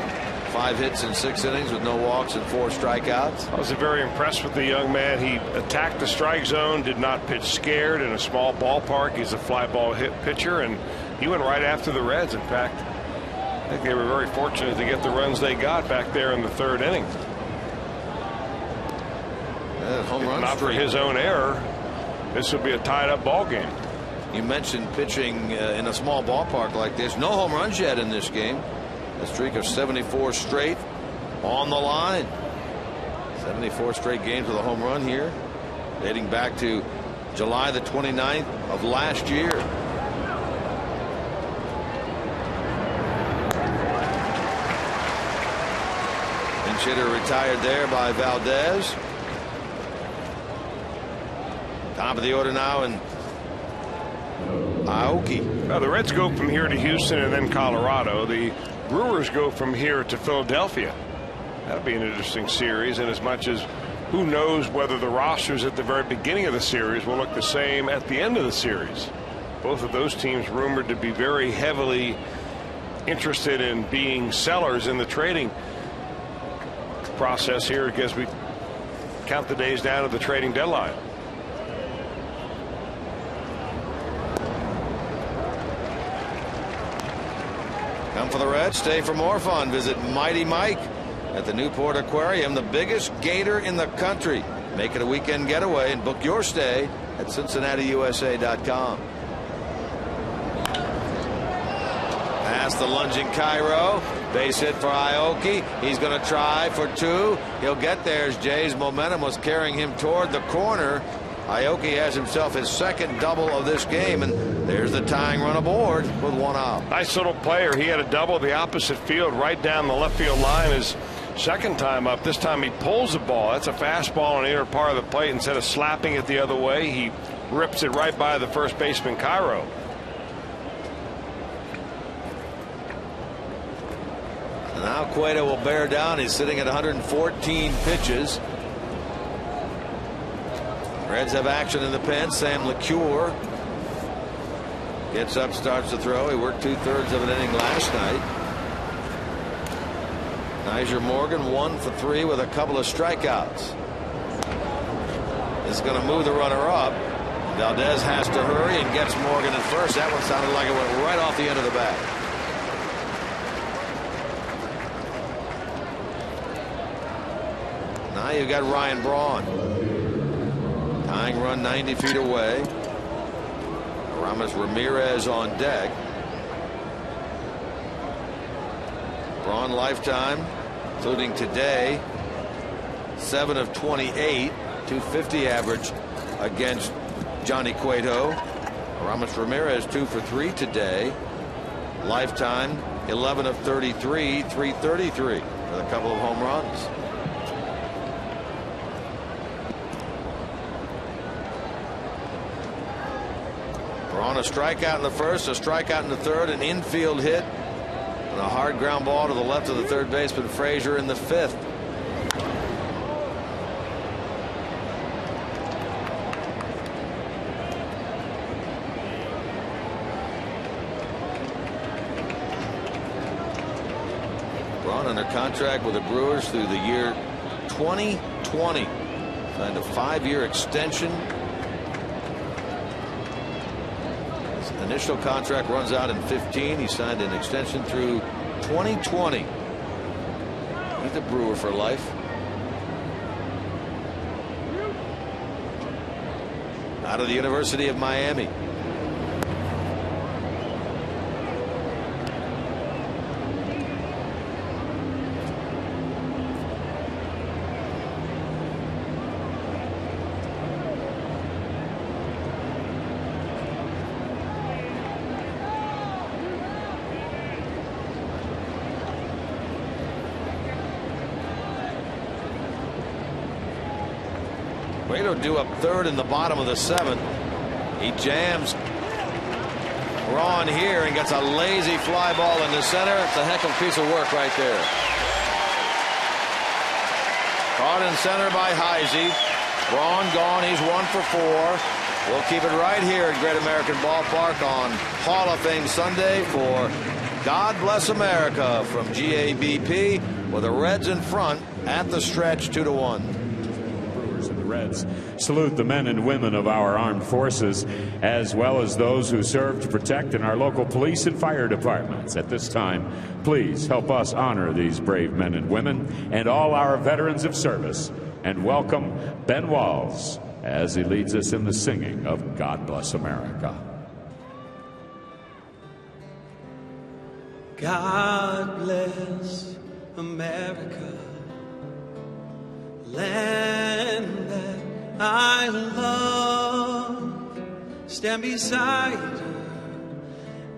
5 hits in 6 innings with no walks and 4 strikeouts. I was very impressed with the young man. He attacked the strike zone, did not pitch scared in a small ballpark. He's a fly ball hit pitcher, and he went right after the Reds. In fact, I think they were very fortunate to get the runs they got back there in the 3rd inning. Home run not streak. For his own error, this would be a tied-up ball game. You mentioned pitching in a small ballpark like this. No home runs yet in this game. A streak of 74 straight on the line. 74 straight games with a home run here, dating back to July the 29th of last year. Pinch hitter retired there by Valdez. Top of the order now, and Aoki. Now the Reds go from here to Houston and then Colorado. The Brewers go from here to Philadelphia. That'll be an interesting series, and as much as who knows whether the rosters at the very beginning of the series will look the same at the end of the series. Both of those teams rumored to be very heavily interested in being sellers in the trading process here as we count the days down to the trading deadline. Come for the Reds, stay for more fun. Visit Mighty Mike at the Newport Aquarium, the biggest gator in the country. Make it a weekend getaway and book your stay at CincinnatiUSA.com. Past the lunging Cairo. Base hit for Aoki. He's going to try for two. He'll get there as Jay's momentum was carrying him toward the corner. Aoki has himself his second double of this game, and there's the tying run aboard with one out. Nice little player. He had a double the opposite field right down the left field line his second time up. This time he pulls the ball. That's a fastball on the inner part of the plate. Instead of slapping it the other way, he rips it right by the first baseman Cairo. And now Cueto will bear down. He's sitting at 114 pitches. Reds have action in the pen. Sam LeCure gets up, starts to throw. He worked 2/3 of an inning last night. Nyjer Morgan 1 for 3 with a couple of strikeouts. This is going to move the runner up. Valdez has to hurry and gets Morgan at first. That one sounded like it went right off the end of the bat. Now you've got Ryan Braun. Tying run 90 feet away. Aramis Ramirez on deck. Braun lifetime, including today, 7 of 28, 250 average against Johnny Cueto. Aramis Ramirez 2 for 3 today. Lifetime 11 of 33, 333 with a couple of home runs. Braun a strikeout in the first, a strikeout in the third, an infield hit, and a hard ground ball to the left of the third baseman Frazier in the fifth. Braun under contract with the Brewers through the year 2020. Signed a 5-year extension. Initial contract runs out in 15. He signed an extension through 2020. He's a Brewer for life. Out of the University of Miami. Cueto due up third in the bottom of the 7th. He jams Braun here and gets a lazy fly ball into center. It's a heck of a piece of work right there. Caught in center by Heisey. Braun gone. He's 1 for 4. We'll keep it right here at Great American Ballpark on Hall of Fame Sunday for God Bless America from GABP, with the Reds in front at the stretch 2-1. Reds salute the men and women of our armed forces, as well as those who serve to protect in our local police and fire departments. At this time, please help us honor these brave men and women and all our veterans of service, and welcome Ben Walls as he leads us in the singing of God Bless America. God bless America, land that I love. Stand beside her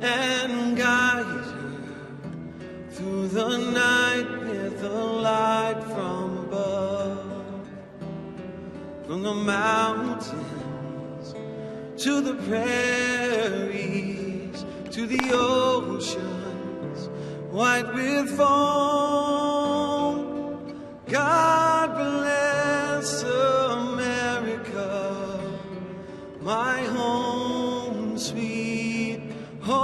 and guide her through the night with a light from above. From the mountains to the prairies to the oceans white with foam, God bless America, my home, sweet home.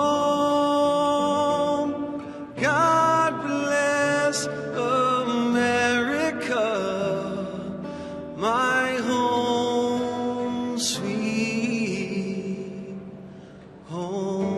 God bless America, my home, sweet home.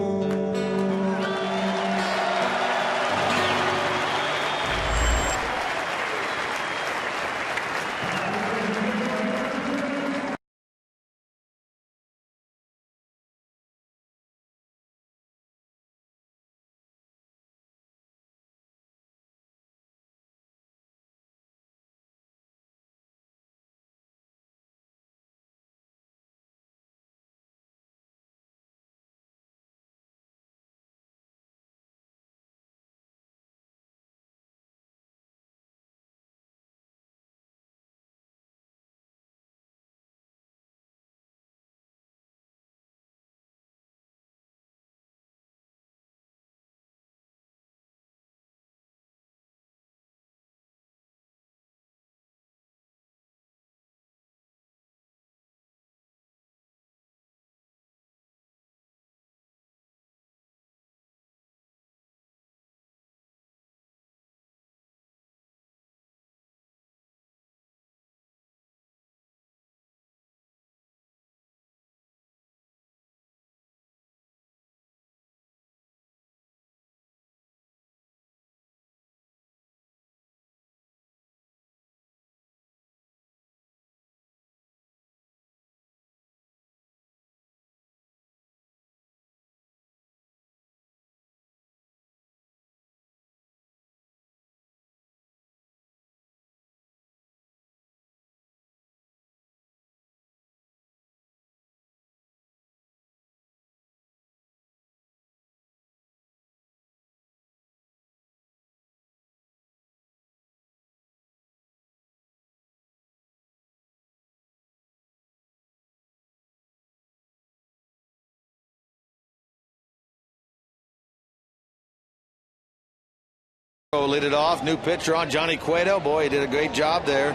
Lead it off. New pitcher on, Johnny Cueto. Boy, he did a great job there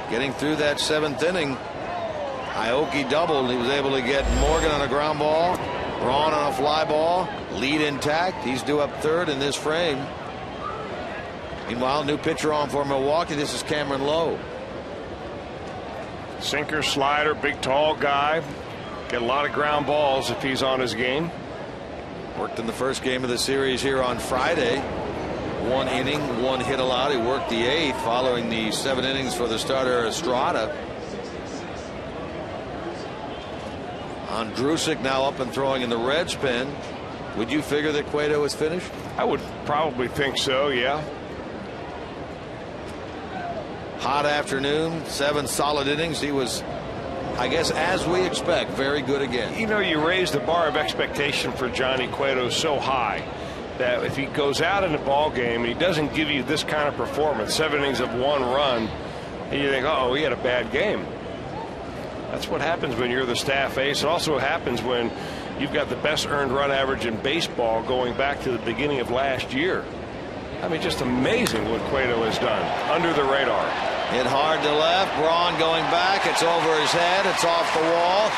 getting through that 7th inning. Aoki doubled. He was able to get Morgan on a ground ball, Braun on a fly ball, lead intact. He's due up 3rd in this frame. Meanwhile, new pitcher on for Milwaukee. This is Cameron Lowe. Sinker, slider, big tall guy. Get a lot of ground balls if he's on his game. Worked in the first game of the series here on Friday. 1 inning, 1 hit allowed. He worked the 8th following the 7 innings for the starter Estrada. Andrusic now up and throwing in the Reds pen. Would you figure that Cueto is finished? I would probably think so, yeah. Hot afternoon, 7 solid innings. He was, I guess, as we expect, very good again. You know, you raise the bar of expectation for Johnny Cueto so high that if he goes out in the ball game and he doesn't give you this kind of performance, 7 innings of 1 run, and you think, oh, he had a bad game. That's what happens when you're the staff ace. It also happens when you've got the best earned run average in baseball going back to the beginning of last year. I mean, just amazing what Cueto has done under the radar. Hit hard to left. Braun going back. It's over his head. It's off the wall.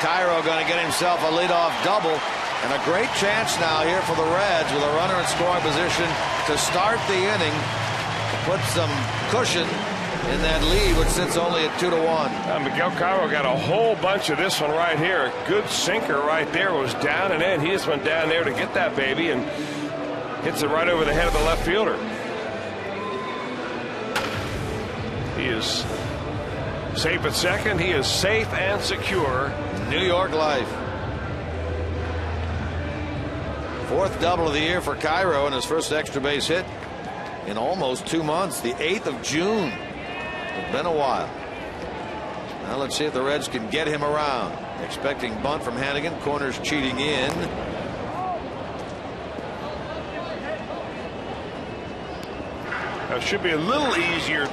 Cairo going to get himself a leadoff double. And a great chance now here for the Reds with a runner in scoring position to start the inning, to put some cushion in that lead, which sits only at 2-1. Miguel Cairo got a whole bunch of this one right here. Good sinker right there. Was down and in. He just went down there to get that baby and hits it right over the head of the left fielder. He is safe at second. He is safe and secure. New York life. 4th double of the year for Cairo and his first extra base hit in almost 2 months. The 8th of June. It's been a while. Now let's see if the Reds can get him around. Expecting bunt from Hannigan. Corners cheating in. It should be a little easier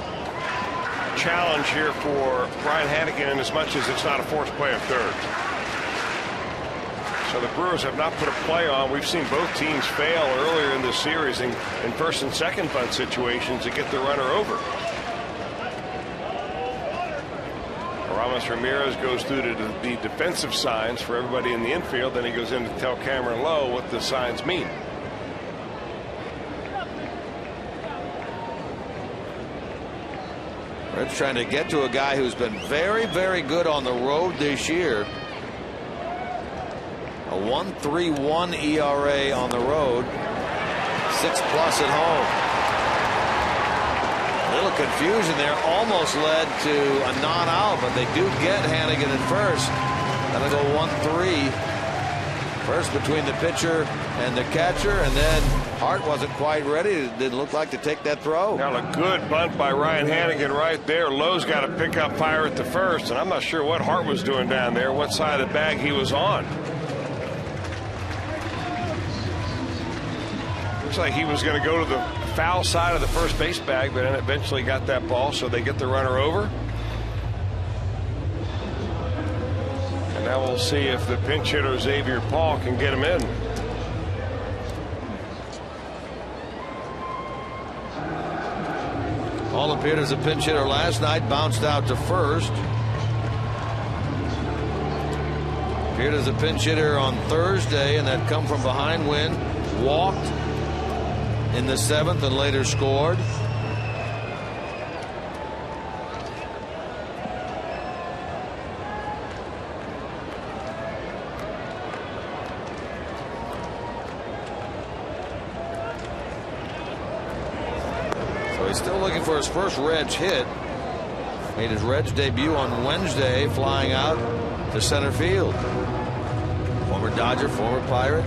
challenge here for Brian Hannigan in as much as it's not a forced play of third. So the Brewers have not put a play on. We've seen both teams fail earlier in this series in first and second bunt situations to get the runner over. Ramos Ramirez goes through to the defensive signs for everybody in the infield. Then he goes in to tell Cameron Lowe what the signs mean. Reds trying to get to a guy who's been very, very good on the road this year. A 1.31 ERA on the road, 6+ at home. A little confusion there, almost led to a non-out, but they do get Hannigan at first. That'll go 1-3. First between the pitcher and the catcher, and then Hart wasn't quite ready. It didn't look like to take that throw. Now a good bunt by Ryan Hannigan right there. Lowe's got to pick up fire at the first, and I'm not sure what Hart was doing down there, what side of the bag he was on. Looks like he was going to go to the foul side of the first base bag, but then eventually got that ball, so they get the runner over. And now we'll see if the pinch hitter Xavier Paul can get him in. Paul appeared as a pinch hitter last night, bounced out to first. Appeared as a pinch hitter on Thursday, and that come from behind win. Walked in the 7th and later scored. So he's still looking for his first Reds hit. Made his Reds debut on Wednesday, flying out to center field. Former Dodger, former Pirate.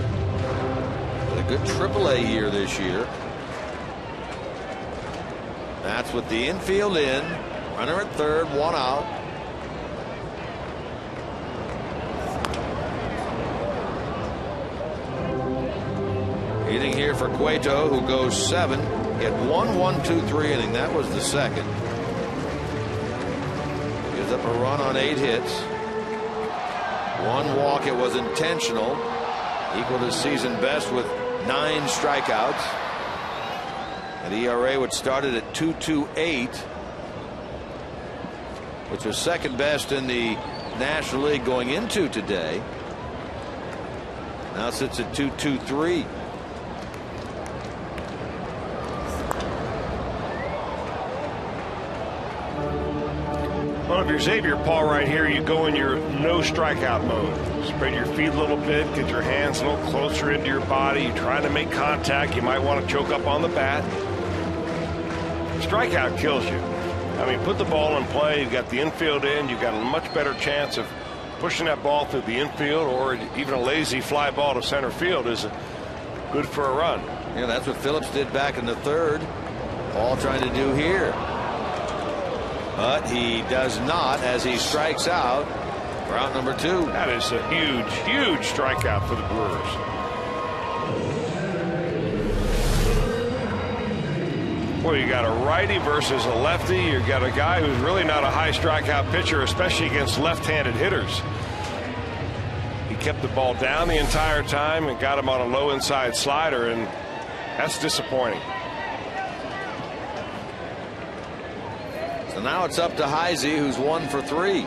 With a good AAA year this year. That's with the infield in. Runner at third, 1 out. Hitting here for Cueto, who goes 7. He had 1-1-2-3 inning. That was the second. Gives up a run on 8 hits. 1 walk. It was intentional. Equaled his season best with 9 strikeouts. And the ERA would started at 2.28, which was second best in the National League going into today. Now sits at 2.23. Well, if you're Xavier Paul right here, you go in your no strikeout mode. Spread your feet a little bit, get your hands a little closer into your body. You're trying to make contact. You might want to choke up on the bat. Strikeout kills you. I mean, put the ball in play. You've got the infield in. You've got a much better chance of pushing that ball through the infield, or even a lazy fly ball to center field is good for a run. Yeah, that's what Phillips did back in the 3rd. Paul trying to do here. But he does not as he strikes out for out number 2. That is a huge, huge strikeout for the Brewers. Well, you got a righty versus a lefty. You got a guy who's really not a high strikeout pitcher, especially against left-handed hitters. He kept the ball down the entire time and got him on a low inside slider, and that's disappointing. So now it's up to Heisey, who's 1 for 3.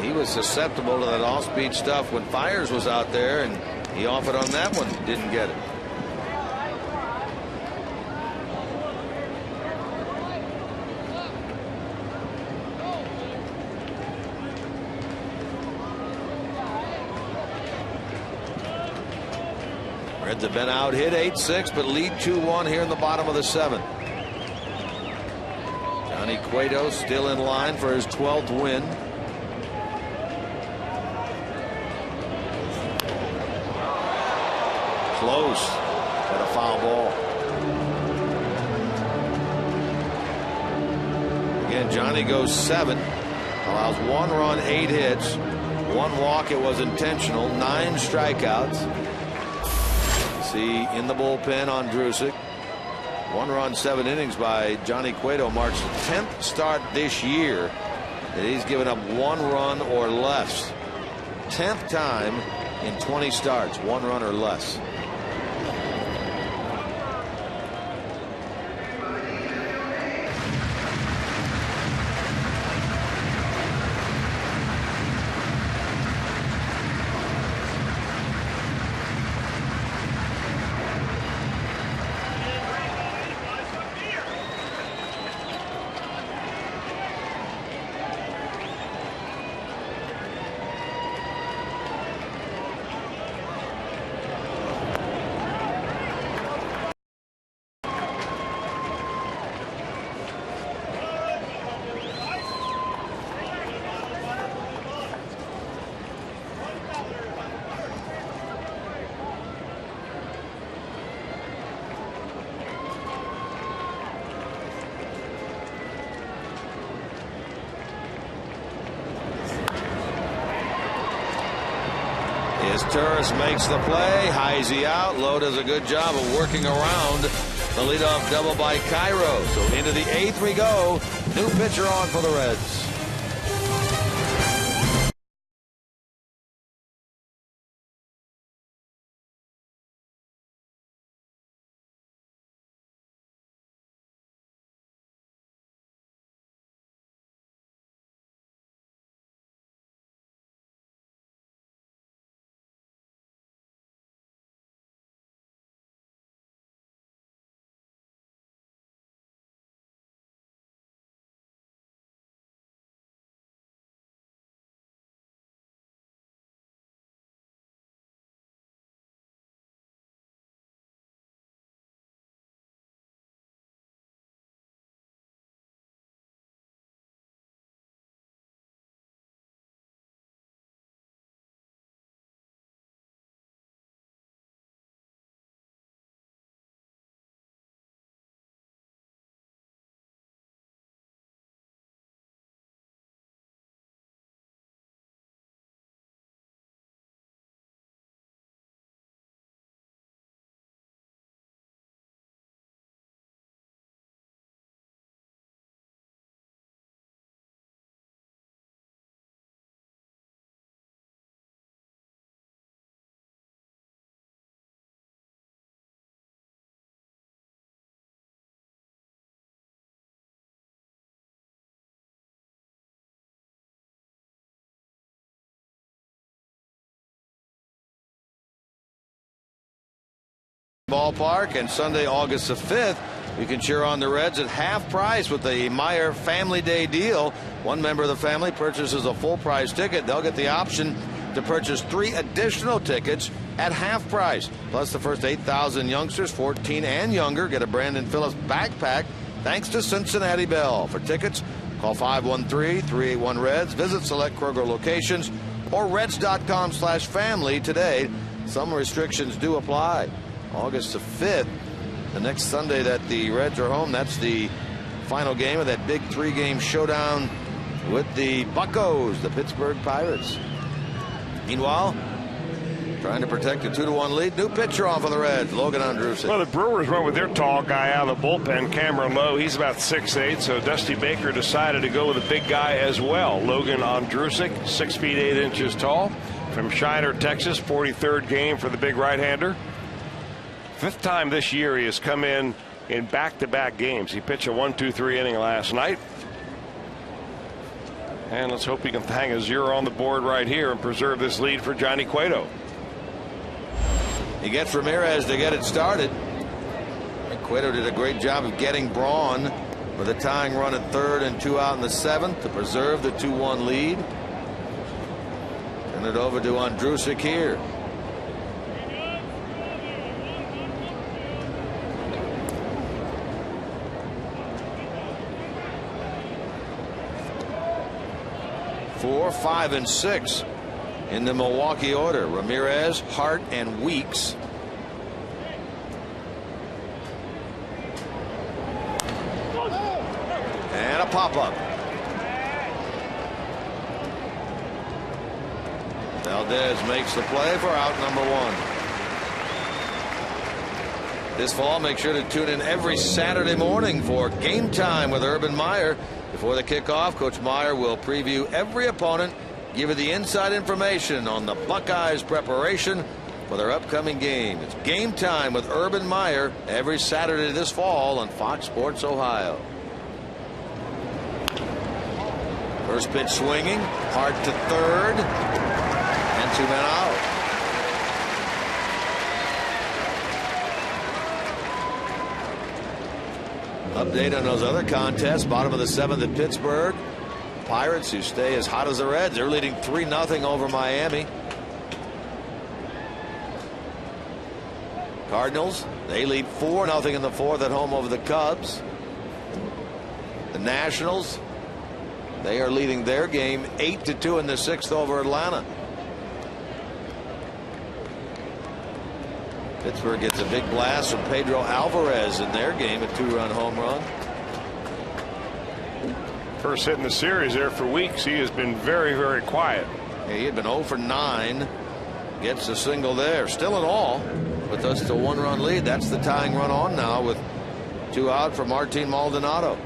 He was susceptible to that off-speed stuff when Fires was out there, and he offered on that one, didn't get it. Reds have been out hit 8-6, but lead 2-1 here in the bottom of the 7th. Johnny Cueto still in line for his 12th win. Close, but a foul ball. Again, Johnny goes 7, allows 1 run, 8 hits, 1 walk. It was intentional, 9 strikeouts. See in the bullpen on Drusick. 1 run, 7 innings by Johnny Cueto. Marks the 10th start this year that he's given up 1 run or less. 10th time in 20 starts, 1 run or less. As Turris makes the play, Heisey out. Lowe does a good job of working around the leadoff double by Cairo. So into the 8th we go. New pitcher on for the Reds. Ballpark, and Sunday, August the 5th, you can cheer on the Reds at half price with the Meyer Family Day deal. One member of the family purchases a full price ticket. They'll get the option to purchase 3 additional tickets at half price. Plus, the first 8,000 youngsters, 14 and younger, get a Brandon Phillips backpack thanks to Cincinnati Bell. For tickets, call 513-381-REDS. Visit select Kroger locations or reds.com/family today. Some restrictions do apply. August the 5th, the next Sunday that the Reds are home, that's the final game of that big 3-game showdown with the Buccos, the Pittsburgh Pirates. Meanwhile, trying to protect a 2-1 lead. New pitcher off of the Reds, Logan Andrewson. Well, the Brewers went with their tall guy out of the bullpen, Cameron Lowe. He's about 6'8", so Dusty Baker decided to go with a big guy as well. Logan Andrewsic, 6 feet 8 inches tall, from Shiner, Texas. 43rd game for the big right-hander. 5th time this year he has come in back-to-back games. He pitched a 1-2-3 inning last night. And let's hope he can hang a 0 on the board right here and preserve this lead for Johnny Cueto. He gets Ramirez to get it started. And Cueto did a great job of getting Braun with a tying run at 3rd and 2 out in the 7th to preserve the 2-1 lead. Turn it over to Andrewsic here. Four, 5, and 6 in the Milwaukee order. Ramirez, Hart, and Weeks. And a pop-up. Valdez makes the play for out number 1. This fall, make sure to tune in every Saturday morning for Game Time with Urban Meyer. Before the kickoff, Coach Meyer will preview every opponent, give you the inside information on the Buckeyes' preparation for their upcoming game. It's Game Time with Urban Meyer every Saturday this fall on Fox Sports Ohio. First pitch swinging, hard to third, and 2 men out. Update on those other contests. Bottom of the 7th at Pittsburgh. Pirates, who stay as hot as the Reds, they're leading 3-0 over Miami. Cardinals, they lead 4-0 in the 4th at home over the Cubs. The Nationals, they are leading their game 8-2 in the 6th over Atlanta. Pittsburgh gets a big blast from Pedro Alvarez in their game, a 2-run home run. First hit in the series there for weeks. He has been very, very quiet. Yeah, he had been 0 for 9. Gets a single there. Still in all, with us to 1-run lead. That's the tying run on now with 2 out for Martin Maldonado.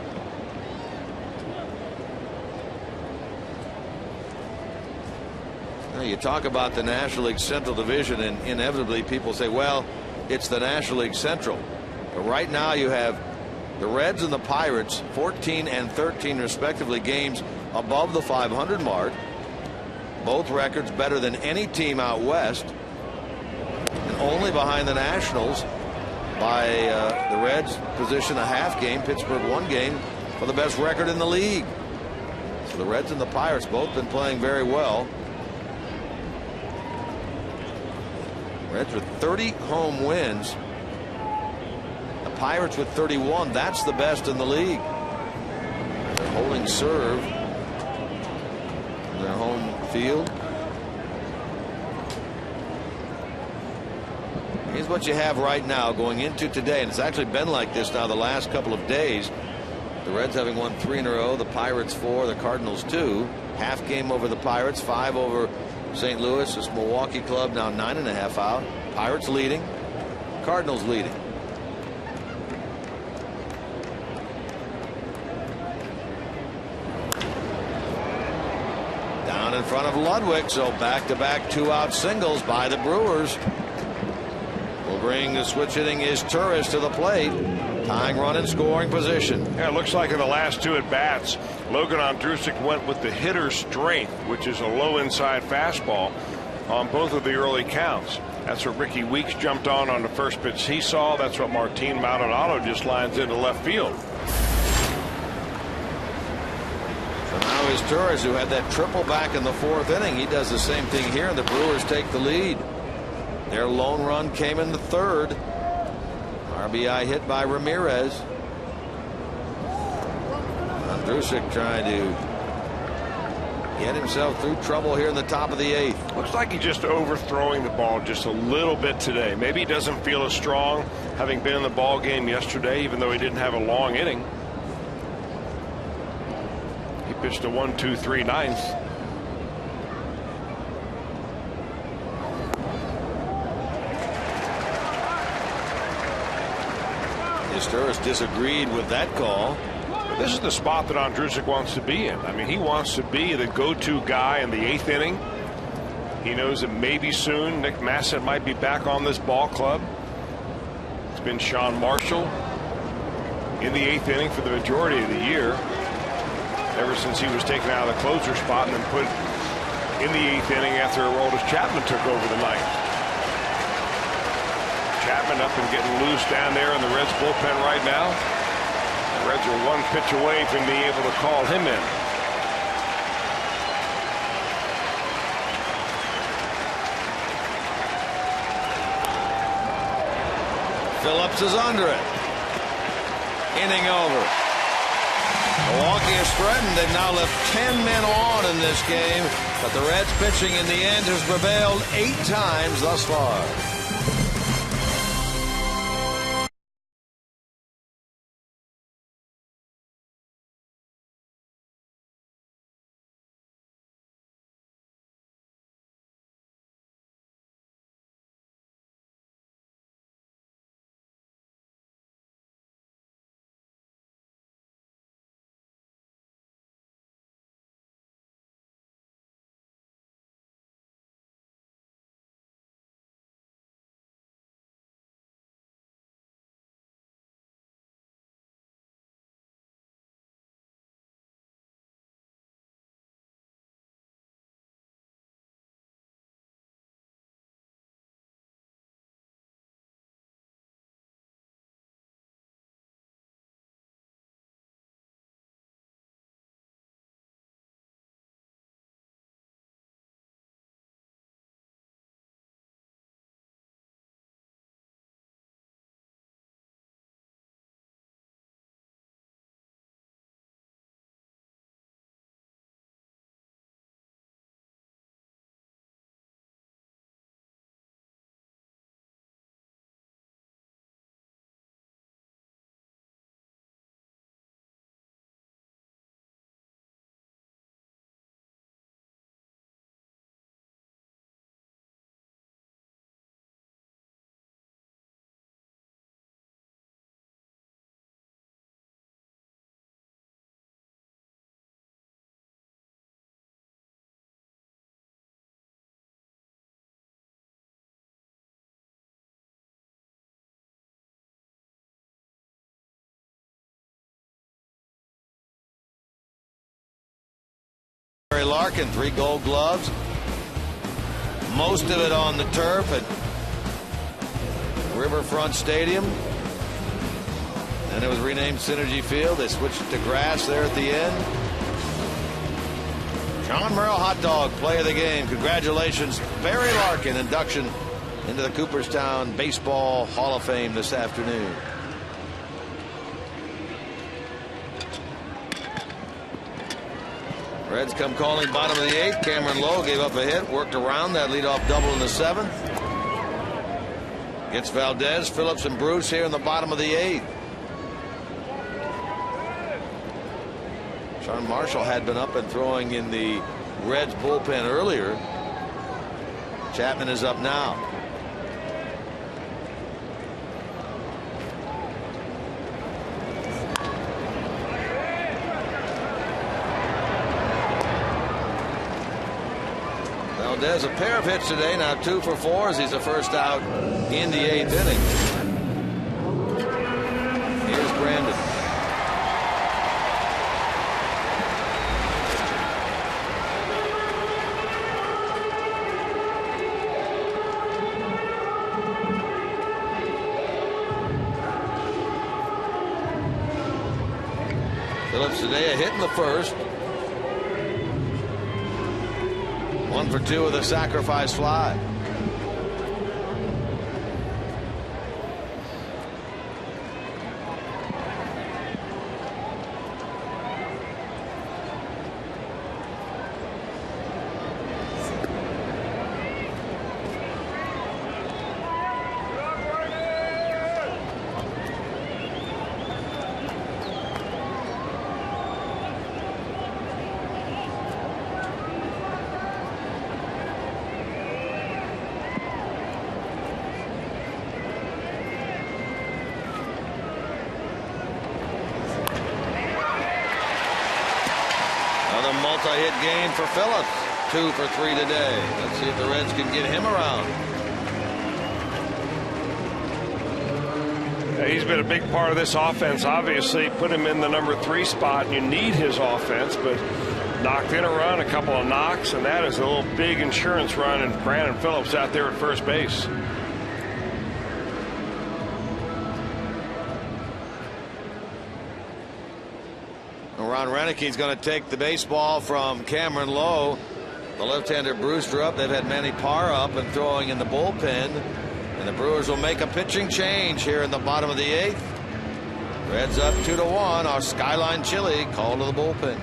Now, you talk about the National League Central Division, and inevitably people say, well, it's the National League Central. But right now you have the Reds and the Pirates 14 and 13 respectively games above the 500 mark. Both records better than any team out west, and only behind the Nationals by the Reds position a half game, Pittsburgh 1 game for the best record in the league. So the Reds and the Pirates both been playing very well. Reds with 30 home wins. The Pirates with 31. That's the best in the league. They're holding serve in their home field. Here's what you have right now going into today, and it's actually been like this now the last couple of days. The Reds having won 3 in a row, the Pirates 4, the Cardinals 2. Half game over the Pirates, 5 over St. Louis. This Milwaukee club now 9.5 out. Pirates leading, Cardinals leading. Down in front of Ludwig, so back-to-back 2-out singles by the Brewers. Will bring the switch hitting is Turris to the plate. Tying run in scoring position. Yeah, it looks like in the last 2 at-bats, Logan Ondrusek went with the hitter's strength, which is a low inside fastball, on both of the early counts. That's what Ricky Weeks jumped on the first pitch he saw. That's what Martin Maldonado just lines into left field. So now is Turris, who had that triple back in the 4th inning. He does the same thing here, and the Brewers take the lead. Their lone run came in the 3rd. RBI hit by Ramirez. Ondrusek trying to get himself through trouble here in the top of the 8th. Looks like he's just overthrowing the ball just a little bit today. Maybe he doesn't feel as strong having been in the ball game yesterday, even though he didn't have a long inning. He pitched a 1-2-3 ninth. Turris disagreed with that call. This is the spot that Ondrusek wants to be in. I mean, he wants to be the go-to guy in the 8th inning. He knows that maybe soon Nick Massett might be back on this ball club. It's been Sean Marshall in the 8th inning for the majority of the year, ever since he was taken out of the closer spot and then put in the 8th inning after Aroldis Chapman took over the 9th. Chapman up and getting loose down there in the Reds bullpen right now. The Reds are 1 pitch away from being able to call him in. Phillips is under it. Inning over. Milwaukee is threatened. They've now left 10 men on in this game, but the Reds pitching in the end has prevailed 8 times thus far. Larkin, 3 Gold Gloves. Most of it on the turf at Riverfront Stadium. And it was renamed Synergy Field. They switched it to grass there at the end. John Merrill Hot Dog, play of the game. Congratulations, Barry Larkin, induction into the Cooperstown Baseball Hall of Fame this afternoon. Reds come calling bottom of the 8th. Cameron Lowe gave up a hit, worked around that leadoff double in the 7th. Gets Valdez, Phillips, and Bruce here in the bottom of the 8th. Sean Marshall had been up and throwing in the Reds bullpen earlier. Chapman is up now. Valdez, a pair of hits today, now 2 for 4 as he's the first out in the 8th inning. Here's Brandon. Phillips today a hit in the first. 1 for 2 with a sacrifice fly. Multi-hit game for Phillips. 2 for 3 today. Let's see if the Reds can get him around. Yeah, he's been a big part of this offense. Obviously, put him in the number 3 spot, and you need his offense, but knocked in a run, a couple of knocks, and that is a little big insurance run, and Brandon Phillips out there at first base. Ron Reneke's going to take the baseball from Cameron Lowe. The left-hander Brewster up. They've had Manny Parra up and throwing in the bullpen. And the Brewers will make a pitching change here in the bottom of the 8th. Reds up 2-1. Our Skyline Chili called to the bullpen.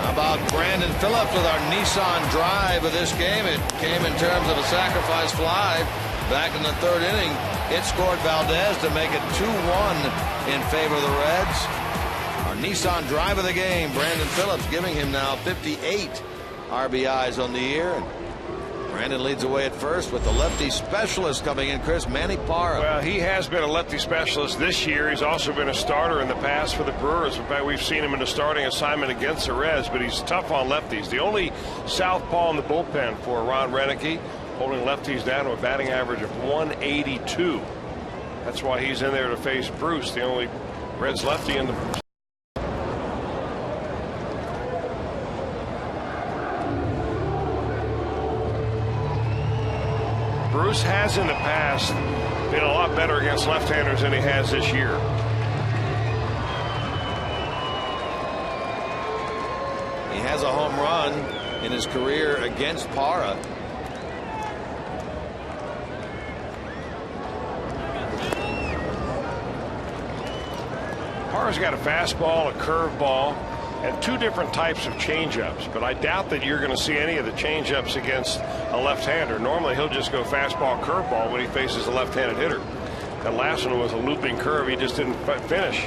About Brandon Phillips with our Nissan drive of this game. It came in terms of a sacrifice fly back in the 3rd inning. It scored Valdez to make it 2-1 in favor of the Reds. Our Nissan drive of the game. Brandon Phillips giving him now 58 RBIs on the year. And Brandon leads away at first with the lefty specialist coming in, Chris, Manny Parra. Well, he has been a lefty specialist this year. He's also been a starter in the past for the Brewers. In fact, we've seen him in a starting assignment against the Reds, but he's tough on lefties. The only southpaw in the bullpen for Ron Renicky, holding lefties down to a batting average of 182. That's why he's in there to face Bruce, the only Reds lefty in the Bruce has in the past been a lot better against left-handers than he has this year. He has a home run in his career against Parra. Parra's got a fastball, a curveball, and two different types of changeups, but I doubt that you're going to see any of the changeups against a left-hander. Normally he'll just go fastball, curveball when he faces a left-handed hitter. That last one was a looping curve. He just didn't finish.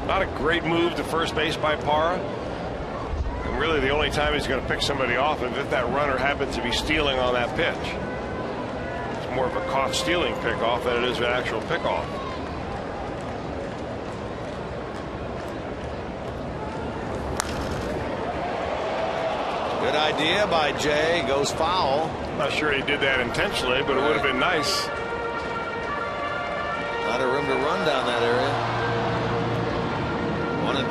Not a great move to first base by Parra. And really the only time he's going to pick somebody off is if that runner happens to be stealing on that pitch. More of a caught stealing pickoff than it is an actual pickoff. Good idea by Jay. Goes foul. Not sure he did that intentionally, but it would have been nice. A lot of room to run down that area.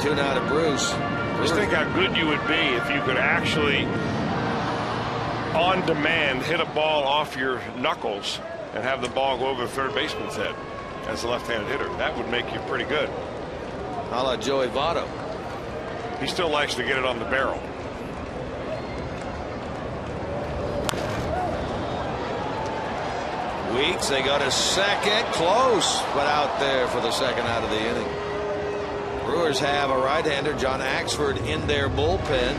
1-2 now to Bruce. Just think how good you would be if you could actually on demand hit a ball off your knuckles and have the ball go over the third baseman's head as a left-handed hitter. That would make you pretty good. A la Joey Votto. He still likes to get it on the barrel. Weeks, they go to second, close, but out there for the second out of the inning. Brewers have a right-hander, John Axford, in their bullpen.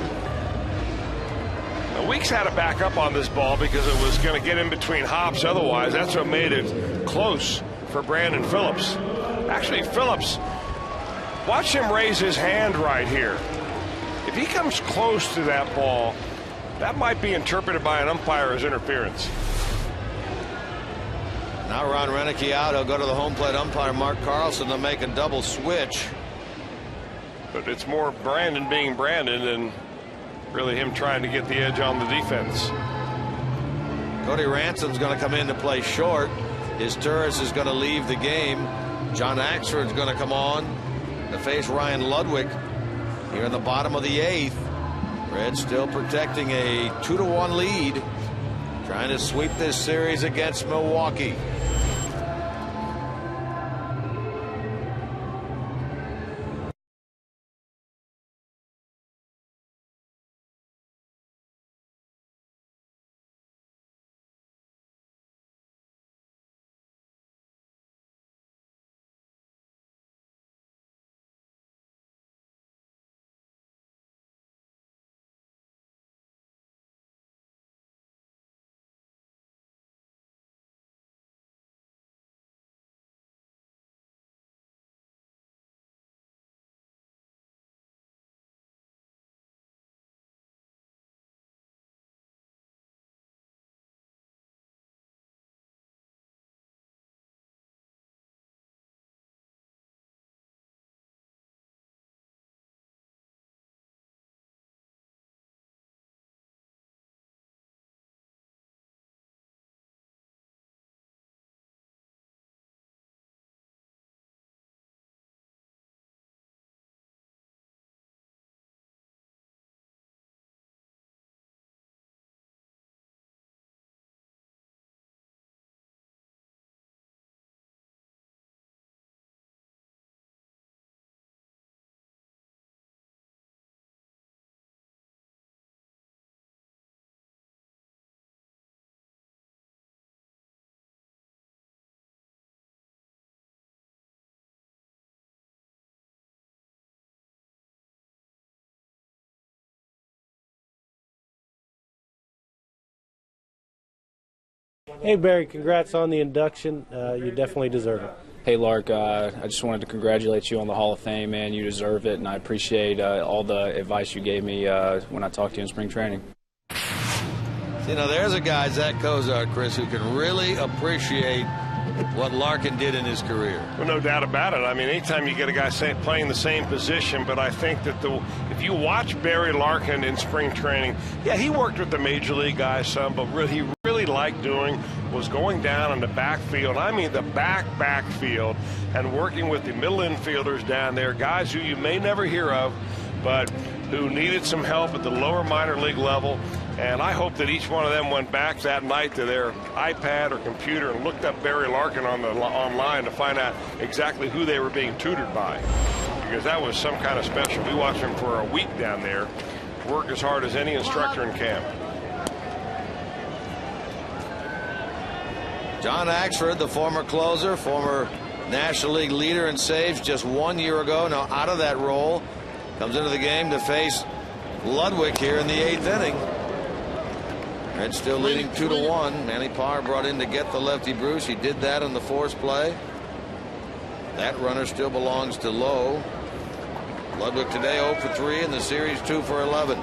Weeks had to back up on this ball because it was going to get in between hops. Otherwise, that's what made it close for Brandon Phillips. Actually, Phillips, watch him raise his hand right here. If he comes close to that ball, that might be interpreted by an umpire as interference. Now Ron Renicky out. He'll go to the home plate umpire, Mark Carlson, to make a double switch. But it's more Brandon being Brandon than really him trying to get the edge on the defense. Cody Ransom's going to come in to play short. His Turris is going to leave the game. John Axford's going to come on to face Ryan Ludwig here in the bottom of the 8th. Reds still protecting a 2-1 lead, trying to sweep this series against Milwaukee. Hey Barry, congrats on the induction. You definitely deserve it. Hey, Lark, I just wanted to congratulate you on the Hall of Fame, man. You deserve it, and I appreciate all the advice you gave me when I talked to you in spring training. You know, there's a guy, Zach Cozart, Chris, who can really appreciate what Larkin did in his career. Well, no doubt about it. I mean, anytime you get a guy playing the same position, but I think that if you watch Barry Larkin in spring training, yeah, he worked with the major league guys some, but he really liked doing was going down in the backfield. I mean, the backfield, and working with the middle infielders down there, guys who you may never hear of, but who needed some help at the lower minor league level. And I hope that each one of them went back that night to their iPad or computer and looked up Barry Larkin online to find out exactly who they were being tutored by, because that was some kind of special. We watched him for a week down there, work as hard as any instructor in camp. John Axford, the former closer, former National League leader in saves just 1 year ago, now out of that role, comes into the game to face Ludwig here in the 8th inning. Reds still leading 2-1. Manny Parr brought in to get the lefty Bruce. He did that on the force play. That runner still belongs to Lowe. Ludwig today 0 for 3 in the series, 2 for 11.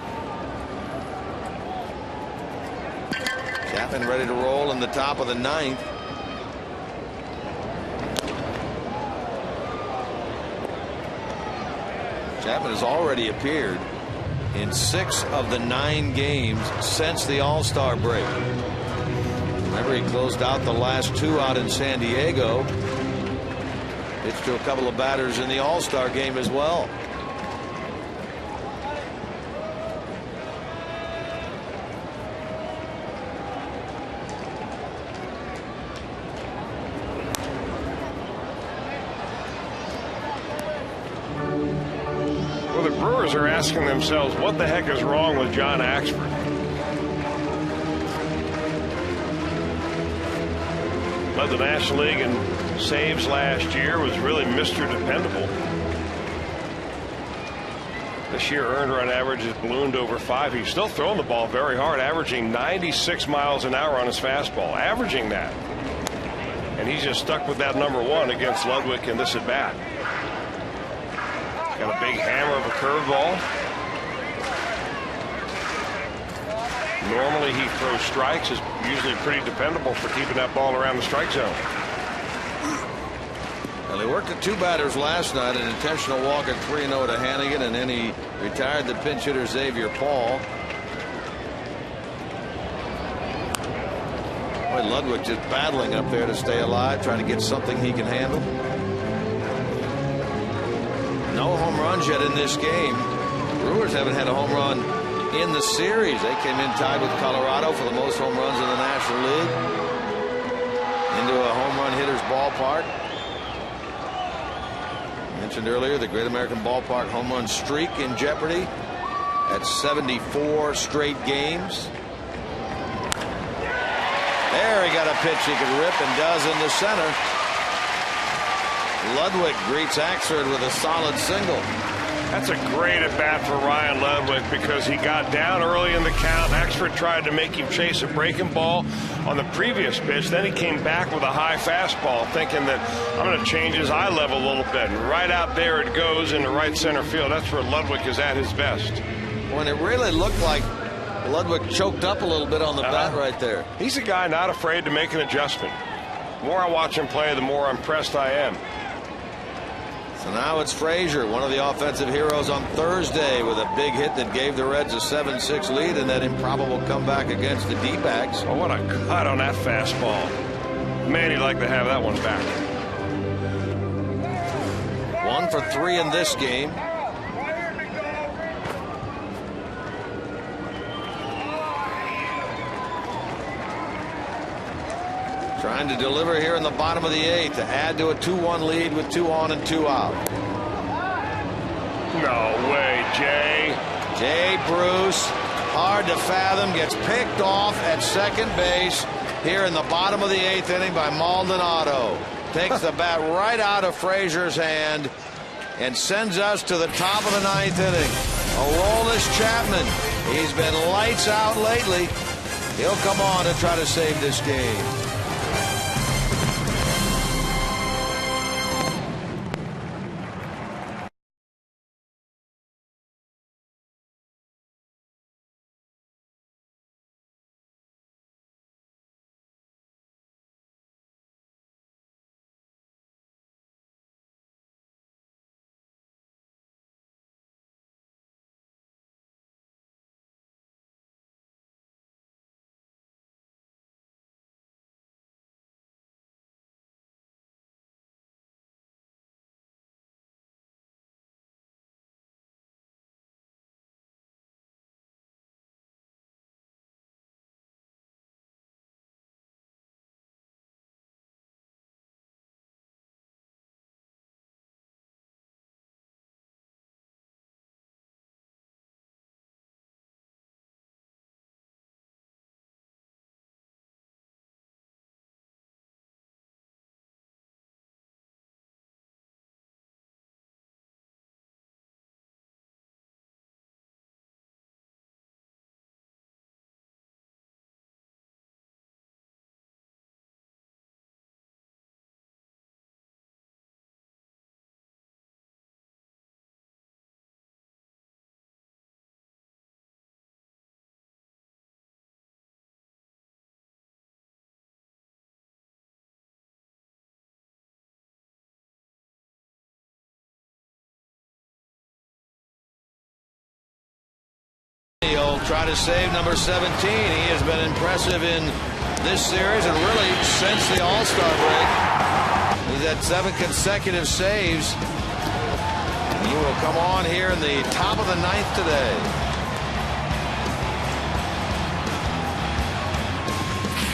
Chapman ready to roll in the top of the 9th. Chapman has already appeared in 6 of the 9 games since the All-Star break. Remember, he closed out the last 2 out in San Diego. Pitched to a couple of batters in the All-Star game as well. Well, the Brewers are asking themselves, what the heck is wrong with John Axford? Led the National League in saves last year, was really Mr. Dependable. This year, earned run average has ballooned over 5. He's still throwing the ball very hard, averaging 96 miles an hour on his fastball, averaging that. And he's just stuck with that #1 against Ludwig in this at bat. Got a big hammer of a curveball. Normally he throws strikes, is usually pretty dependable for keeping that ball around the strike zone. Well, he worked at 2 batters last night, an intentional walk at 3-0 to Hannigan, and then he retired the pinch hitter Xavier Paul. Boy, Ludwig just battling up there to stay alive, trying to get something he can handle. No home runs yet in this game. Brewers haven't had a home run in the series. They came in tied with Colorado for the most home runs in the National League. Into a home run hitter's ballpark. Mentioned earlier, the Great American Ballpark home run streak in jeopardy at 74 straight games. There, he got a pitch he could rip, and does in the center. Ludwig greets Axford with a solid single. That's a great at bat for Ryan Ludwig, because he got down early in the count. Axford tried to make him chase a breaking ball on the previous pitch. Then he came back with a high fastball, thinking that I'm going to change his eye level a little bit. And right out there it goes into right center field. That's where Ludwig is at his best. When it really looked like Ludwig choked up a little bit on the bat right there. He's a guy not afraid to make an adjustment. The more I watch him play, the more impressed I am. So now it's Frazier, one of the offensive heroes on Thursday, with a big hit that gave the Reds a 7-6 lead in that improbable comeback against the D-backs. Oh, what a cut on that fastball. Man, he'd like to have that one back. 1 for 3 in this game. Trying to deliver here in the bottom of the 8th to add to a 2-1 lead with 2 on and 2 out. No way, Jay. Jay Bruce, hard to fathom, gets picked off at second base here in the bottom of the 8th inning by Maldonado. Takes the bat right out of Frazier's hand and sends us to the top of the 9th inning. Aroldis Chapman, he's been lights out lately. He'll come on to try to save this game. try to save number 17. He has been impressive in this series and really since the All-Star break. He's had 7 consecutive saves. He will come on here in the top of the 9th today.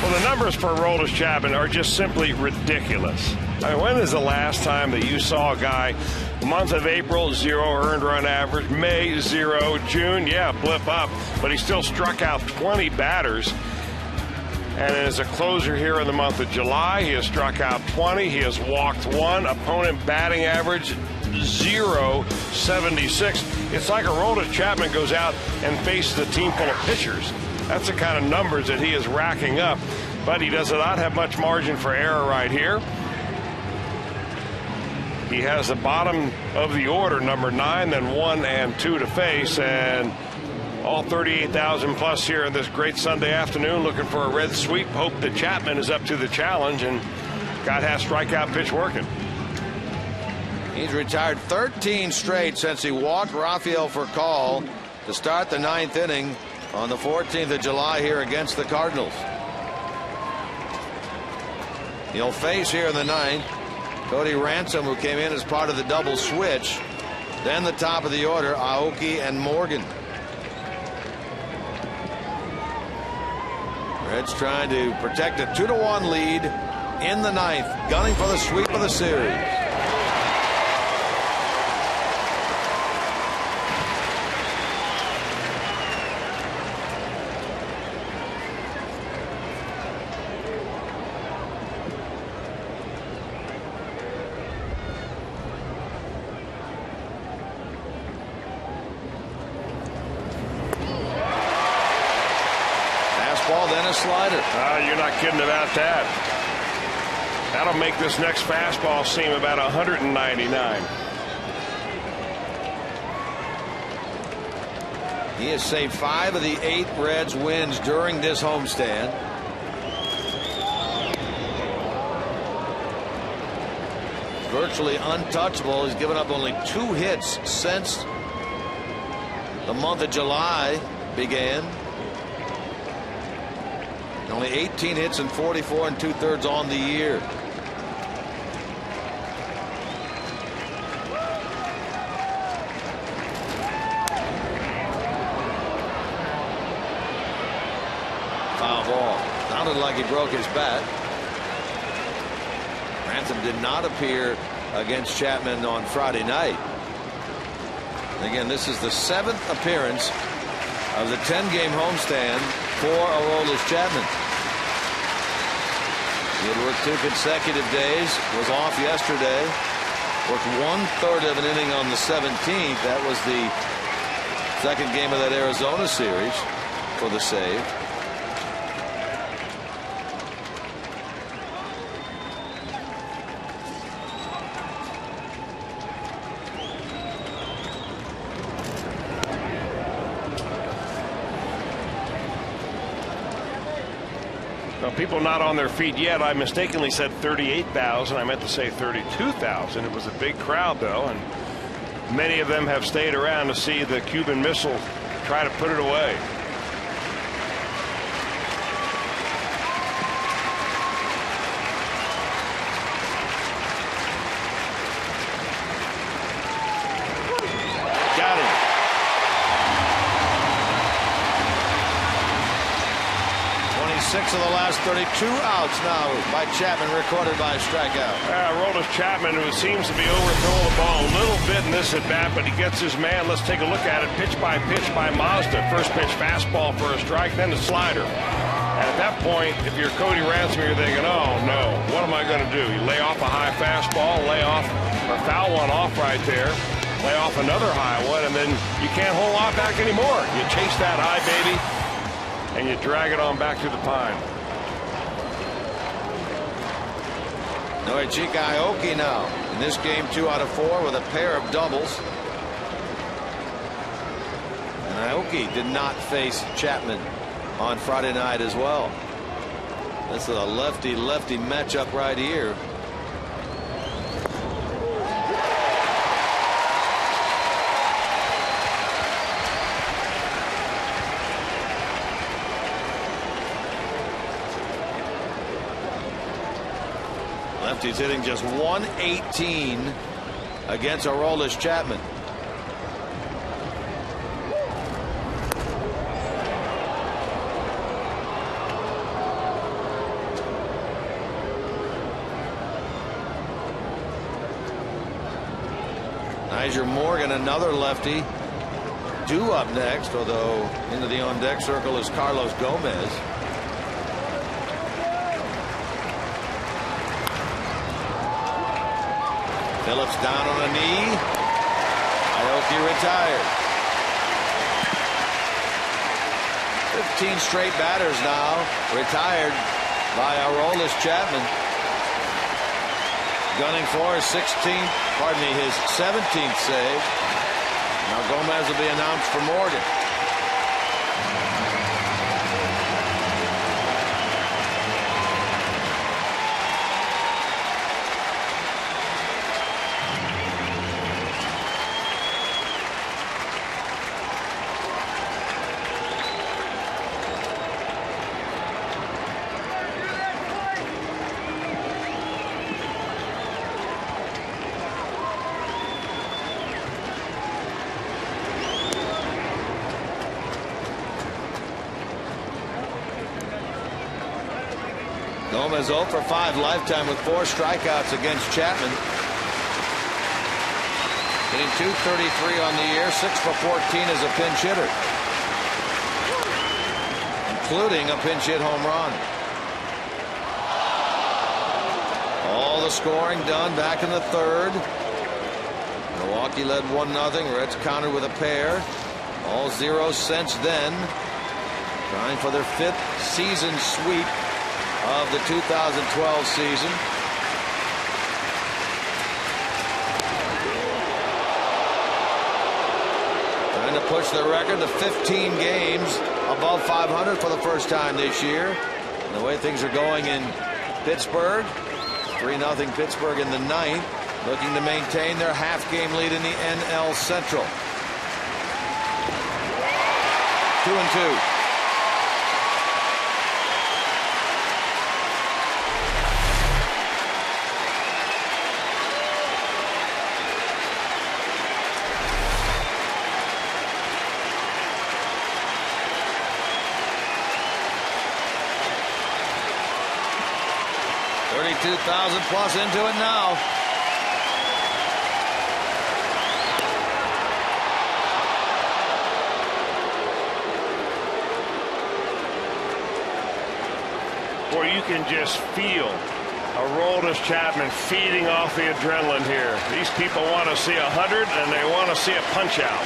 Well, the numbers for Aroldis Chapman are just simply ridiculous. I mean, when is the last time that you saw a guy, month of April, 0 earned run average, May, 0, June, yeah, blip up, but he still struck out 20 batters. And as a closer here in the month of July, he has struck out 20. He has walked 1. Opponent batting average, 0.76. It's like Aroldis Chapman goes out and faces a team full of pitchers. That's the kind of numbers that he is racking up. But he does not have much margin for error right here. He has the bottom of the order, number 9, then 1 and 2 to face. And all 38,000 plus here on this great Sunday afternoon looking for a red sweep. Hope that Chapman is up to the challenge and got half strikeout pitch working. He's retired 13 straight since he walked Rafael Furcal to start the 9th inning on the 14th of July here against the Cardinals. He'll face here in the 9th Cody Ransom, who came in as part of the double switch. Then the top of the order, Aoki and Morgan. Reds trying to protect a 2-1 lead in the 9th, gunning for the sweep of the series. Then a slider. You're not kidding about that. That'll make this next fastball seem about 199. He has saved 5 of the 8 Reds wins during this homestand. Virtually untouchable. He's given up only 2 hits since the month of July began. Only 18 hits and 44 2/3 on the year. Foul ball. Sounded like he broke his bat. Ransom did not appear against Chapman on Friday night. Again, this is the 7th appearance of the 10-game homestand for Aroldis Chapman. He had worked 2 consecutive days, was off yesterday, worked 1/3 of an inning on the 17th. That was the 2nd game of that Arizona series for the save. People not on their feet yet. I mistakenly said 38,000. I meant to say 32,000. It was a big crowd, though, and many of them have stayed around to see the Cuban Missile try to put it away. Got him. 6 of the last 32 outs now by Chapman, recorded by a strikeout. Aroldis Chapman, who seems to be overthrowing the ball a little bit in this at bat, but he gets his man. Let's take a look at it. Pitch by Mazda. First pitch fastball for a strike, then the slider. And at that point, if you're Cody Ransom, you're thinking, oh no, what am I going to do? You lay off a high fastball, lay off or foul one off right there, lay off another high one, and then you can't hold on back anymore. You chase that high, baby, and you drag it on back to the pine. Noichika Aoki now in this game 2 out of 4 with a pair of doubles. And Aoki did not face Chapman on Friday night as well. This is a lefty-lefty matchup right here. Lefty's hitting just 118 against Aroldis Chapman. Nyjer Morgan, another lefty, due up next, although into the on-deck circle is Carlos Gomez. Phillips down on a knee. Aoki retired. 15 straight batters now retired by Aroldis Chapman. Gunning for his 17th save. Now Gomez will be announced for Morgan. Gomez 0 for 5 lifetime with 4 strikeouts against Chapman. Hitting .233 on the year, 6 for 14 as a pinch hitter, including a pinch hit home run. All the scoring done back in the third. Milwaukee led 1-0. Reds countered with a pair. All 0 since then. Trying for their 5th season sweep of the 2012 season. Trying to push their record to 15 games above 500 for the first time this year. And the way things are going in Pittsburgh, 3-0 Pittsburgh in the 9th, looking to maintain their half-game lead in the NL Central. 2-2. $32,000+ into it now. Boy, you can just feel Aroldis Chapman feeding off the adrenaline here. These people want to see 100 and they want to see a punch out.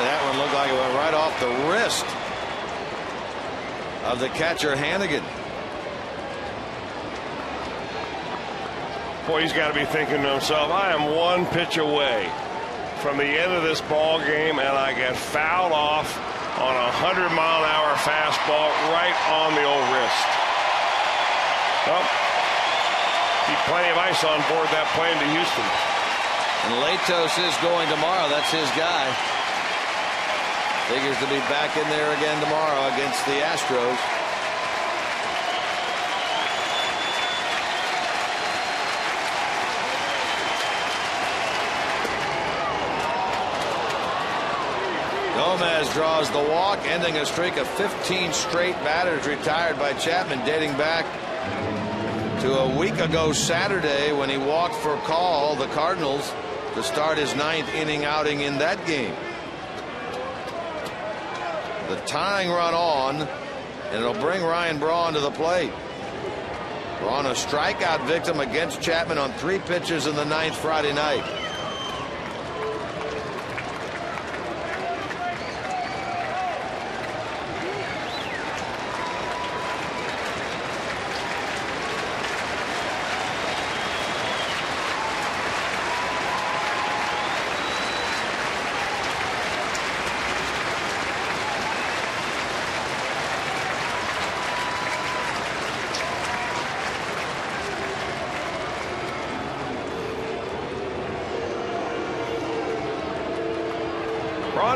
That one looked like it went right off the wrist of the catcher Hannigan. Boy, he's got to be thinking to himself, I am 1 pitch away from the end of this ball game, and I get fouled off on a 100-mile-an-hour fastball right on the old wrist. Well, keep plenty of ice on board that plane to Houston. And Latos is going tomorrow. That's his guy. Figures to be back in there again tomorrow against the Astros. Gomez draws the walk, ending a streak of 15 straight batters retired by Chapman, dating back to a week ago Saturday when he walked for call the Cardinals to start his 9th inning outing in that game. The tying run on, and it'll bring Ryan Braun to the plate. Braun, a strikeout victim against Chapman on 3 pitches in the 9th Friday night.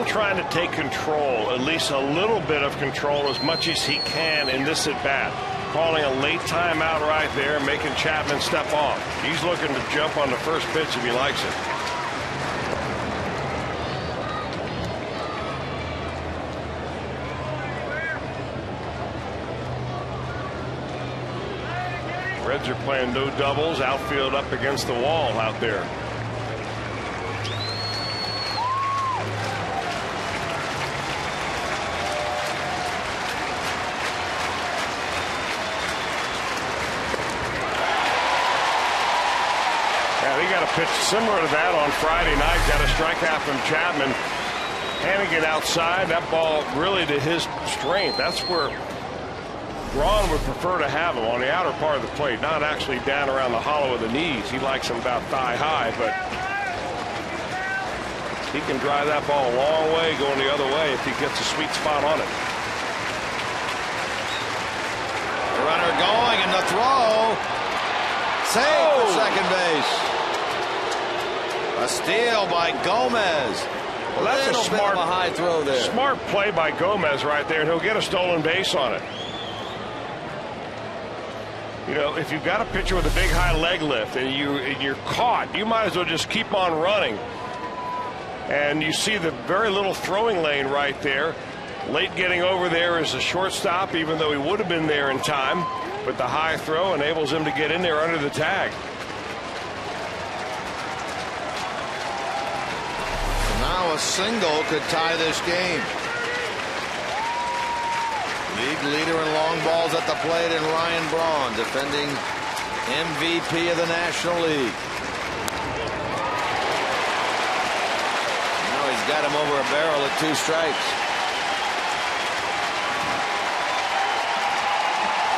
Trying to take control, at least a little bit of control, as much as he can in this at bat. calling a late timeout right there, making Chapman step off. He's looking to jump on the first pitch if he likes it. Reds are playing no doubles, outfield up against the wall out there. Yeah, he got a pitch similar to that on Friday night. Got a strikeout from Chapman. Hannigan outside. That ball really to his strength. That's where Braun would prefer to have him, on the outer part of the plate, not actually down around the hollow of the knees. He likes him about thigh high, but he can drive that ball a long way going the other way if he gets a sweet spot on it. The runner going, and the throw. Save for second base. A steal by Gomez. Well, that's a smart, bit of a high throw there. Smart play by Gomez right there, and he'll get a stolen base on it. You know, if you've got a pitcher with a big high leg lift and you're caught, you might as well just keep on running. And you see the very little throwing lane right there. Late getting over there is a shortstop, even though he would have been there in time. But the high throw enables him to get in there under the tag. Now a single could tie this game. League leader in long balls at the plate in Ryan Braun, defending MVP of the National League. Now he's got him over a barrel at 2 strikes.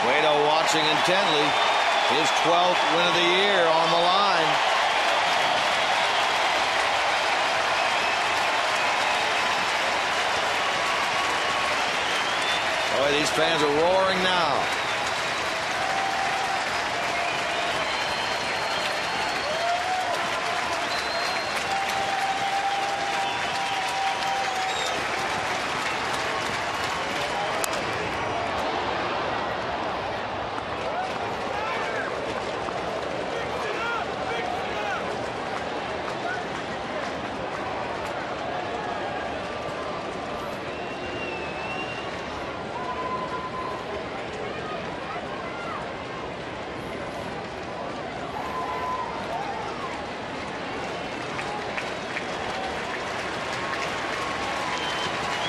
Cueto watching intently. His 12th win of the year on the line. Boy, these fans are roaring now.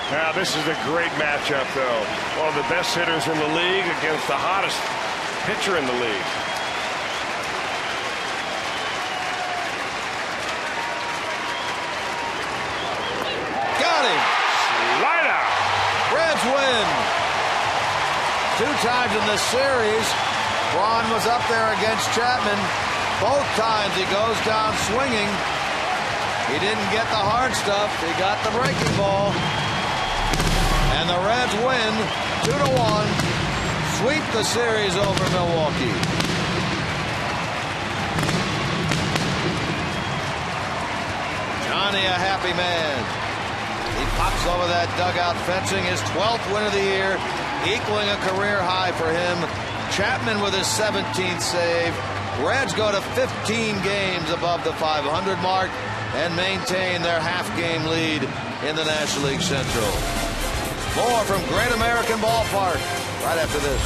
Now, this is a great matchup, though. One of the best hitters in the league against the hottest pitcher in the league. Got him. Slide out. Reds win. 2 times in this series, Braun was up there against Chapman. Both times he goes down swinging. He didn't get the hard stuff. He got the breaking ball. And the Reds win 2-1. Sweep the series over Milwaukee. Johnny, a happy man. He pops over that dugout fencing, his 12th win of the year, equaling a career high for him. Chapman with his 17th save. Reds go to 15 games above the 500 mark and maintain their half-game lead in the National League Central. More from Great American Ballpark right after this.